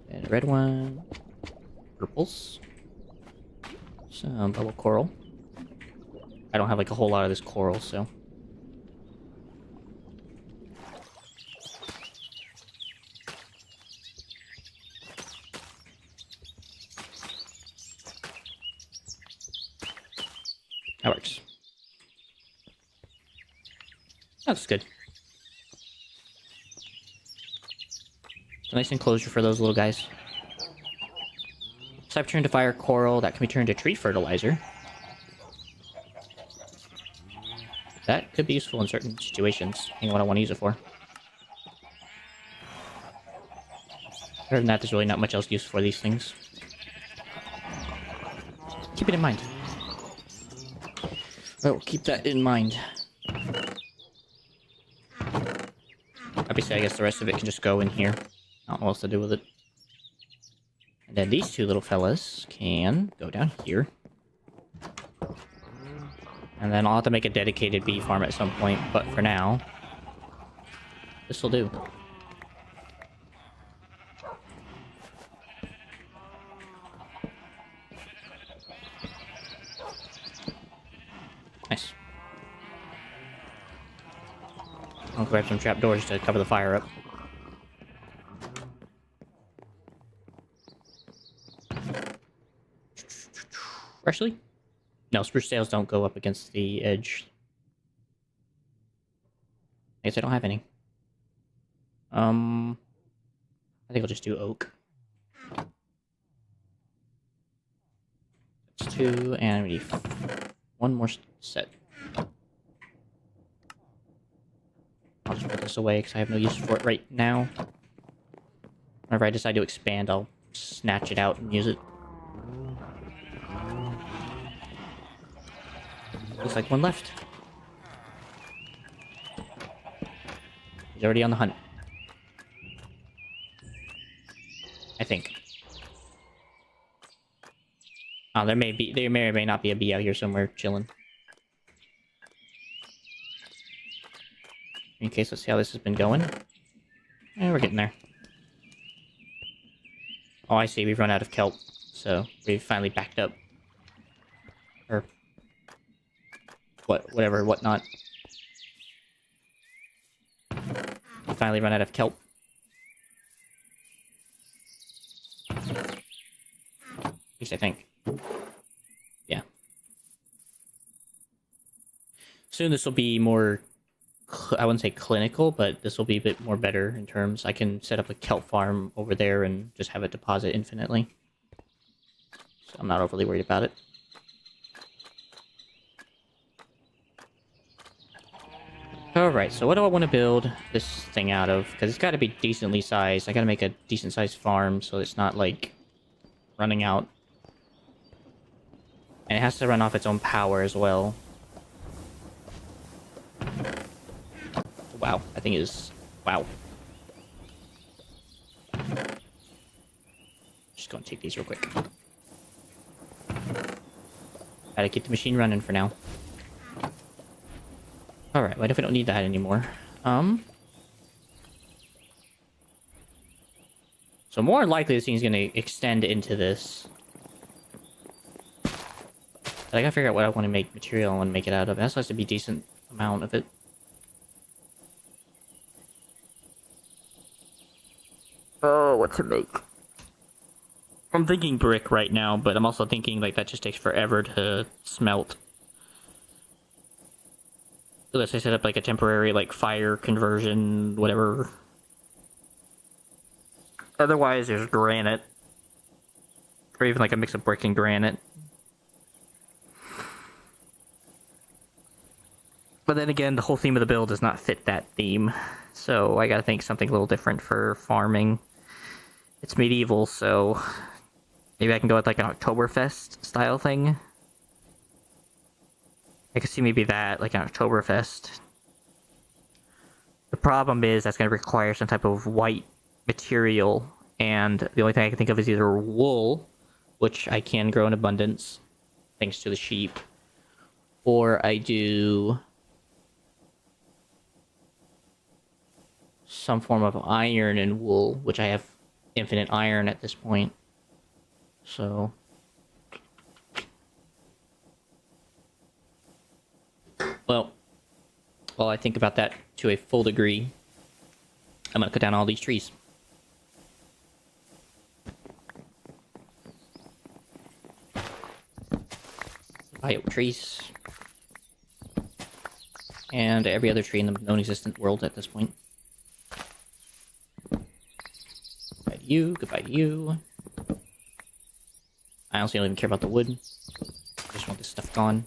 And a red one. Purples. Some bubble coral. I don't have like a whole lot of this coral, so... that works. That's good. It's a nice enclosure for those little guys. So I've turned to fire coral. That can be turned to tree fertilizer. That could be useful in certain situations, depending on what I want to use it for. Other than that, there's really not much else use for these things. Keep it in mind. I will keep that in mind. Obviously, I guess the rest of it can just go in here. I don't know what else to do with it. And then these two little fellas can go down here. And then I'll have to make a dedicated bee farm at some point, but for now, this will do. Nice. I'll grab some trapdoors to cover the fire up. Freshly? No, spruce tails don't go up against the edge. I guess I don't have any. I think I'll just do oak. That's two, and we need one more set. I'll just put this away because I have no use for it right now. Whenever I decide to expand, I'll snatch it out and use it. Looks like one left. He's already on the hunt. I think. Oh, there may or may not be a bee out here somewhere chilling. In case, let's see how this has been going. And we're getting there. Oh, I see. We've run out of kelp, so we've finally backed up. Or whatnot. We finally run out of kelp. At least I think. Yeah. Soon this will be more, I wouldn't say clinical, but this will be a bit more better in terms I can set up a kelp farm over there and just have it deposit infinitely. So I'm not overly worried about it. Alright, so what do I want to build this thing out of? Because it's got to be decently sized. I got to make a decent sized farm so it's not, like, running out. And it has to run off its own power as well. Wow, that thing is... wow. Just gonna take these real quick. Gotta keep the machine running for now. Alright, what if we don't need that anymore? So more likely this thing's gonna extend into this. But I gotta figure out what I want to make material I want to make it out of. It has to be a decent amount of it. Oh, what to make? I'm thinking brick right now, but I'm also thinking like that just takes forever to smelt. Unless I set up like a temporary like fire conversion, whatever. Otherwise, there's granite. Or even like a mix of brick and granite. But then again, the whole theme of the build does not fit that theme. So I gotta think something a little different for farming. It's medieval, so maybe I can go with like an Oktoberfest style thing. I could see maybe that, like an Oktoberfest. The problem is that's going to require some type of white material, and the only thing I can think of is either wool, which I can grow in abundance thanks to the sheep, or I do some form of iron and wool, which I have infinite iron at this point. So well, while I think about that to a full degree, I'm gonna cut down all these trees. Bio trees. And every other tree in the non-existent world at this point. Goodbye to you, goodbye to you. I honestly don't even care about the wood. I just want this stuff gone.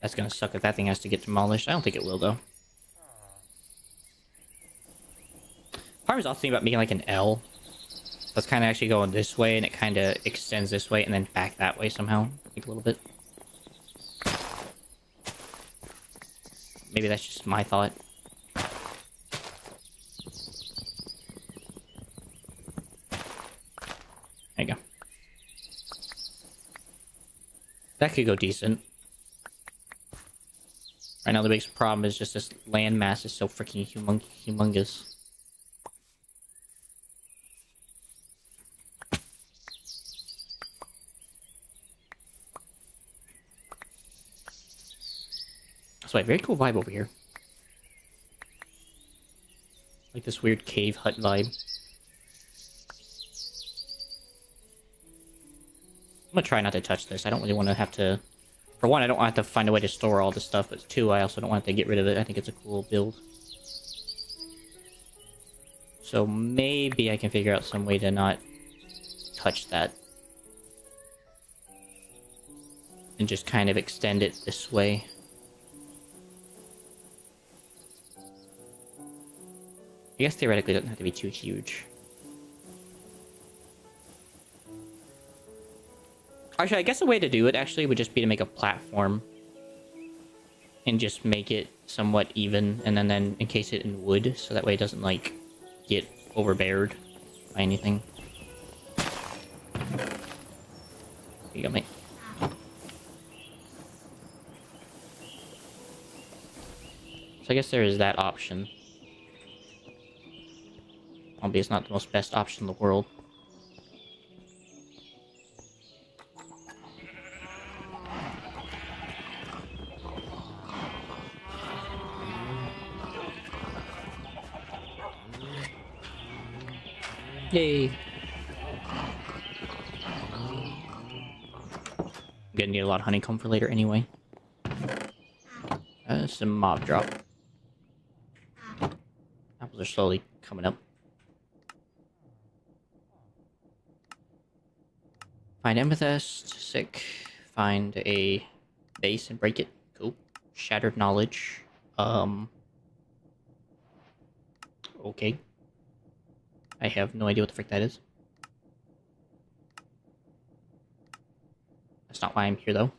That's gonna suck if that thing has to get demolished. I don't think it will, though. Part of me was also thinking about making like an L. So it's kind of actually going this way, and it kind of extends this way, and then back that way somehow. Like a little bit. Maybe that's just my thought. There you go. That could go decent. Right now the biggest problem is just this land mass is so freaking humongous. So, very cool vibe over here. Like this weird cave hut vibe. I'm gonna try not to touch this. I don't really want to have to... For one, I don't want to have to find a way to store all this stuff, but two, I also don't want to get rid of it. I think it's a cool build. So maybe I can figure out some way to not touch that. And just kind of extend it this way. I guess theoretically it doesn't have to be too huge. Actually, I guess a way to do it actually would just be to make a platform. And just make it somewhat even, and then encase it in wood, so that way it doesn't, like, get overbeared by anything. Here you go, mate. So I guess there is that option. Albeit it's not the most best option in the world. Yay! I'm gonna need a lot of honeycomb for later anyway. Some mob drop. Apples are slowly coming up. Find amethyst, sick. Find a base and break it. Cool. Shattered knowledge. Okay. I have no idea what the frick that is. That's not why I'm here, though.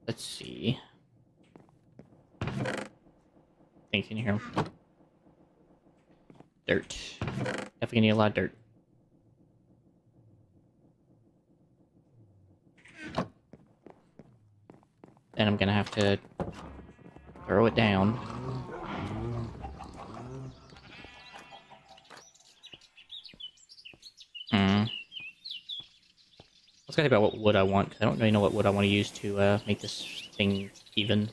Let's see. Things in here. Dirt. Definitely need a lot of dirt. Then I'm gonna have to throw it down. Let's think about what wood I want, because I don't really know what wood I want to use to make this thing even.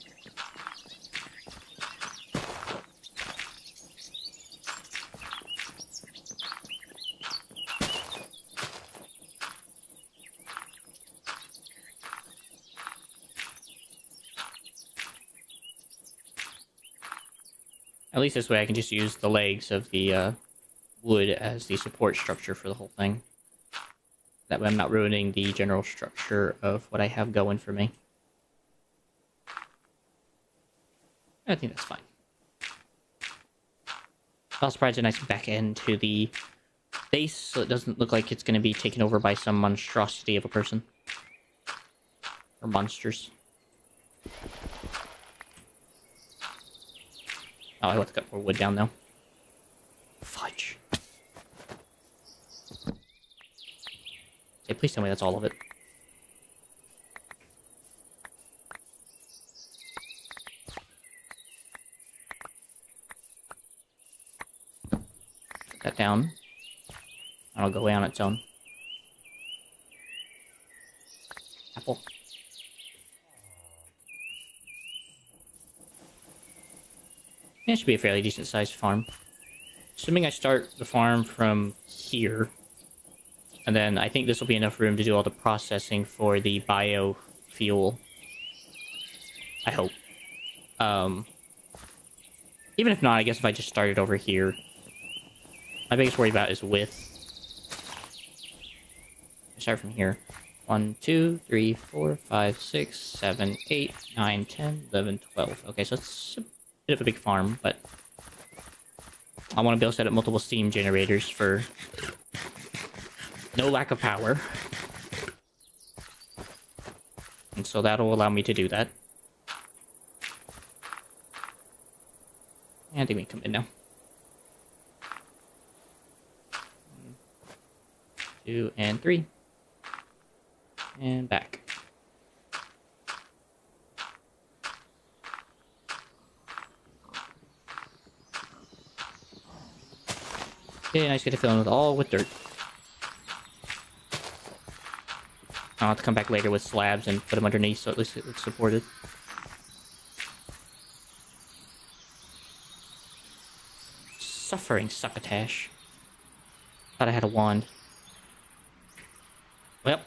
At least this way I can just use the legs of the wood as the support structure for the whole thing. That way I'm not ruining the general structure of what I have going for me. I think that's fine. Also provides a nice back end to the base, so it doesn't look like it's going to be taken over by some monstrosity of a person. Or monsters. Oh, I want to cut more wood down, though. Fudge. Hey, please tell me that's all of it. Put that down. I'll go away on its own. Apple. It should be a fairly decent sized farm. Assuming I start the farm from here, and then I think this will be enough room to do all the processing for the biofuel. I hope. Even if not, I guess if I just started over here. My biggest worry about is width. I start from here. 1, 2, 3, 4, 5, 6, 7, 8, 9, 10, 11, 12. Okay, so it's a bit of a big farm, but I want to be able to set up multiple steam generators for no lack of power. And so that'll allow me to do that. And they may come in now. 1, 2, and 3. And back. Okay, nice, get to fill in with all with dirt. I'll have to come back later with slabs and put them underneath so at least it looks supported. Suffering succotash. Thought I had a wand. Well.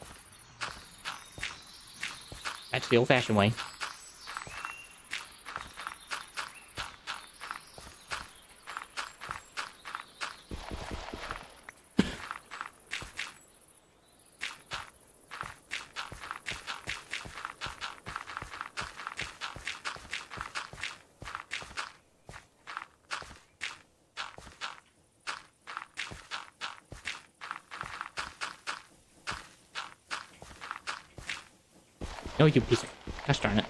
That's the old-fashioned way. No, you piece of... Gosh darn it.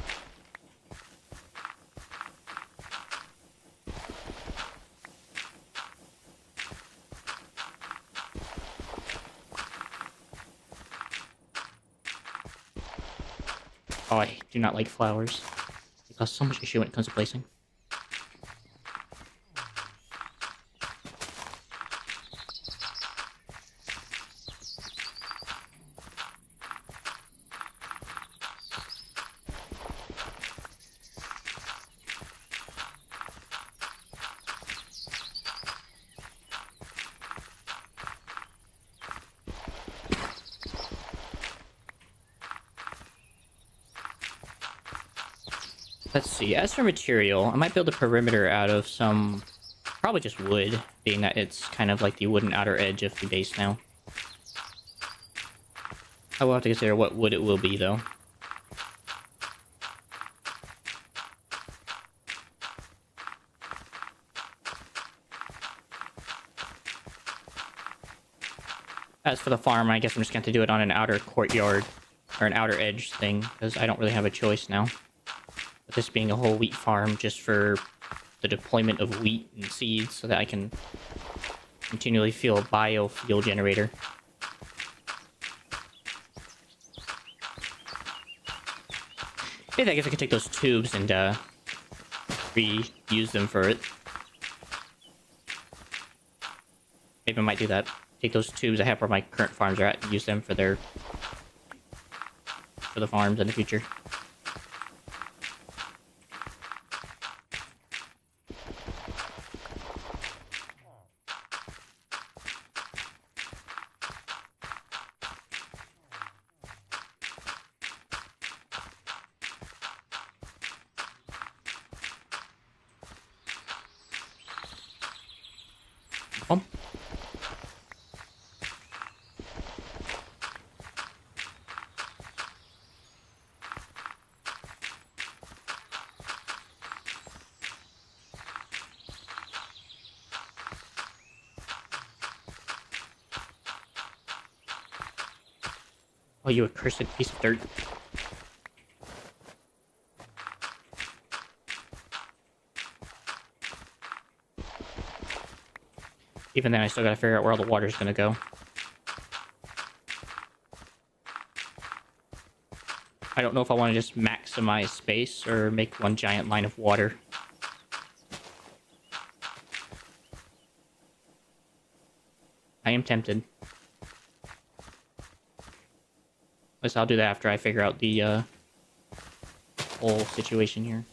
Oh, I do not like flowers. They cause so much issue when it comes to placing. Let's see, as for material, I might build a perimeter out of some... probably just wood, being that it's kind of like the wooden outer edge of the base now. I will have to consider what wood it will be, though. As for the farm, I guess I'm just going to have to do it on an outer courtyard, or an outer edge thing, because I don't really have a choice now. With this being a whole wheat farm just for the deployment of wheat and seeds so that I can continually fuel a biofuel generator. Maybe I guess I could take those tubes and reuse them for it. Maybe I might do that. Take those tubes I have where my current farms are at and use them for the farms in the future. Oh, you accursed piece of dirt. Even then, I still gotta figure out where all the water's gonna go. I don't know if I want to just maximize space or make one giant line of water. I am tempted. At least I'll do that after I figure out the whole situation here.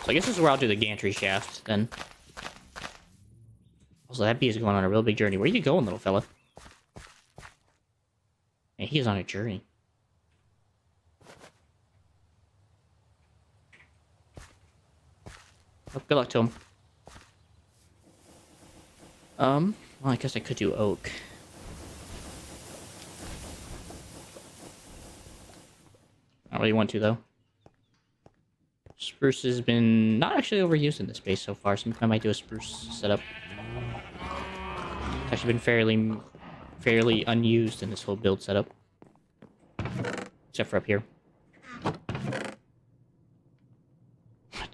So I guess this is where I'll do the gantry shaft, then. Also, that bee is going on a real big journey. Where are you going, little fella? Hey, he is on a journey. Oh, good luck to him. Well, I guess I could do oak. I don't really want to, though. Spruce has been not actually overused in this base so far, so I might do a spruce setup. It's actually been fairly unused in this whole build setup. Except for up here.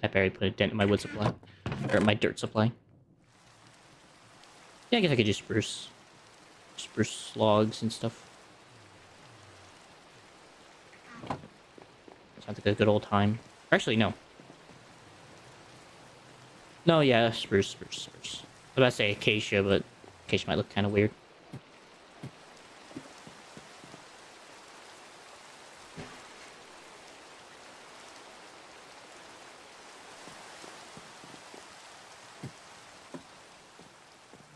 That berry put a dent in my wood supply. Or my dirt supply. Yeah, I guess I could do spruce. Spruce logs and stuff. Sounds like a good old time. Actually, no. No, yeah, spruce. I was about to say acacia, but acacia might look kind of weird.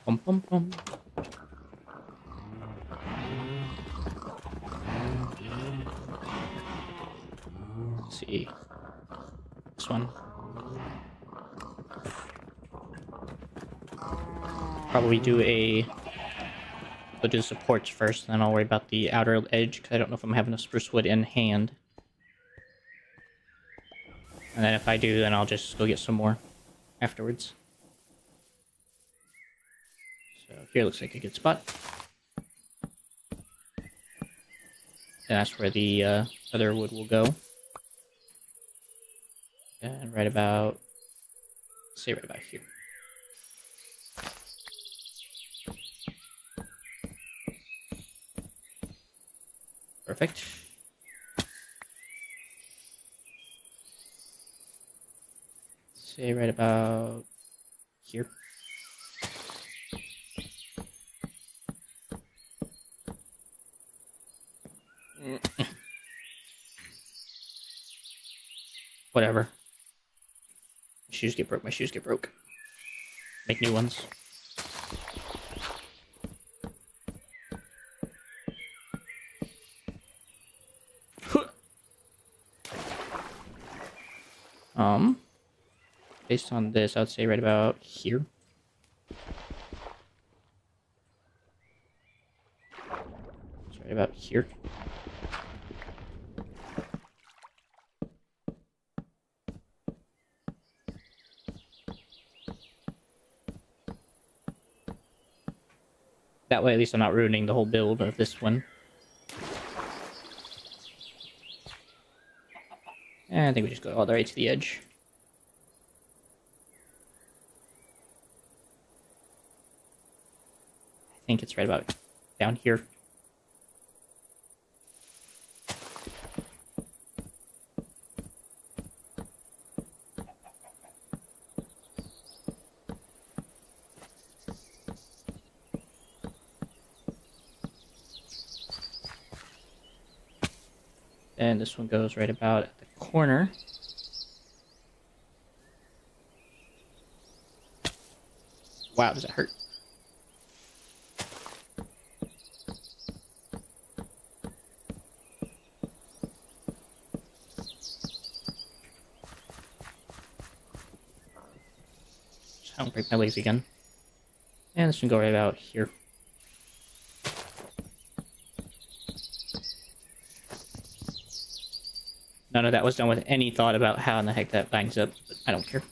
Bum, bum, bum. Let's see. This one. Probably do the supports first, then I'll worry about the outer edge, because I don't know if I'm having a spruce wood in hand. And then if I do, then I'll just go get some more afterwards. So here looks like a good spot. And that's where the other wood will go. And right about here. Perfect. Say right about here. Whatever. My shoes get broke. Make new ones. Based on this, I would say right about here. It's right about here. That way, at least I'm not ruining the whole build of this one. And I think we just go all the way to the edge. I think it's right about down here. And this one goes right about at the corner. Wow, does that hurt? Just don't break my legs again. And this can go right about here. None of that was done with any thought about how in the heck that bangs up, but I don't care.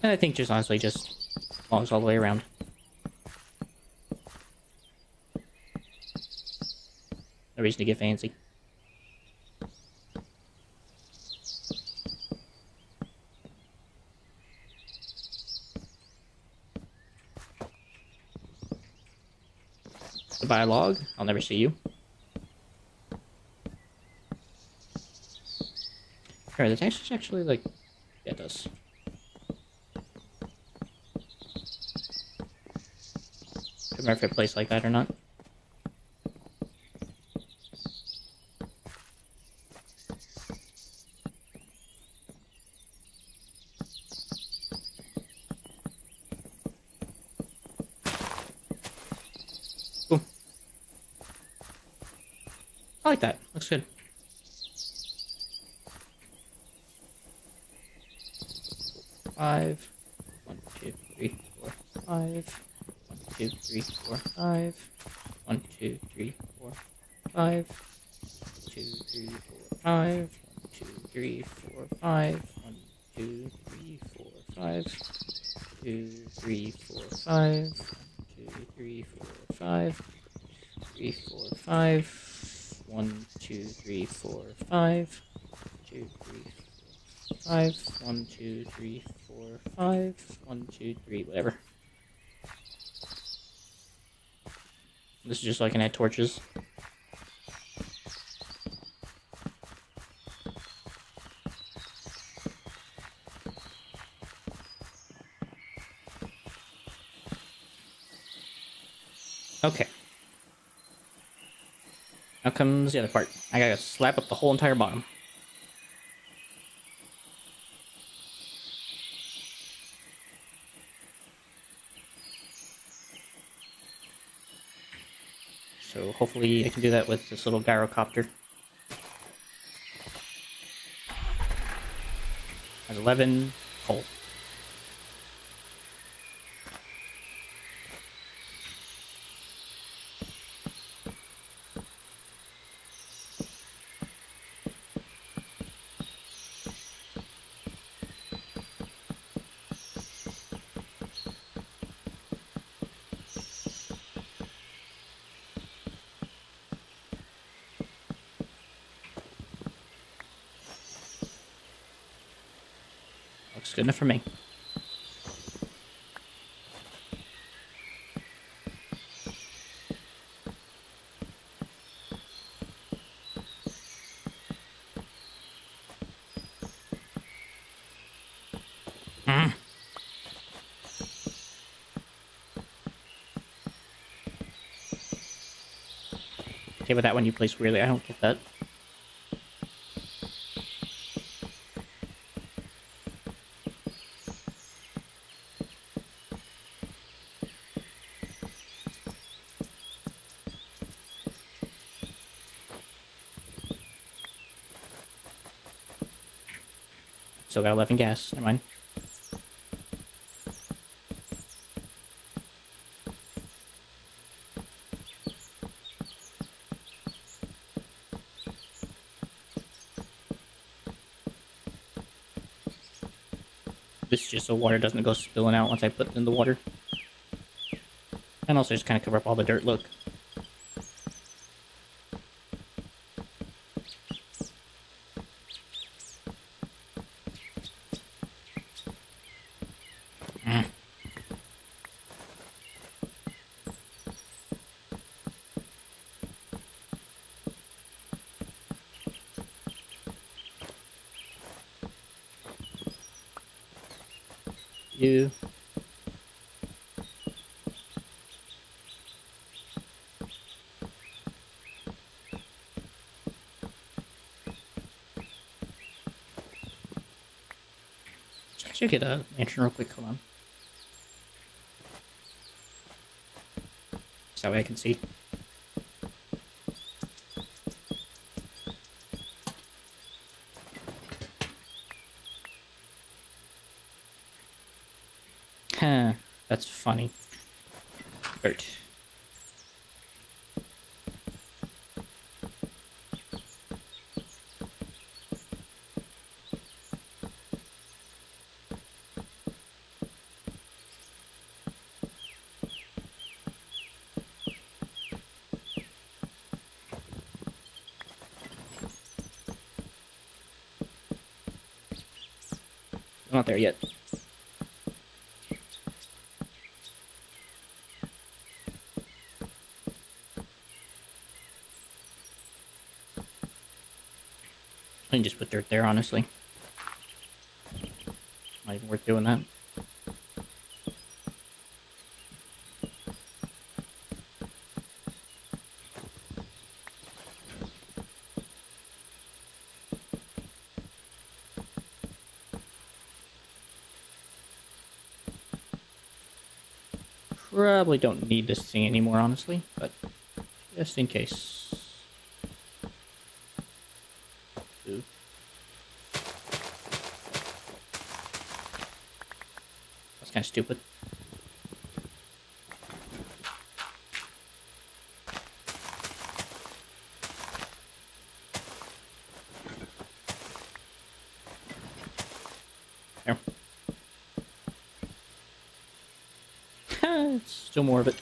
And I think just honestly just logs all the way around. No reason to get fancy. Goodbye, log. I'll never see you. Alright, this actually like... Yeah, it does. Don't remember if it plays like that or not. Cool. I like that. Looks good. Five. 1, 2, 3, 4, 5. 1, 2, 3, 4, 5. 1, 2, 3, 4, 5. 2, 3, 4, 5. 1, 2, 3, 4, 5. 1, 2, 3, 4, 5. 2, 3, 4, 5. 2, 3, 4, 5. 3, 4, 5. 1, 2, 3, 4, 5. 2, 3, 4, 5. 1, 2, 3, 4, 5. 1, 2, 3, whatever. This is just so I can add torches. Okay. Now comes the other part. I gotta slap up the whole entire bottom. So hopefully I can do that with this little gyrocopter. Has 11 coal. Looks good enough for me. Okay, but that one you placed weirdly. I don't get that. Still got 11 gas. Never mind. This is just so water doesn't go spilling out once I put it in the water. And also just kind of cover up all the dirt, look. You. Should get a lantern real quick. Hold on. So that way I can see. Huh. That's funny. Dirt. I'm not there yet. I can just put dirt there, honestly. Not even worth doing that. Probably don't need this thing anymore, honestly, but just in case. Ooh. That's kind of stupid. There. It's still more of it.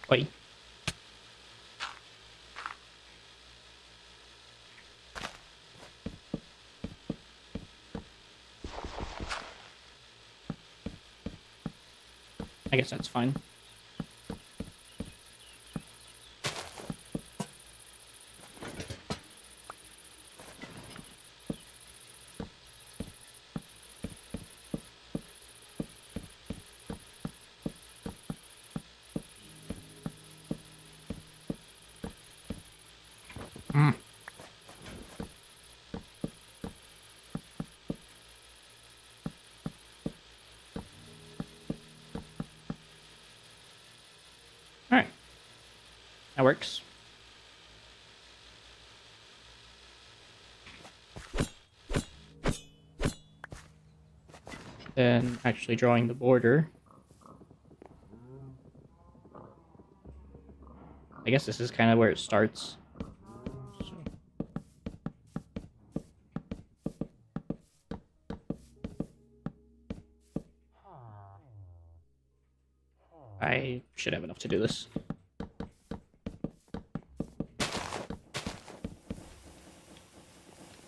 Wait. I guess that's fine. Mm. Alright. That works. Then actually drawing the border. I guess this is kind of where it starts. I should have enough to do this.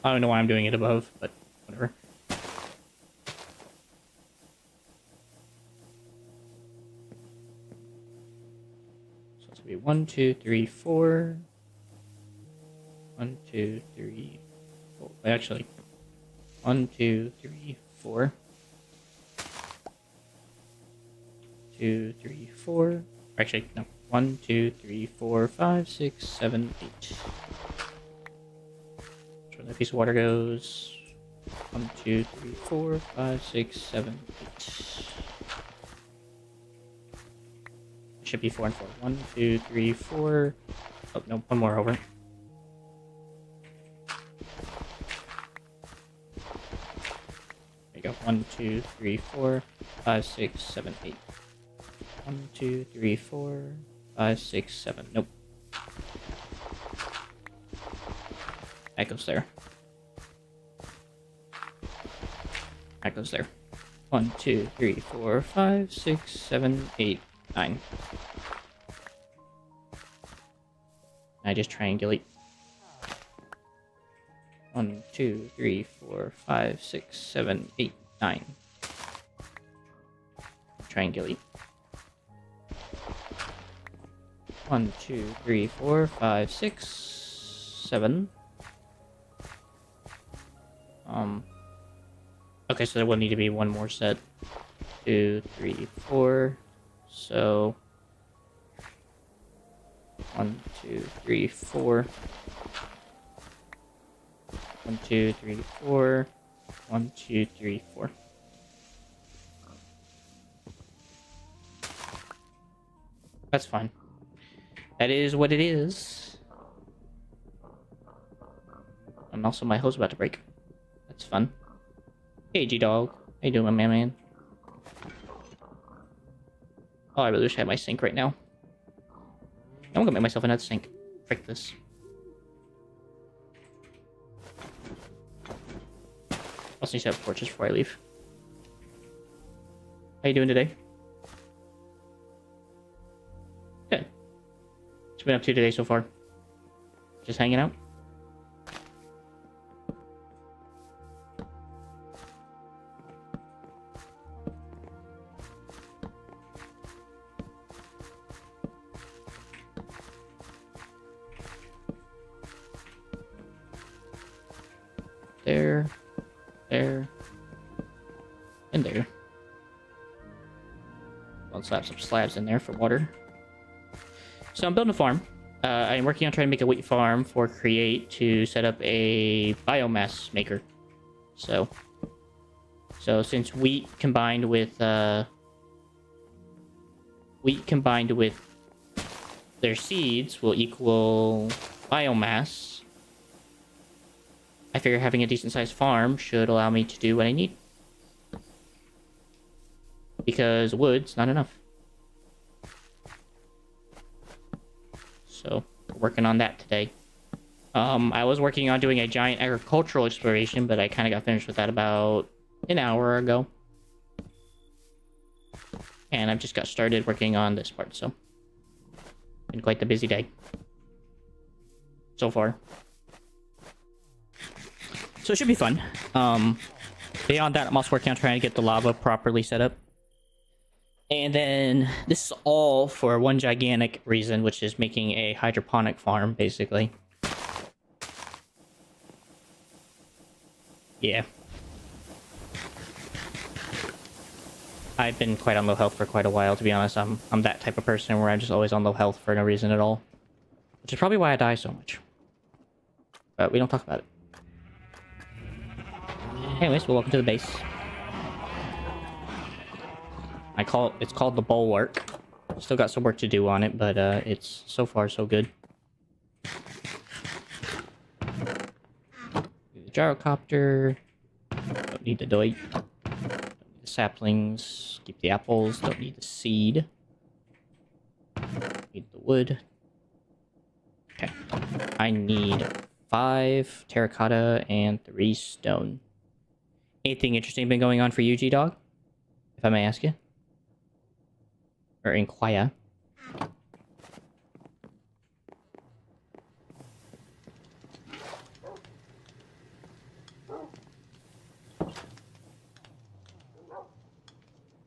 I don't know why I'm doing it above, but whatever. So it's gonna be 1, 2, 3, 4. 1, 2, 3, 4. Actually, 1, 2, 3, 4. 2, 3, 4. Actually, no. 1, 2, 3, 4, 5, 6, 7, 8. That's where that piece of water goes. 1, 2, 3, 4, 5, 6, 7, 8. It should be 4 and 4. 1, 2, 3, 4. Oh, no, one more over. There you go. 1, 2, 3, 4, 5, 6, 7, 8. 1, 2, 3, 4, 5, 6, 7. Nope. That goes there. That goes there. 1, 2, 3, 4, 5, 6, 7, 8, 9. I just triangulate. 1, 2, 3, 4, 5, 6, 7, 8, 9. Triangulate. 1, 2, 3, 4, 5, 6, 7. Okay, so there will need to be one more set. 2, 3, 4. So 1, 2, 3, 4. 1, 2, 3, 4. 1, 2, 3, 4. That's fine. That is what it is. And also my hose about to break. That's fun. Hey, G-Dog. How you doing, my man? Oh, I really wish I had my sink right now. I'm gonna make myself another sink. Frick this. Also need to have torches before I leave. How you doing today? Good. What you been up to today so far? Just hanging out? There, there, and there. I'll slap some slabs in there for water. So I'm building a farm. I'm working on trying to make a wheat farm for Create to set up a biomass maker. So since wheat combined with their seeds will equal biomass, I figure having a decent sized farm should allow me to do what I need. Because wood's not enough. So, working on that today. I was working on doing a giant agricultural exploration, but I kind of got finished with that about an hour ago. And I've just got started working on this part, so. Been quite the busy day. So far. So it should be fun. Beyond that, I'm also working on trying to get the lava properly set up. And then this is all for one gigantic reason, which is making a hydroponic farm, basically. Yeah. I've been quite on low health for quite a while, to be honest. I'm that type of person where I'm just always on low health for no reason at all. Which is probably why I die so much. But we don't talk about it. Anyways, well, welcome to the base. It's called the Bulwark. Still got some work to do on it, but it's so far so good. The gyrocopter. Don't need the doit. Don't need the saplings. Keep the apples. Don't need the seed. Need the wood. Okay. I need 5 terracotta and 3 stone. Anything interesting been going on for you, G-Dog? If I may ask you? Or inquire.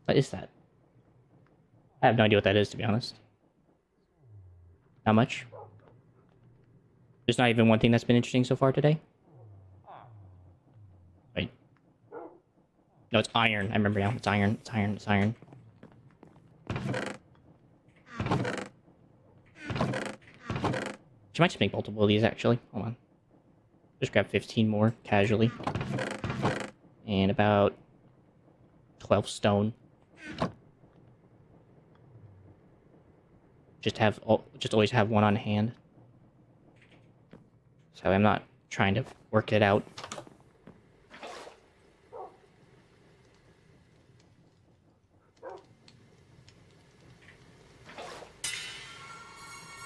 What is that? I have no idea what that is, to be honest. How much? There's not even one thing that's been interesting so far today? Wait. No, it's iron. I remember now. It's iron. It's iron. It's iron. She might just make multiple of these, actually. Hold on. Just grab 15 more, casually. And about 12 stone. Just always have one on hand. So I'm not trying to work it out.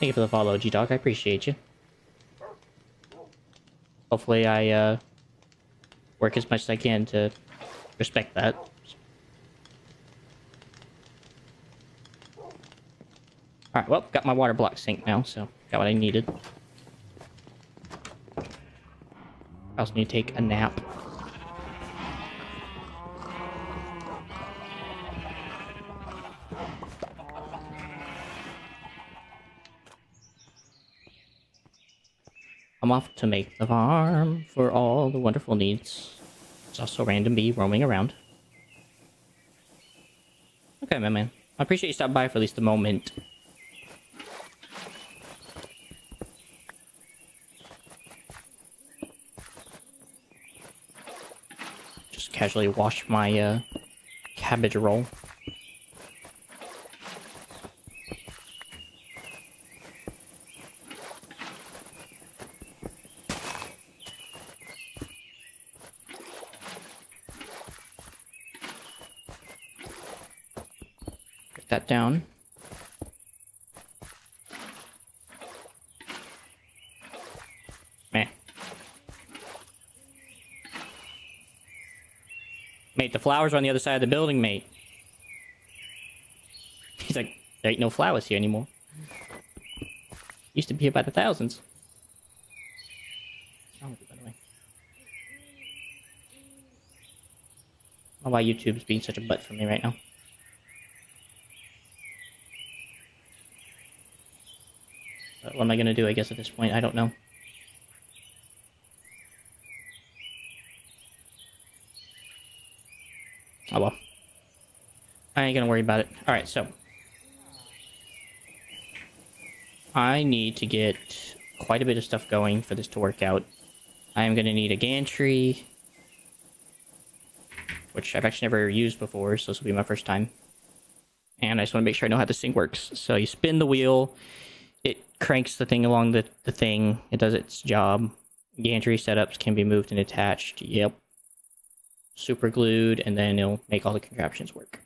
Thank you for the follow, G-Dog. I appreciate you. Hopefully I work as much as I can to respect that. Alright, well, got my water block synced now, so got what I needed. I also need to take a nap. I'm off to make the farm for all the wonderful needs. There's also a random bee roaming around. Okay, my man. I appreciate you stopping by for at least a moment. Just casually wash my cabbage roll. That down. Meh. Mate, the flowers are on the other side of the building, mate. There ain't no flowers here anymore. Used to be here by the thousands. What's wrong with you, by the way? I don't know why YouTube's being such a butt for me right now. But what am I gonna do, I guess, at this point? I don't know. Oh well. I ain't gonna worry about it. Alright, so. I need to get quite a bit of stuff going for this to work out. I am gonna need a gantry, which I've actually never used before, so this will be my first time. And I just want to make sure I know how this thing works. So you spin the wheel, it cranks the thing along the thing, it does its job. Gantry setups can be moved and attached, yep. Super glued, and then it'll make all the contraptions work.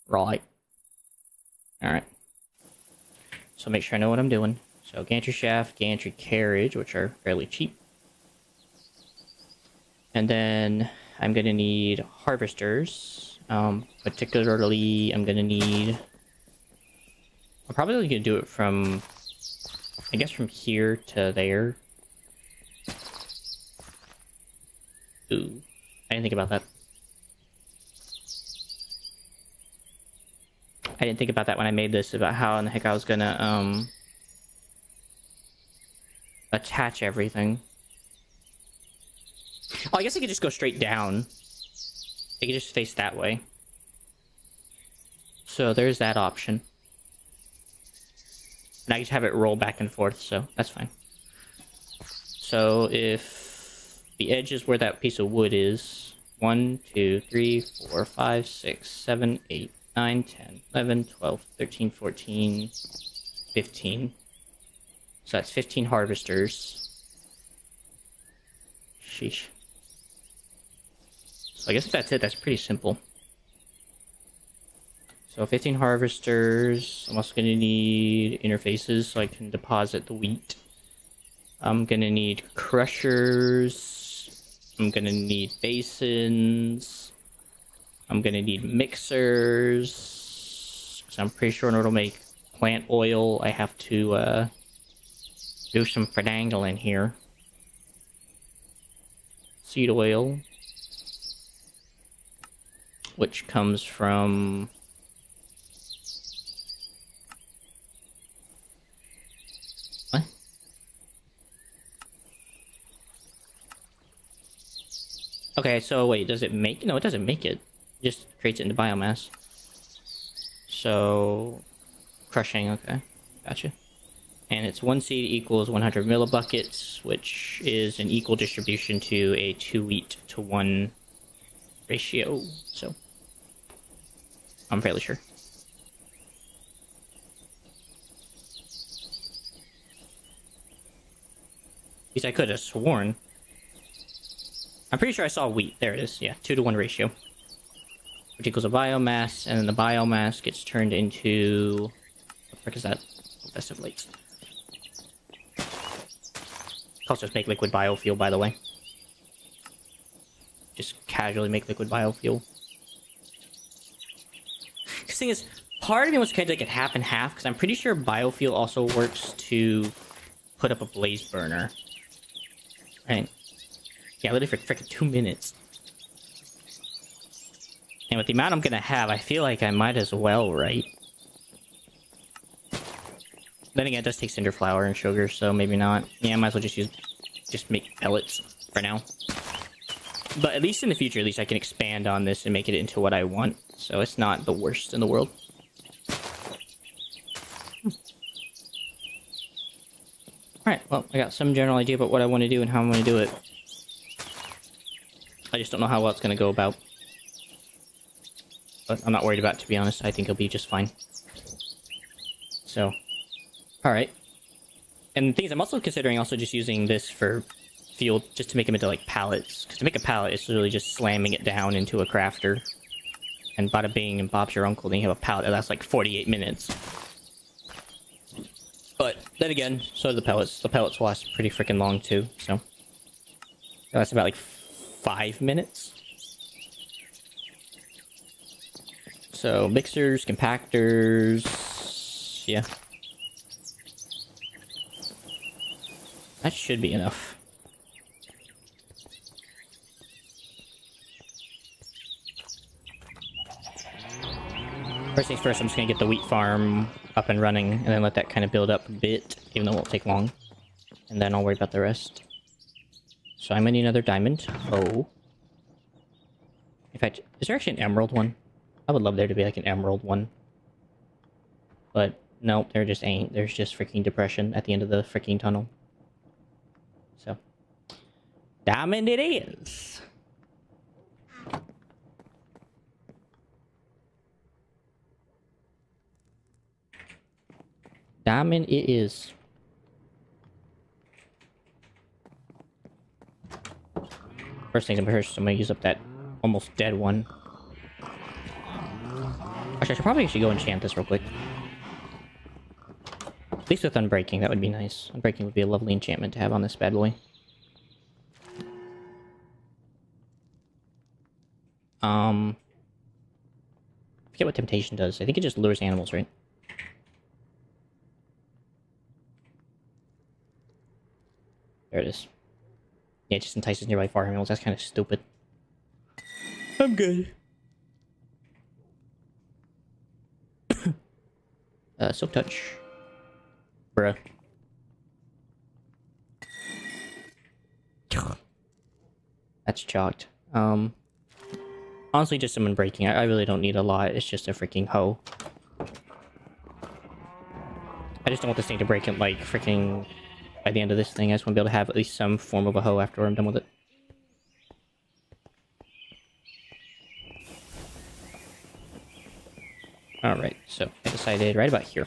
Right. Alright. So make sure I know what I'm doing. So gantry shaft, gantry carriage, which are fairly cheap. And then I'm going to need harvesters. Particularly, I'm going to need... I'm probably going to do it from... I guess from here to there. Ooh. I didn't think about that. I didn't think about that when I made this, about how in the heck I was going to, attach everything. Oh, I guess I could just go straight down. I could just face that way. So there's that option. And I just have it roll back and forth, so that's fine. So if the edge is where that piece of wood is, 1, 2, 3, 4, 5, 6, 7, 8, 9, 10, 11, 12, 13, 14, 15. So that's 15 harvesters. Sheesh. So I guess if that's it, that's pretty simple. So 15 harvesters. I'm also going to need interfaces so I can deposit the wheat. I'm going to need crushers. I'm going to need basins. I'm going to need mixers. Because I'm pretty sure in order to make plant oil, I have to do some finagling here. Seed oil. Which comes from... What? Okay, so wait, does it make... No, it doesn't make it. It just creates it into biomass. So... Crushing, okay. Gotcha. And it's 1 seed equals 100 millibuckets, which is an equal distribution to a 2 wheat to 1 ratio, so... I'm fairly sure. At least I could have sworn. I'm pretty sure I saw wheat. There it is. Yeah, 2 to 1 ratio. Which equals a biomass, and then the biomass gets turned into... What the frick is that? Festive lights. Also just make liquid biofuel, by the way. Just casually make liquid biofuel. The thing is, part of me was kind of like a half and half, because I'm pretty sure biofuel also works to put up a blaze burner. Right? Yeah, literally for frickin' 2 minutes. And with the amount I'm gonna have, I feel like I might as well, right? Then again, it does take cinder flour and sugar, so maybe not. Yeah, I might as well just make pellets for now. But at least in the future, at least I can expand on this and make it into what I want. So it's not the worst in the world. Alright, well, I got some general idea about what I want to do and how I'm going to do it. I just don't know how well it's going to go about. But I'm not worried about it, to be honest. I think it'll be just fine. So, alright. And the thing is, I'm also considering also just using this for fuel, just to make them into, like, pallets. Because to make a pallet, it's literally just slamming it down into a crafter. And bada bing, and Bob's your uncle, then you have a pallet that lasts, like, 48 minutes. But, then again, so do the pellets. The pellets last pretty freaking long, too, so... That's about, like, 5 minutes. So mixers, compactors, yeah. That should be enough. First things first, I'm just gonna get the wheat farm up and running, and then let that kind of build up a bit, even though it won't take long. And then I'll worry about the rest. So I'm gonna need another diamond. Oh. In fact, is there actually an emerald one? I would love there to be like an emerald one. But nope, there just ain't. There's just freaking depression at the end of the freaking tunnel. So. Diamond it is! Diamond it is. First things first, I'm gonna use up that almost dead one. Actually, I should probably go enchant this real quick. At least with Unbreaking, that would be nice. Unbreaking would be a lovely enchantment to have on this bad boy. I forget what Temptation does. I think it just lures animals, right? There it is. Yeah, it just entices nearby farm animals. That's kind of stupid. I'm good. Silk Touch. Bruh. That's chalked. Honestly, just some Unbreaking. I really don't need a lot. It's just a freaking hoe. I just don't want this thing to break it like freaking by the end of this thing. I just want to be able to have at least some form of a hoe after I'm done with it. Alright, so I decided right about here.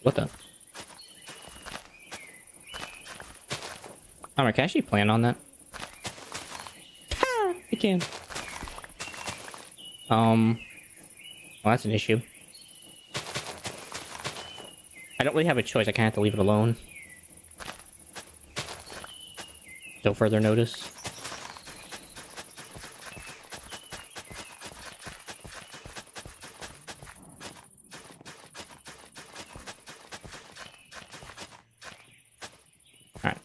What the? Alright, can I actually plan on that? I can. Well, that's an issue. I don't really have a choice. I kind of have to leave it alone. Till further notice. Alright.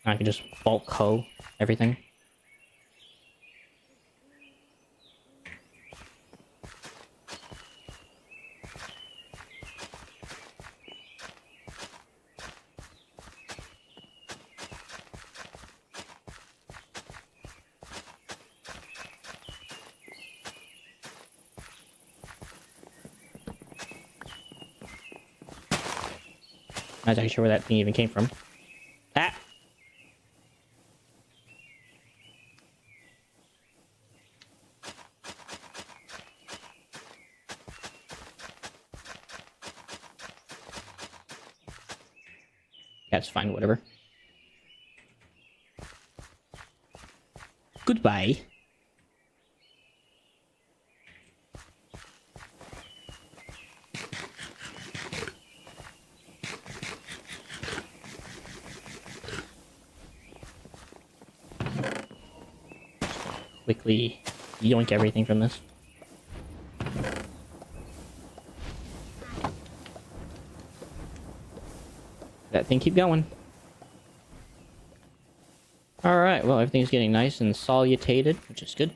I can just bulk hoe everything. I'm not exactly sure where that thing even came from. Ah! That's fine, whatever. Goodbye. Quickly yoink everything from this. That thing keep going. Alright, well, everything's getting nice and solutated, which is good.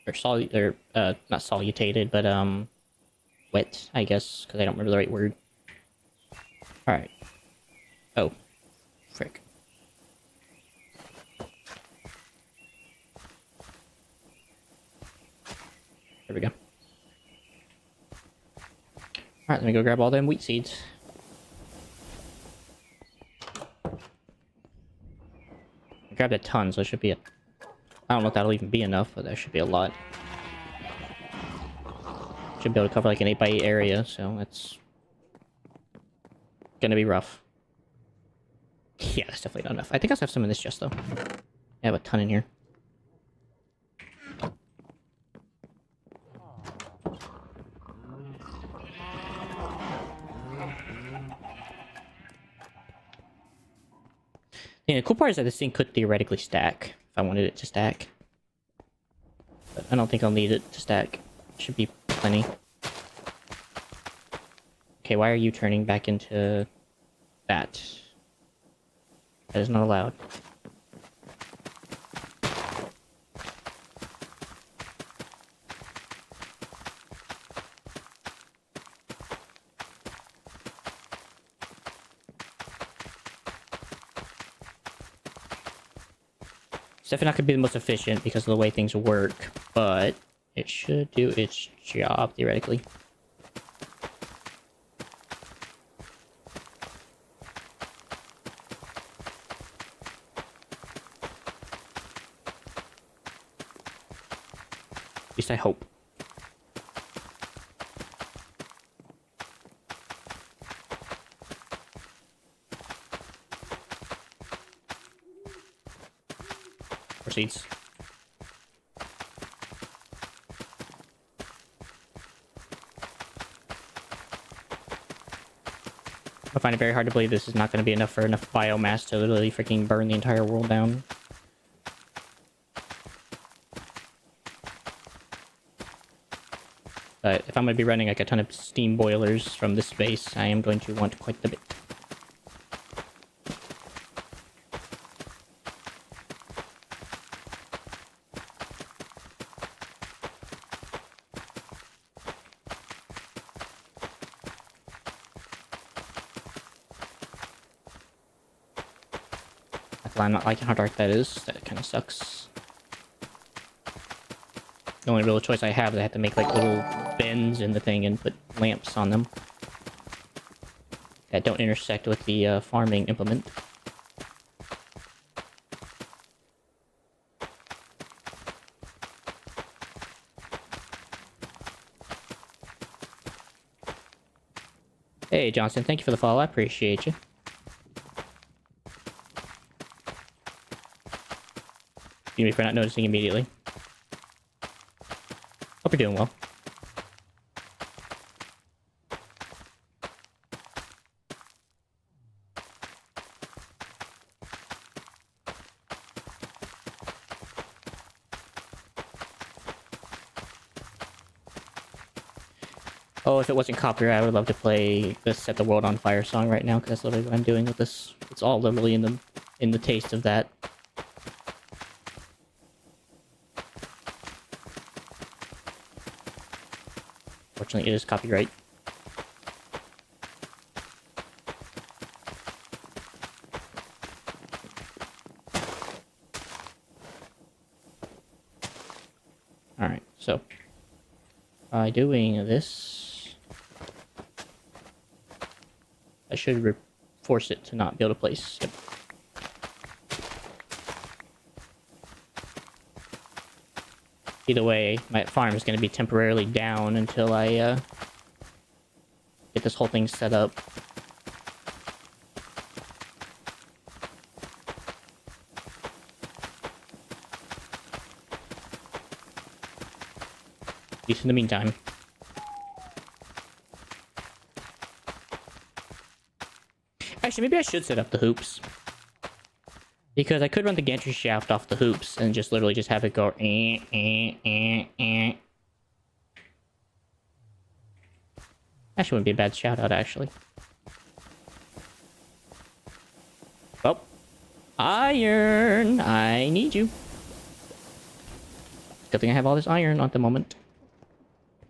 Or not solutated, but, wet, I guess, because I don't remember the right word. Alright. Oh. Frick. There we go. Alright, let me go grab all them wheat seeds. I grabbed a ton, so it should be a... I don't know if that'll even be enough, but that should be a lot. Should be able to cover like an 8x8 area, so that's... gonna be rough. Yeah, that's definitely not enough. I think I also have some in this chest, though. I have a ton in here. Yeah, the cool part is that this thing could theoretically stack if I wanted it to stack. But I don't think I'll need it to stack. Should be plenty. Okay, why are you turning back into that? That is not allowed. It's definitely not going to be the most efficient because of the way things work, but it should do its job, theoretically. At least I hope. Proceeds. I find it very hard to believe this is not going to be enough for enough biomass to literally freaking burn the entire world down. But if I'm going to be running like a ton of steam boilers from this base, I am going to want quite a bit. I'm not liking how dark that is. That kind of sucks. The only real choice I have is I have to make like little bends in the thing and put lamps on them that don't intersect with the farming implement. Hey Johnson, thank you for the follow. I appreciate you. Excuse me for not noticing immediately. Hope you're doing well. Oh, if it wasn't copyright, I would love to play the "Set the World on Fire" song right now, because that's literally what I'm doing with this. It's all literally in the taste of that. Fortunately, it is copyright. Alright, so by doing this, I should force it to not be able to place. Yep. Either way, my farm is going to be temporarily down until I get this whole thing set up. At least in the meantime. Actually, maybe I should set up the hoops. Because I could run the gantry shaft off the hoops and just literally just have it go That wouldn't be a bad shout out, actually. Oh. Iron! I need you. Good thing I have all this iron at the moment.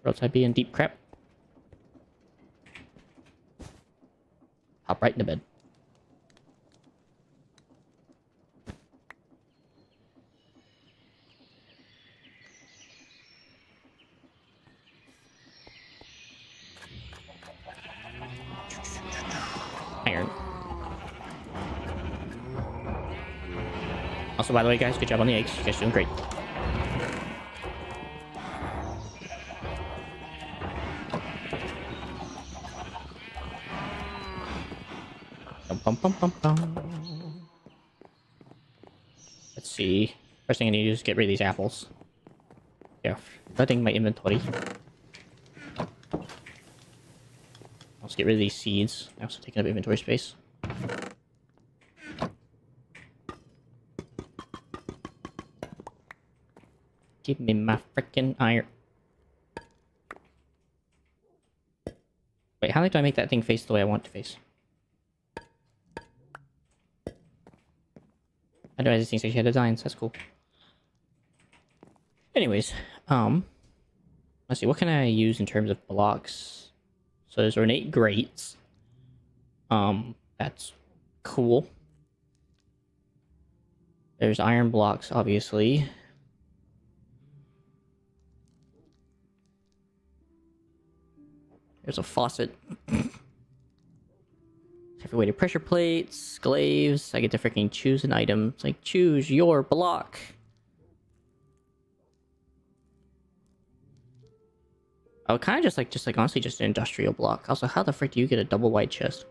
Or else I'd be in deep crap. Hop right into bed. Iron. Also, by the way, guys, good job on the eggs. You guys are doing great. Bum, bum, bum, bum. Let's see. First thing I need to do is get rid of these apples. Yeah, flooding my inventory. Let's get rid of these seeds. They're also taking up inventory space. Give me my freaking iron. Wait, how do I make that thing face the way I want it to face? I know these things actually had designs. That's cool. Anyways, let's see. What can I use in terms of blocks? So there's ornate grates. That's cool. There's iron blocks, obviously. There's a faucet. Heavy-weighted pressure plates, glaives. I get to freaking choose an item. It's like, choose your block. I would kind of just like honestly just an industrial block. Also, how the frick do you get a double wide chest?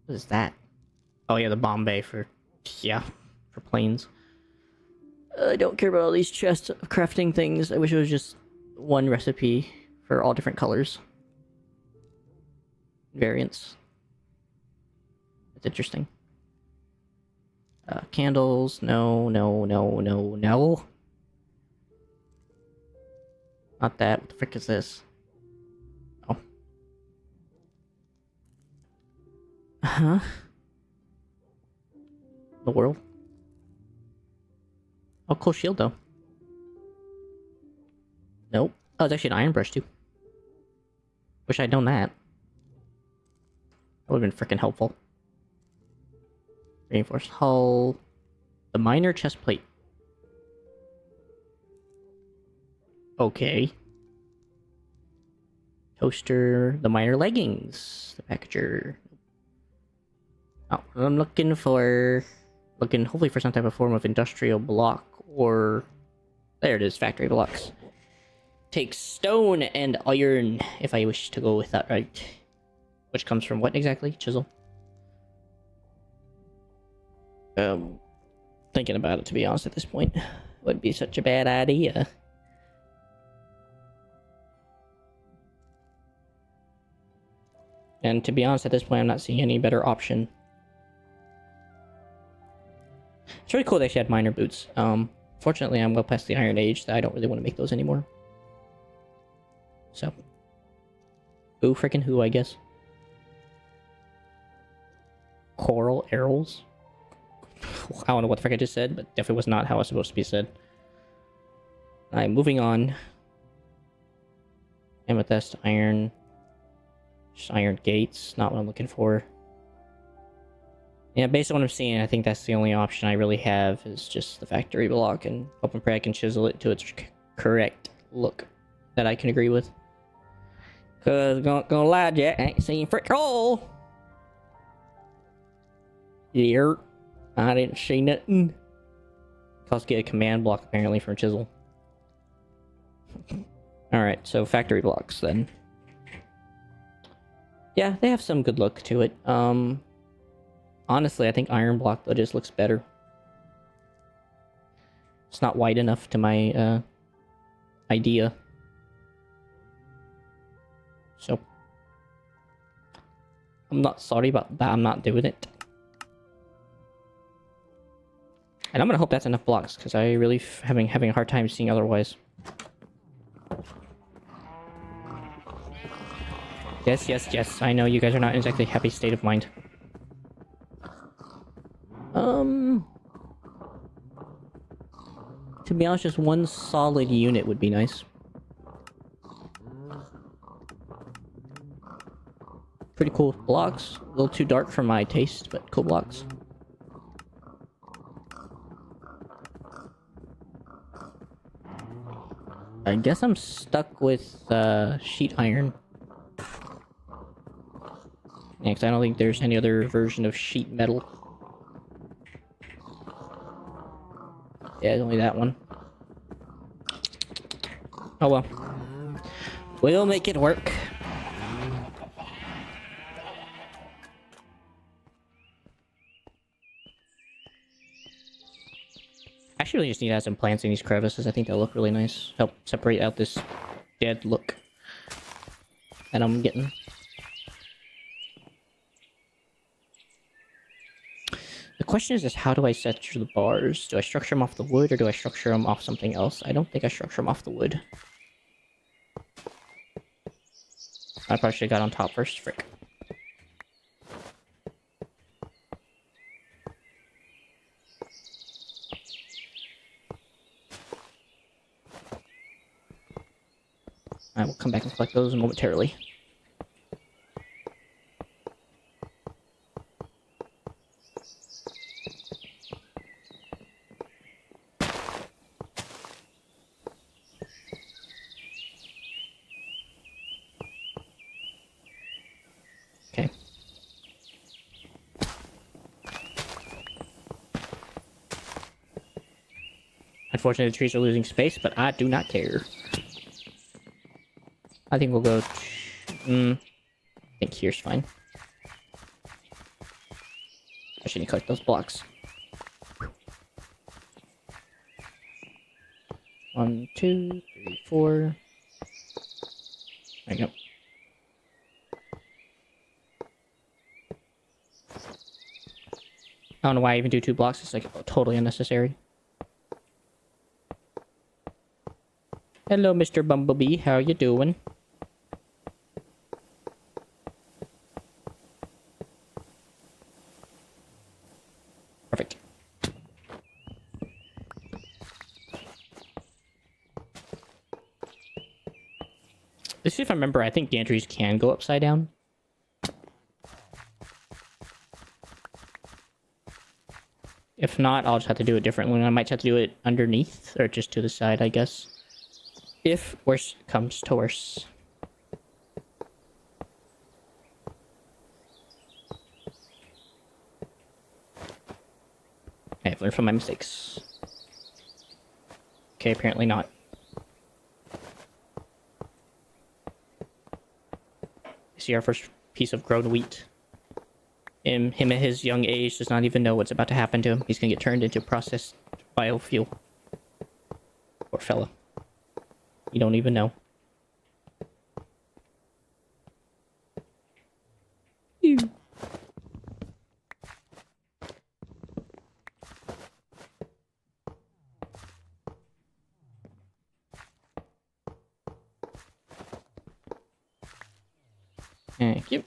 What is that? Oh yeah, the bomb bay for planes. I don't care about all these chests of crafting things. I wish it was just one recipe for all different colors. Variants. That's interesting. Candles. No. Not that. What the frick is this? Oh. Huh? The world? Oh, cool shield, though. Nope. Oh, it's actually an iron brush, too. Wish I'd known that. That would have been freaking helpful. Reinforced hull. The minor chest plate. Okay. Toaster. The minor leggings. The packager. Oh, I'm looking hopefully for some type of form of industrial block, or there it is, factory blocks. Take stone and iron if I wish to go with that right. Which comes from what exactly? Chisel. Thinking about it, to be honest, at this point wouldn't be such a bad idea. And to be honest, at this point, I'm not seeing any better option. It's really cool they actually had miner boots. Fortunately, I'm well past the Iron Age, that I don't really want to make those anymore. So. Who frickin' who, I guess. Coral arrows? I don't know what the frick I just said, but definitely was not how it was supposed to be said. Alright, moving on. Amethyst, iron. Just iron gates, not what I'm looking for. Yeah, based on what I'm seeing, I think that's the only option I really have is just the factory block, and hope and pray I can chisel it to its correct look that I can agree with. Cause gonna lie, Jack, I ain't seen frick all. Yeah, I didn't see nothing. Cost get a command block apparently from chisel. Alright, so factory blocks then. Yeah, they have some good look to it. Honestly, I think iron block though just looks better. It's not wide enough to my idea. So I'm not sorry about that. I'm not doing it. And I'm gonna hope that's enough blocks because I really having a hard time seeing otherwise. Yes. I know you guys are not in exactly happy state of mind. To be honest, just one solid unit would be nice. Pretty cool blocks. A little too dark for my taste, but cool blocks. I guess I'm stuck with sheet iron. Yeah, because I don't think there's any other version of sheet metal. Yeah, it's only that one. Oh well. We'll make it work. I actually really just need to add some plants in these crevices. I think they'll look really nice. Help separate out this dead look that I'm getting. The question is just how do I structure the bars? Do I structure them off the wood or do I structure them off something else? I don't think I structure them off the wood. I probably should have got on top first. Frick. I will come back and collect those momentarily. Okay. Unfortunately, the trees are losing space, but I do not care. I think we'll go... I think here's fine. I shouldn't collect those blocks. 1, 2, 3, 4. There you go. I don't know why I even do 2 blocks. It's like totally unnecessary. Hello, Mr. Bumblebee. How you doing? Perfect. Let's see if I remember. I think gantries can go upside down. If not, I'll just have to do it differently. I might have to do it underneath or just to the side, I guess. If worse comes to worse. I've learned from my mistakes. Okay, apparently not. See our first piece of grown wheat. Him at his young age does not even know what's about to happen to him. He's gonna get turned into processed biofuel. Poor fella. You don't even know. Ew. Thank you.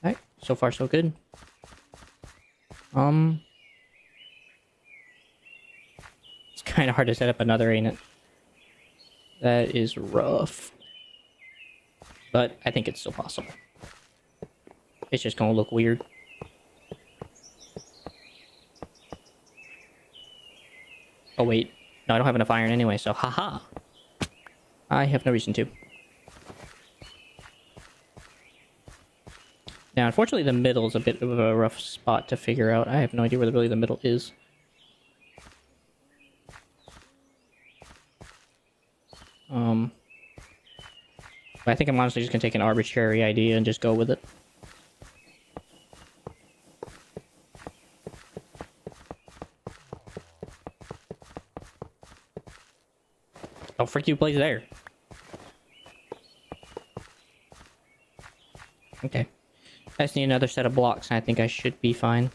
Alright, so far so good. It's kind of hard to set up another, ain't it? That is rough. But I think it's still possible. It's just gonna look weird. Oh wait, no, I don't have enough iron anyway, so haha. I have no reason to. Now, unfortunately, the middle is a bit of a rough spot to figure out. I have no idea where really the middle is. But I think I'm honestly just gonna take an arbitrary idea and just go with it. Oh, frick you, place there. Okay. I just need another set of blocks, and I think I should be fine.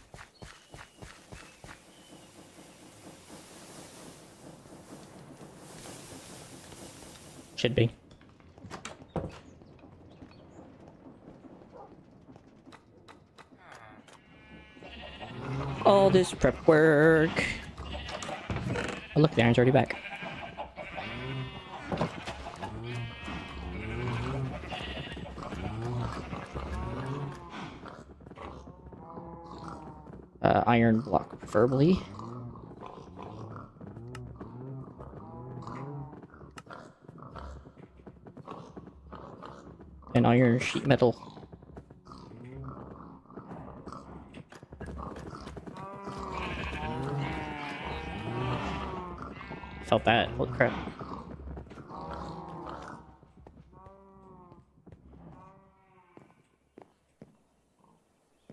Should be. All this prep work. Oh look, the iron's already back. Iron block, preferably. And iron sheet metal. Felt that. Holy crap.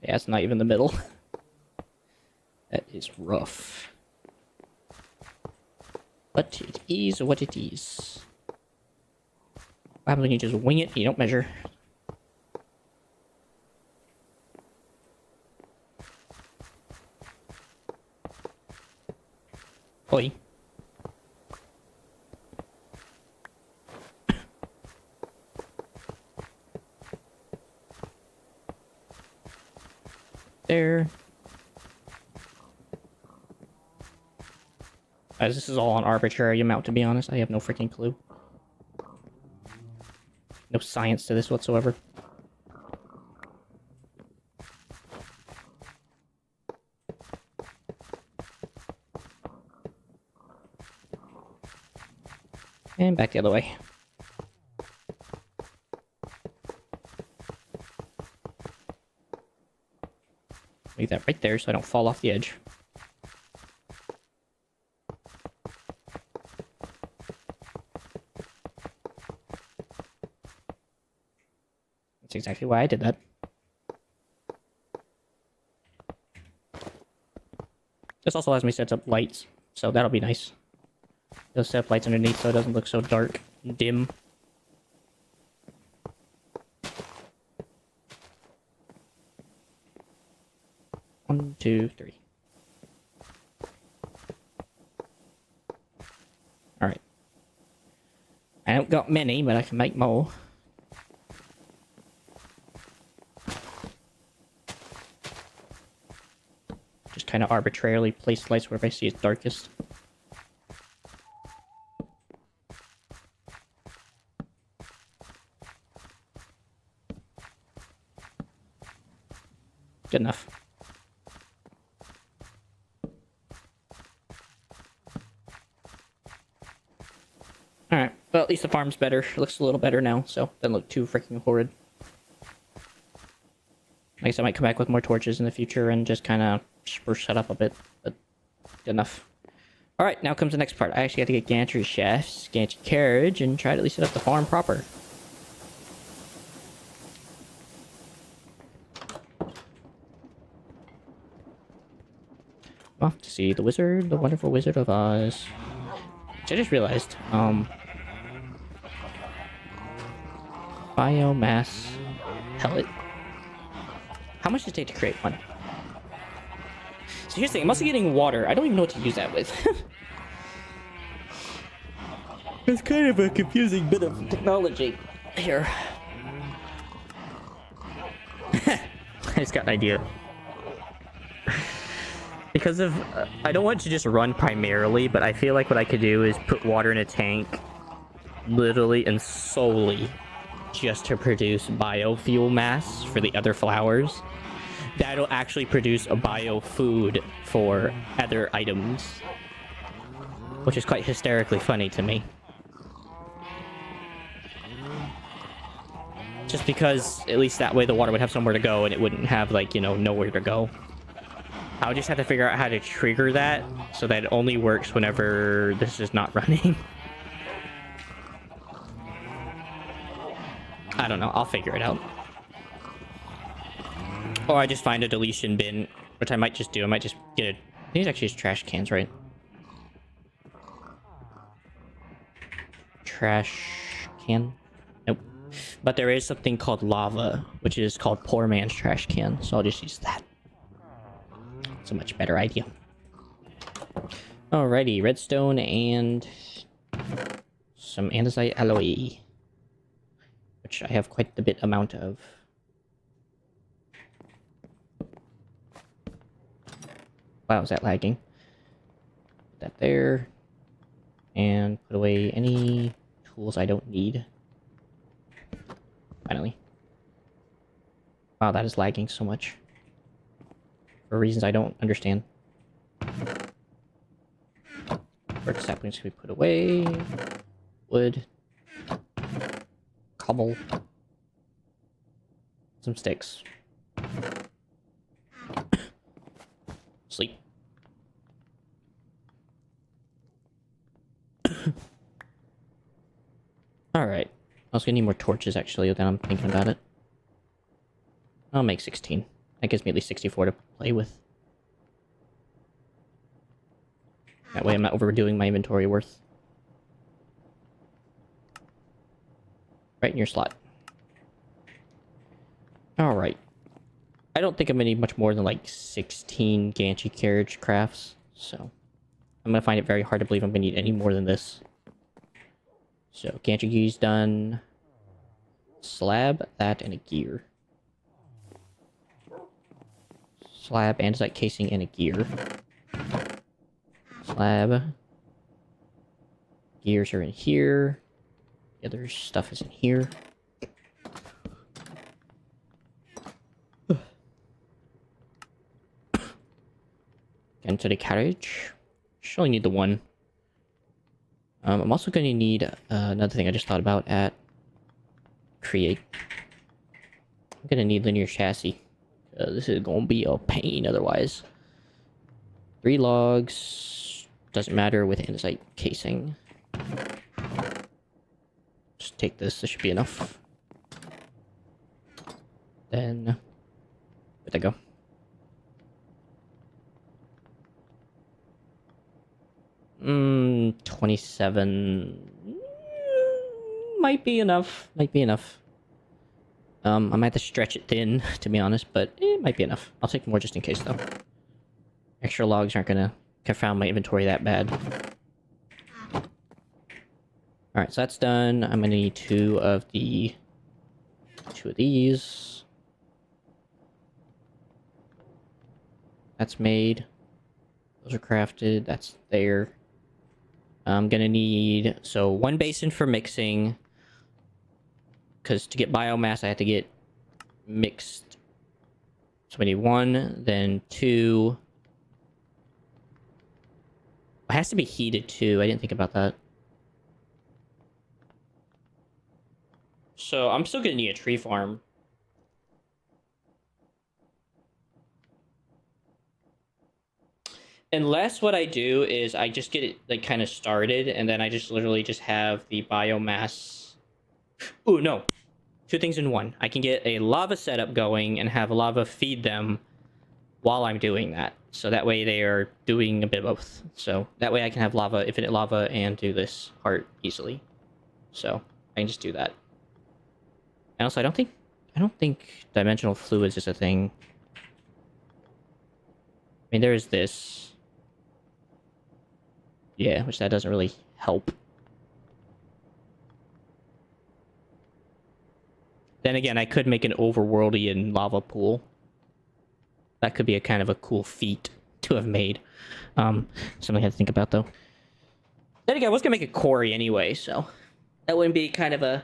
Yeah, it's not even the middle. That is rough. But it is what it is. What happens when you just wing it? You don't measure. Oi. There. As this is all an arbitrary amount, to be honest. I have no freaking clue. No science to this whatsoever. And back the other way. Leave that right there so I don't fall off the edge. That's exactly why I did that. This also has me set up lights, so that'll be nice. It'll set up lights underneath so it doesn't look so dark and dim. One, two, three. Alright. I don't got many, but I can make more. Just kind of arbitrarily place lights wherever I see it's darkest. Good enough. Alright, well at least the farm's better. It looks a little better now, so doesn't look too freaking horrid. I guess I might come back with more torches in the future and just kind of spruce it up a bit, but good enough. Alright, now comes the next part. I actually got to get gantry shafts, gantry carriage, and try to at least set up the farm proper. Off to see the wizard, the wonderful Wizard of Oz. Which I just realized, biomass pellet. How much does it take to create one? So here's the thing, I'm also getting water. I don't even know what to use that with. It's kind of a confusing bit of technology here. I just got an idea. Because of, I don't want to just run primarily, but I feel like what I could do is put water in a tank, literally and solely, just to produce biofuel mass for the other flowers. That'll actually produce a biofood for other items, which is quite hysterically funny to me. Just because, at least that way the water would have somewhere to go and it wouldn't have, like, you know, nowhere to go. I would just have to figure out how to trigger that so that it only works whenever this is not running. I don't know. I'll figure it out. Or I just find a deletion bin, which I might just do. I might just get a... These actually use trash cans, right? Trash can? Nope. But there is something called lava, which is called poor man's trash can. So I'll just use that. It's a much better idea. Alrighty, redstone and some andesite alloy, which I have quite the bit amount of. Wow, is that lagging? Put that there, and put away any tools I don't need. Finally. Wow, that is lagging so much. For reasons I don't understand. Bird saplings can be put away. Wood. Cobble. Some sticks. Sleep. Alright. I was gonna need more torches actually, then I'm thinking about it. I'll make 16. That gives me at least 64 to play with. That way I'm not overdoing my inventory worth. Right in your slot. Alright. I don't think I'm gonna need much more than like 16 gantry carriage crafts, so I'm gonna find it very hard to believe I'm gonna need any more than this. So, gantry keys done. Slab, that, and a gear. Slab, andesite casing, and a gear. Slab. Gears are in here. The other stuff is in here. Into the carriage. Should only need the one. I'm also going to need another thing I just thought about at create. I'm going to need linear chassis. This is going to be a pain otherwise. 3 logs. Doesn't matter with andesite casing. Just take this. This should be enough. Then, where'd that go? Hmm, 27 might be enough. Might be enough. I might have to stretch it thin, to be honest, but it might be enough. I'll take more just in case, though. Extra logs aren't gonna confound my inventory that bad. Alright, so that's done. I'm gonna need 2 of these. That's made. Those are crafted. That's there. I'm gonna need, so 1 basin for mixing, because to get biomass I have to get mixed. So we need 1, then 2. It has to be heated too. I didn't think about that. So I'm still gonna need a tree farm. Unless what I do is I just get it like kind of started and then I just literally just have the biomass. Ooh, no. 2 things in 1. I can get a lava setup going and have lava feed them while I'm doing that. So that way they are doing a bit of both. So that way I can have lava, infinite lava, and do this part easily. So I can just do that. And also I don't think dimensional fluids is a thing. I mean, there is this. Yeah, which that doesn't really help. Then again, I could make an overworldian lava pool. That could be a kind of a cool feat to have made. Something I had to think about, though. Then again, I was gonna make a quarry anyway, so that wouldn't be kind of a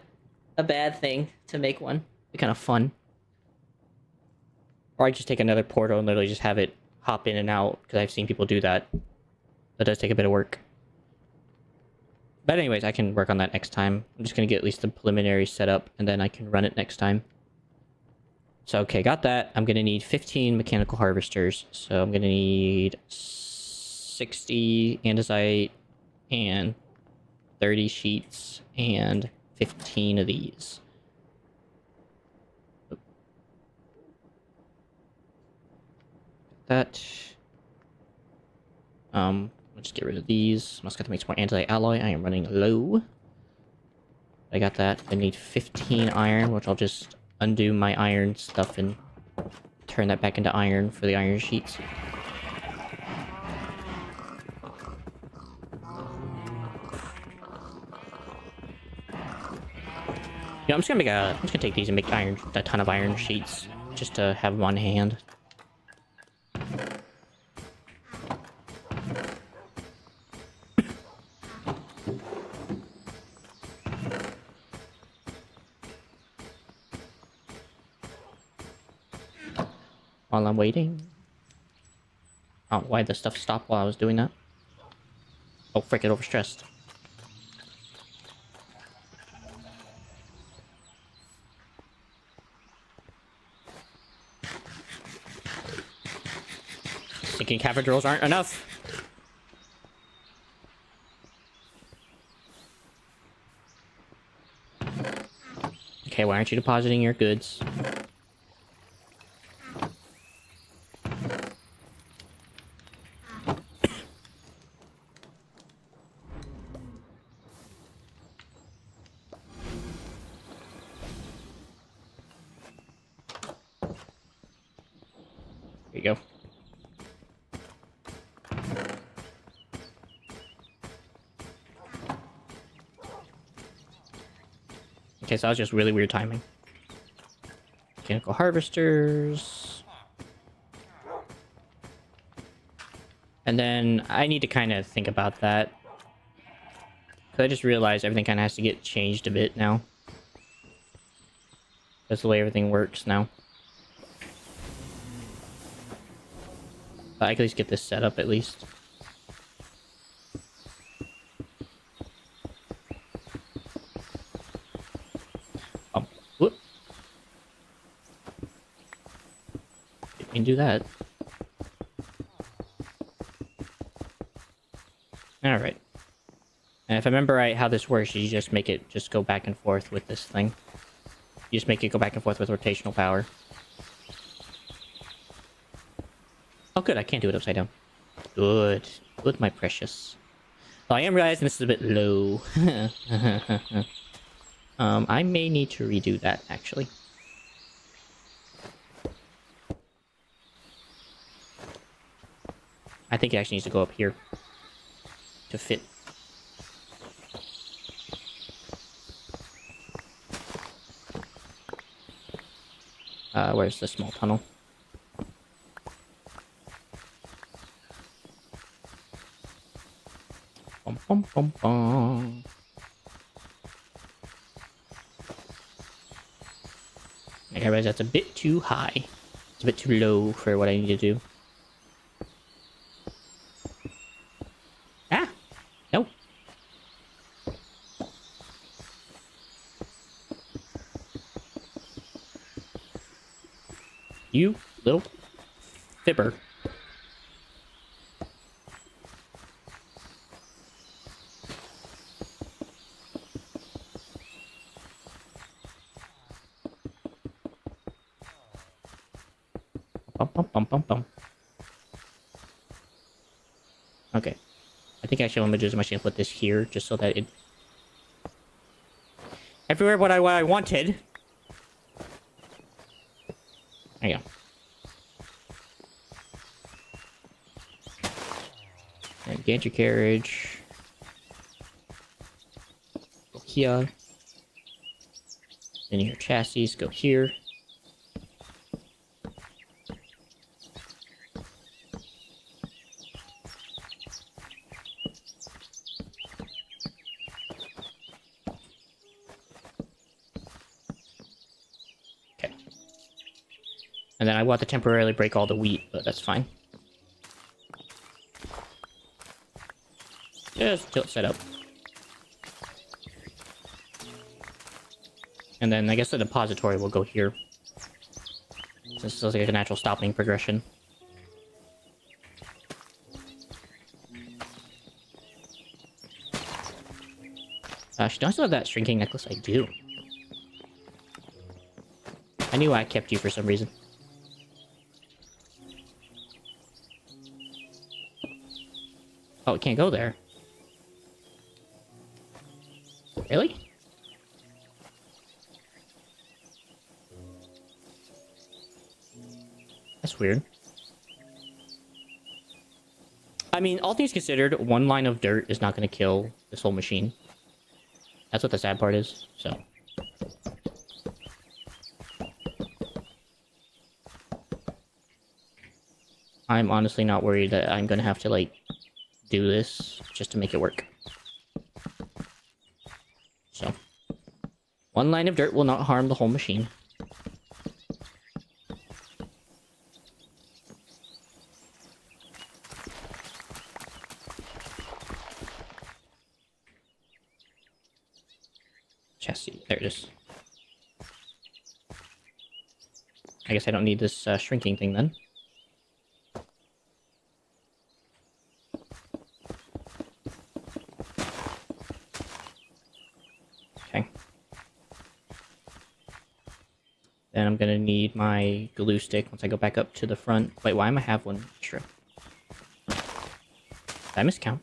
bad thing to make one. It'd be kind of fun. Or I just take another portal and literally just have it hop in and out, because I've seen people do that. That does take a bit of work. But anyways, I can work on that next time. I'm just going to get at least the preliminary setup, and then I can run it next time. So, okay, got that. I'm going to need 15 mechanical harvesters. So I'm going to need 60 andesite and 30 sheets and 15 of these. That. Let's just get rid of these. Must have to make some more andesite alloy. I am running low. I got that. I need 15 iron, which I'll just undo my iron stuff and turn that back into iron for the iron sheets. Yeah, I'm just gonna take these and make a ton of iron sheets just to have them on hand. While I'm waiting. I don't know why the stuff stopped while I was doing that. Oh, frick, it overstressed. Thinking cavern drills aren't enough. Okay, why aren't you depositing your goods? There you go. Okay, so that was just really weird timing. Mechanical harvesters. And then I need to kind of think about that. Because I just realized everything kind of has to get changed a bit now. That's the way everything works now. But I can at least get this set up at least. Oh, whoop. Didn't do that. Alright. And if I remember right how this works, you just make it just go back and forth with this thing. You just make it go back and forth with rotational power. Oh good, I can't do it upside down. Good. Good, my precious. Oh, I am realizing this is a bit low. I may need to redo that, actually. I think it actually needs to go up here. To fit. Where's the small tunnel? Bum, bum, bum, bum. I realize that's a bit too high. It's a bit too low for what I need to do. Ah! No. You little fibber. Bum, bum, bum, bum, bum. Okay. I think actually what I'm gonna do is I'm actually gonna put this here just so that it everywhere what I wanted. There you go. And gantry carriage. Go here. Then your chassis go here. Okay. And then I want to temporarily break all the wheat, but that's fine. Just until it's set up. And then I guess the depository will go here. This is like a natural stopping progression. Gosh, do I still have that shrinking necklace? I do. I knew I kept you for some reason. Oh, it can't go there. Really? That's weird. I mean, all things considered, one line of dirt is not going to kill this whole machine. That's what the sad part is, so. I'm honestly not worried that I'm going to have to, like, do this just to make it work. So. One line of dirt will not harm the whole machine. Chassis. There it is. I guess I don't need this shrinking thing then. Okay. Then I'm gonna need my glue stick once I go back up to the front. Wait, why am I have one extra? Did I miscount?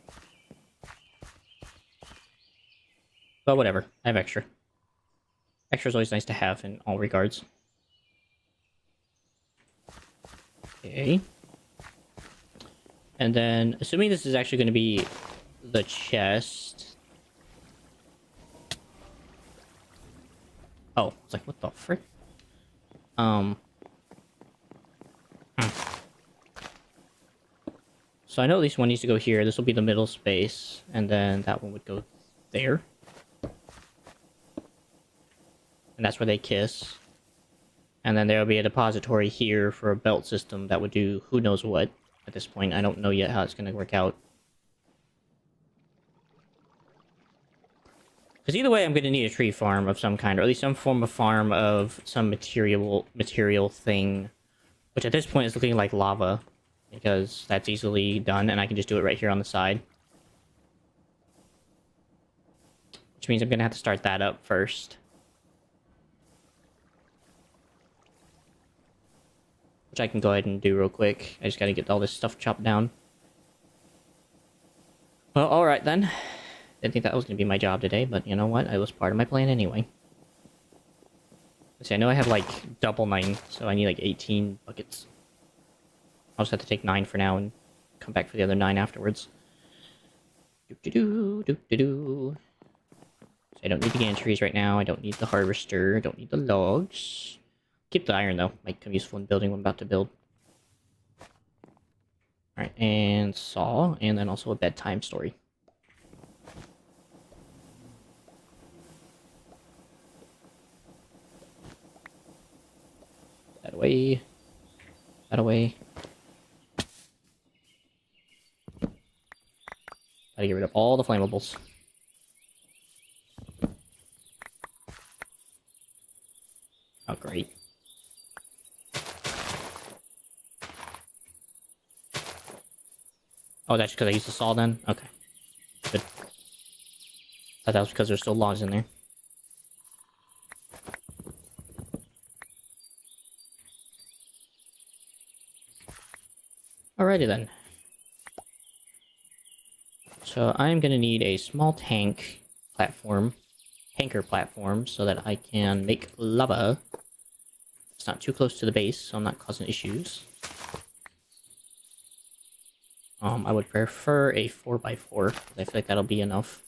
But whatever. I have extra. Extra is always nice to have in all regards. Okay. And then, assuming this is actually going to be the chest. Oh, I was like, what the frick? Hmm. So I know at least one needs to go here. This will be the middle space, and then that one would go there. And that's where they kiss. And then there'll be a depository here for a belt system that would do who knows what. At this point, I don't know yet how it's going to work out. Because either way, I'm going to need a tree farm of some kind, or at least some form of farm of some material thing. Which at this point is looking like lava. Because that's easily done, and I can just do it right here on the side. Which means I'm going to have to start that up first. Which I can go ahead and do real quick. I just got to get all this stuff chopped down. Well, alright then. Didn't think that was going to be my job today, but you know what? It was part of my plan anyway. Let's see, I know I have like double 9, so I need like 18 buckets. I'll just have to take 9 for now and come back for the other 9 afterwards. Doop-de-doo, doop-de-doo. So I don't need the gantries right now. I don't need the harvester. I don't need the logs. Keep the iron though. Might come useful in building what I'm about to build. Alright, and saw, and then also a bedtime story. That away. That away. Gotta get rid of all the flammables. Oh, great. Oh, that's because I used the saw then? Okay. Good. Thought that was because there's still logs in there. Alrighty then. So I'm gonna need a small tanker platform, so that I can make lava. It's not too close to the base, so I'm not causing issues. I would prefer a 4x4, because I feel like that'll be enough.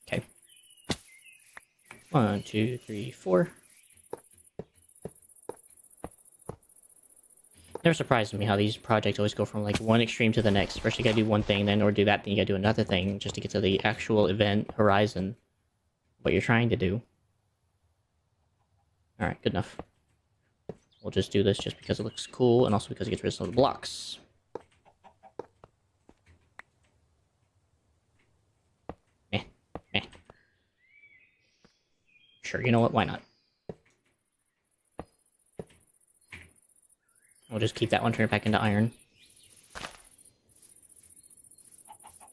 Okay. 1, 2, 3, 4. Never surprises me how these projects always go from like one extreme to the next. First you gotta do one thing, then or do that, then you gotta do another thing just to get to the actual event horizon. What you're trying to do. Alright, good enough. We'll just do this just because it looks cool, and also because it gets rid of some of the blocks. Meh. Meh. Sure, you know what? Why not? We'll just keep that one, turn it back into iron.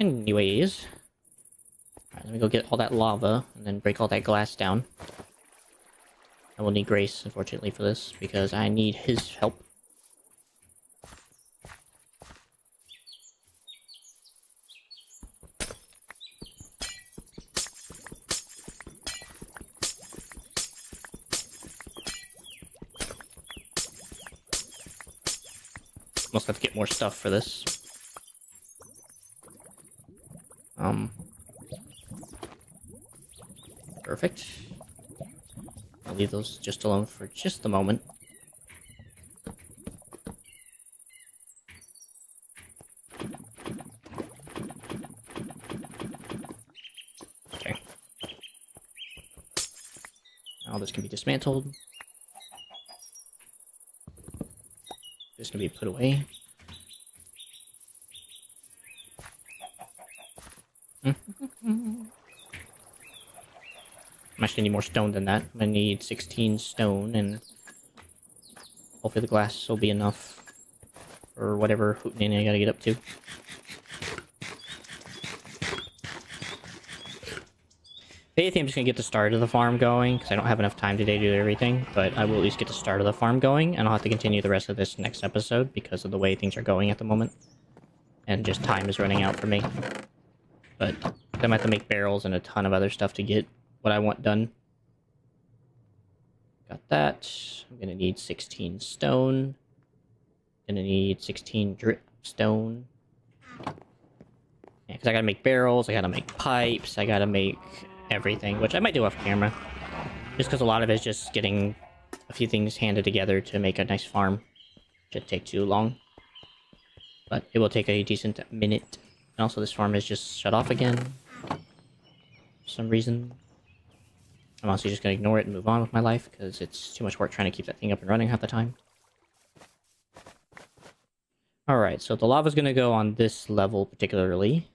Anyways. Alright, let me go get all that lava, and then break all that glass down. I will need Grace, unfortunately, for this, because I need his help. Must have to get more stuff for this. Perfect. I'll leave those just alone for just a moment. Okay. Now this can be dismantled. This can be put away. I'm actually gonna need more stone than that. I'm gonna need 16 stone, and hopefully the glass will be enough for whatever hootenanny I gotta get up to. I think I'm just gonna get the start of the farm going, because I don't have enough time today to do everything, but I will at least get the start of the farm going, and I'll have to continue the rest of this next episode, because of the way things are going at the moment. And just time is running out for me. But I'm gonna have to make barrels and a ton of other stuff to get what I want done. Got that. I'm gonna need 16 stone. Gonna need 16 drip stone. And Because I gotta make barrels, I gotta make pipes, I gotta make everything, which I might do off camera. Just because a lot of it is just getting a few things handed together to make a nice farm. Should take too long. But it will take a decent minute. And also this farm is just shut off again. For some reason. I'm honestly just gonna ignore it and move on with my life, because it's too much work trying to keep that thing up and running half the time. Alright, so the lava's gonna go on this level particularly.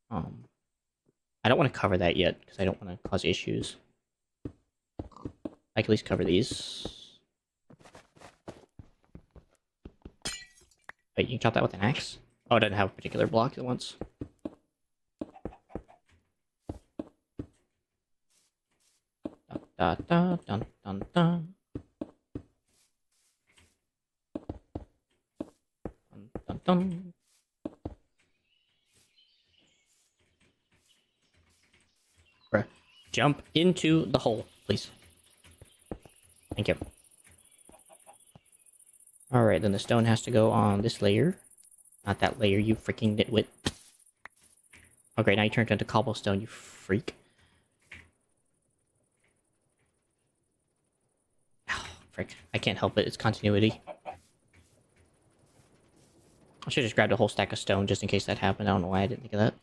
I don't want to cover that yet, because I don't want to cause issues. I can at least cover these. Wait, you can chop that with an axe? Oh, it doesn't have a particular block at once. Da da dun dun dun. Dun dun dun. Bruh. Jump into the hole, please. Thank you. Alright, then the stone has to go on this layer. Not that layer, you freaking nitwit. Okay, now you turned into cobblestone, you freak. Oh, frick. I can't help it, it's continuity. I should have just grabbed a whole stack of stone just in case that happened. I don't know why I didn't think of that.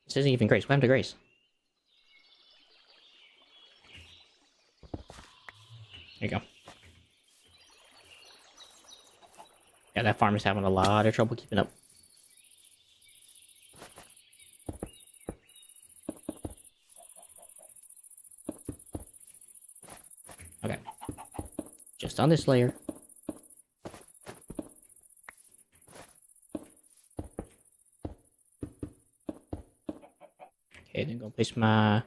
This isn't even Grace. What happened to Grace? There you go. Yeah, that farm is having a lot of trouble keeping up. Okay. Just on this layer. Okay, then go place my...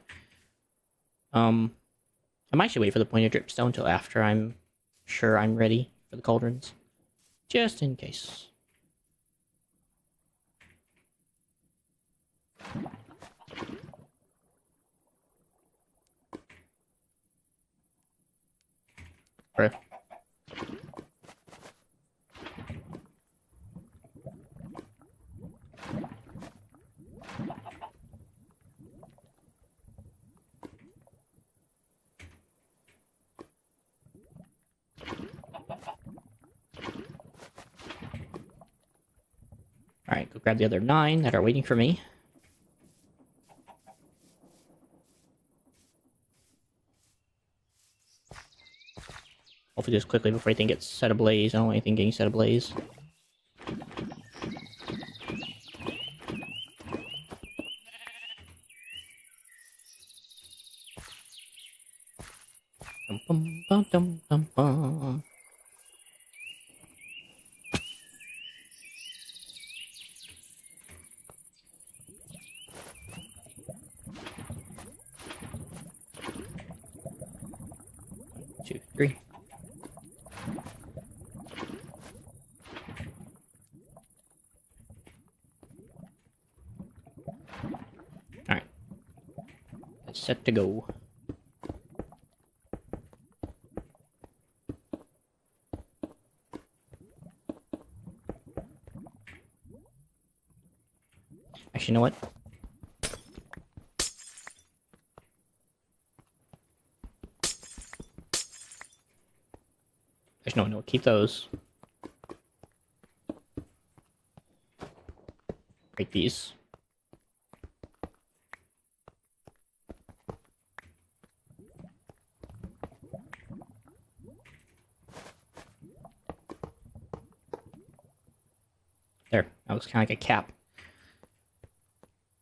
I might actually wait for the pointed dripstone until after I'm sure I'm ready for the cauldrons. Just in case. Bruh. Alright, go grab the other 9 that are waiting for me. Hopefully do this quickly before anything gets set ablaze. I don't want anything getting set ablaze. Dum bum bum dum dum bum. Two, three. Alright. It's set to go. Actually, you know what? Actually, no, keep those. Break these. There, that looks kind of like a cap.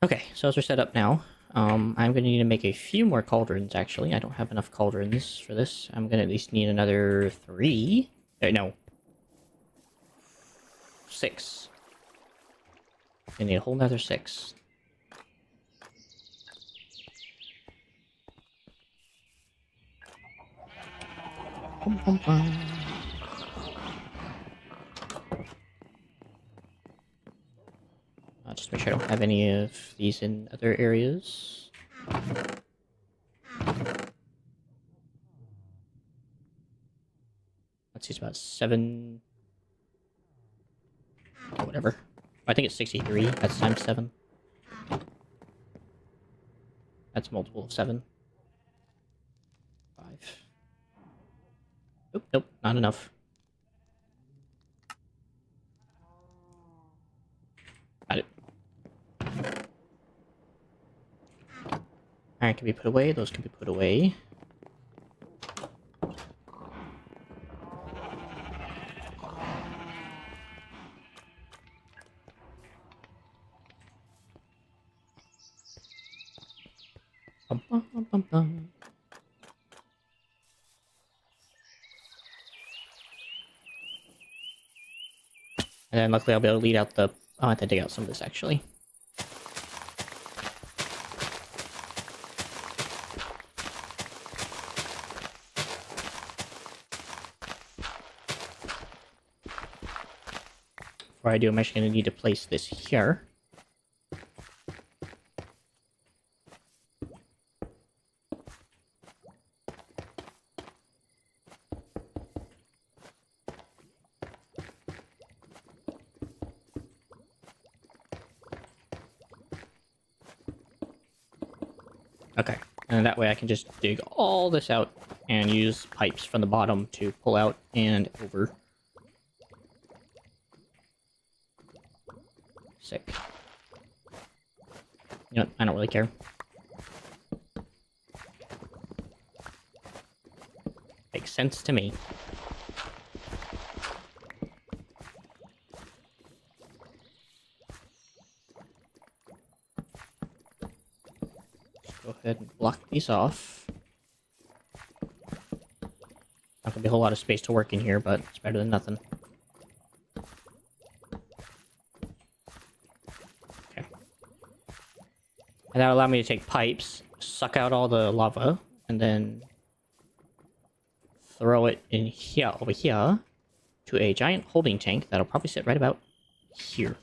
Okay, so as we're set up now, I'm going to need to make a few more cauldrons, actually. I don't have enough cauldrons for this. I'm going to at least need another 3. No. 6. I need a whole nother 6. Bum, bum, bum. I'll just make sure I don't have any of these in other areas. Let's see, it's about 7... Oh, whatever. I think it's 63. That's times 7. That's a multiple of 7. 5. Nope, nope, not enough. Got it. Alright, can be put away. Those can be put away. Bum, bum, bum, bum, bum. And then luckily I'll be able to lead out the... I'll have to dig out some of this, actually. Before I do, I'm actually going to need to place this here. Okay, and that way I can just dig all this out and use pipes from the bottom to pull out and over. Sick. You know what? I don't really care. Makes sense to me. Go ahead and block these off. Not gonna be a whole lot of space to work in here, but it's better than nothing. Okay. And that'll allow me to take pipes, suck out all the lava, and then throw it in here, over here, to a giant holding tank that'll probably sit right about here.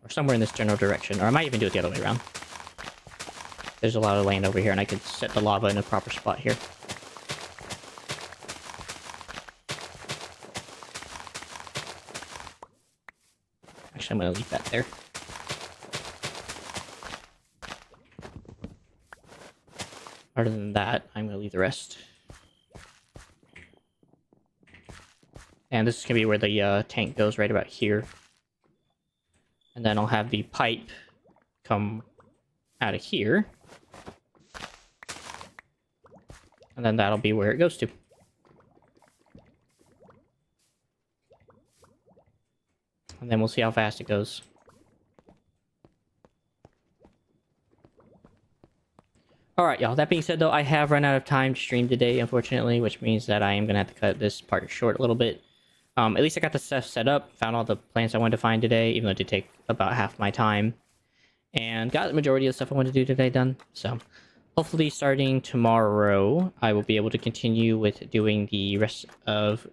Or somewhere in this general direction. Or I might even do it the other way around. There's a lot of land over here, and I could set the lava in a proper spot here. Actually, I'm going to leave that there. Other than that, I'm going to leave the rest. And this is going to be where the tank goes, right about here. And then I'll have the pipe come out of here. And then that'll be where it goes to. And then we'll see how fast it goes. Alright, y'all. That being said, though, I have run out of time to stream today, unfortunately, which means that I am going to have to cut this part short a little bit. At least I got the stuff set up, found all the plants I wanted to find today, even though it did take about half my time. And got the majority of the stuff I wanted to do today done. So, hopefully starting tomorrow, I will be able to continue with doing the rest of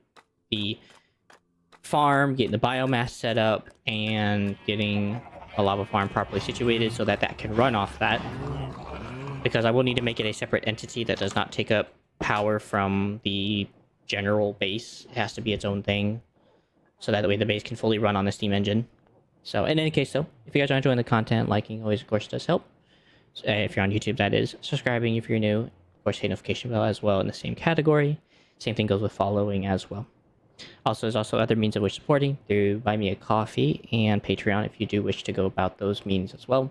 the farm, getting the biomass set up, and getting a lava farm properly situated so that that can run off that. Because I will need to make it a separate entity that does not take up power from the general base. It has to be its own thing. So that way the base can fully run on the Steam engine. So in any case though, if you guys are enjoying the content, liking always of course does help. So, if you're on YouTube, that is. Subscribing if you're new. Of course, hit notification bell as well in the same category. Same thing goes with following as well. Also, there's also other means of which supporting through Buy Me a Coffee and Patreon if you do wish to go about those means as well.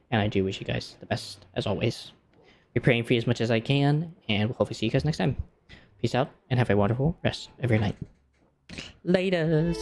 And I do wish you guys the best as always. Be praying for you as much as I can, and we'll hopefully see you guys next time. Peace out, and have a wonderful rest of your night. Laters!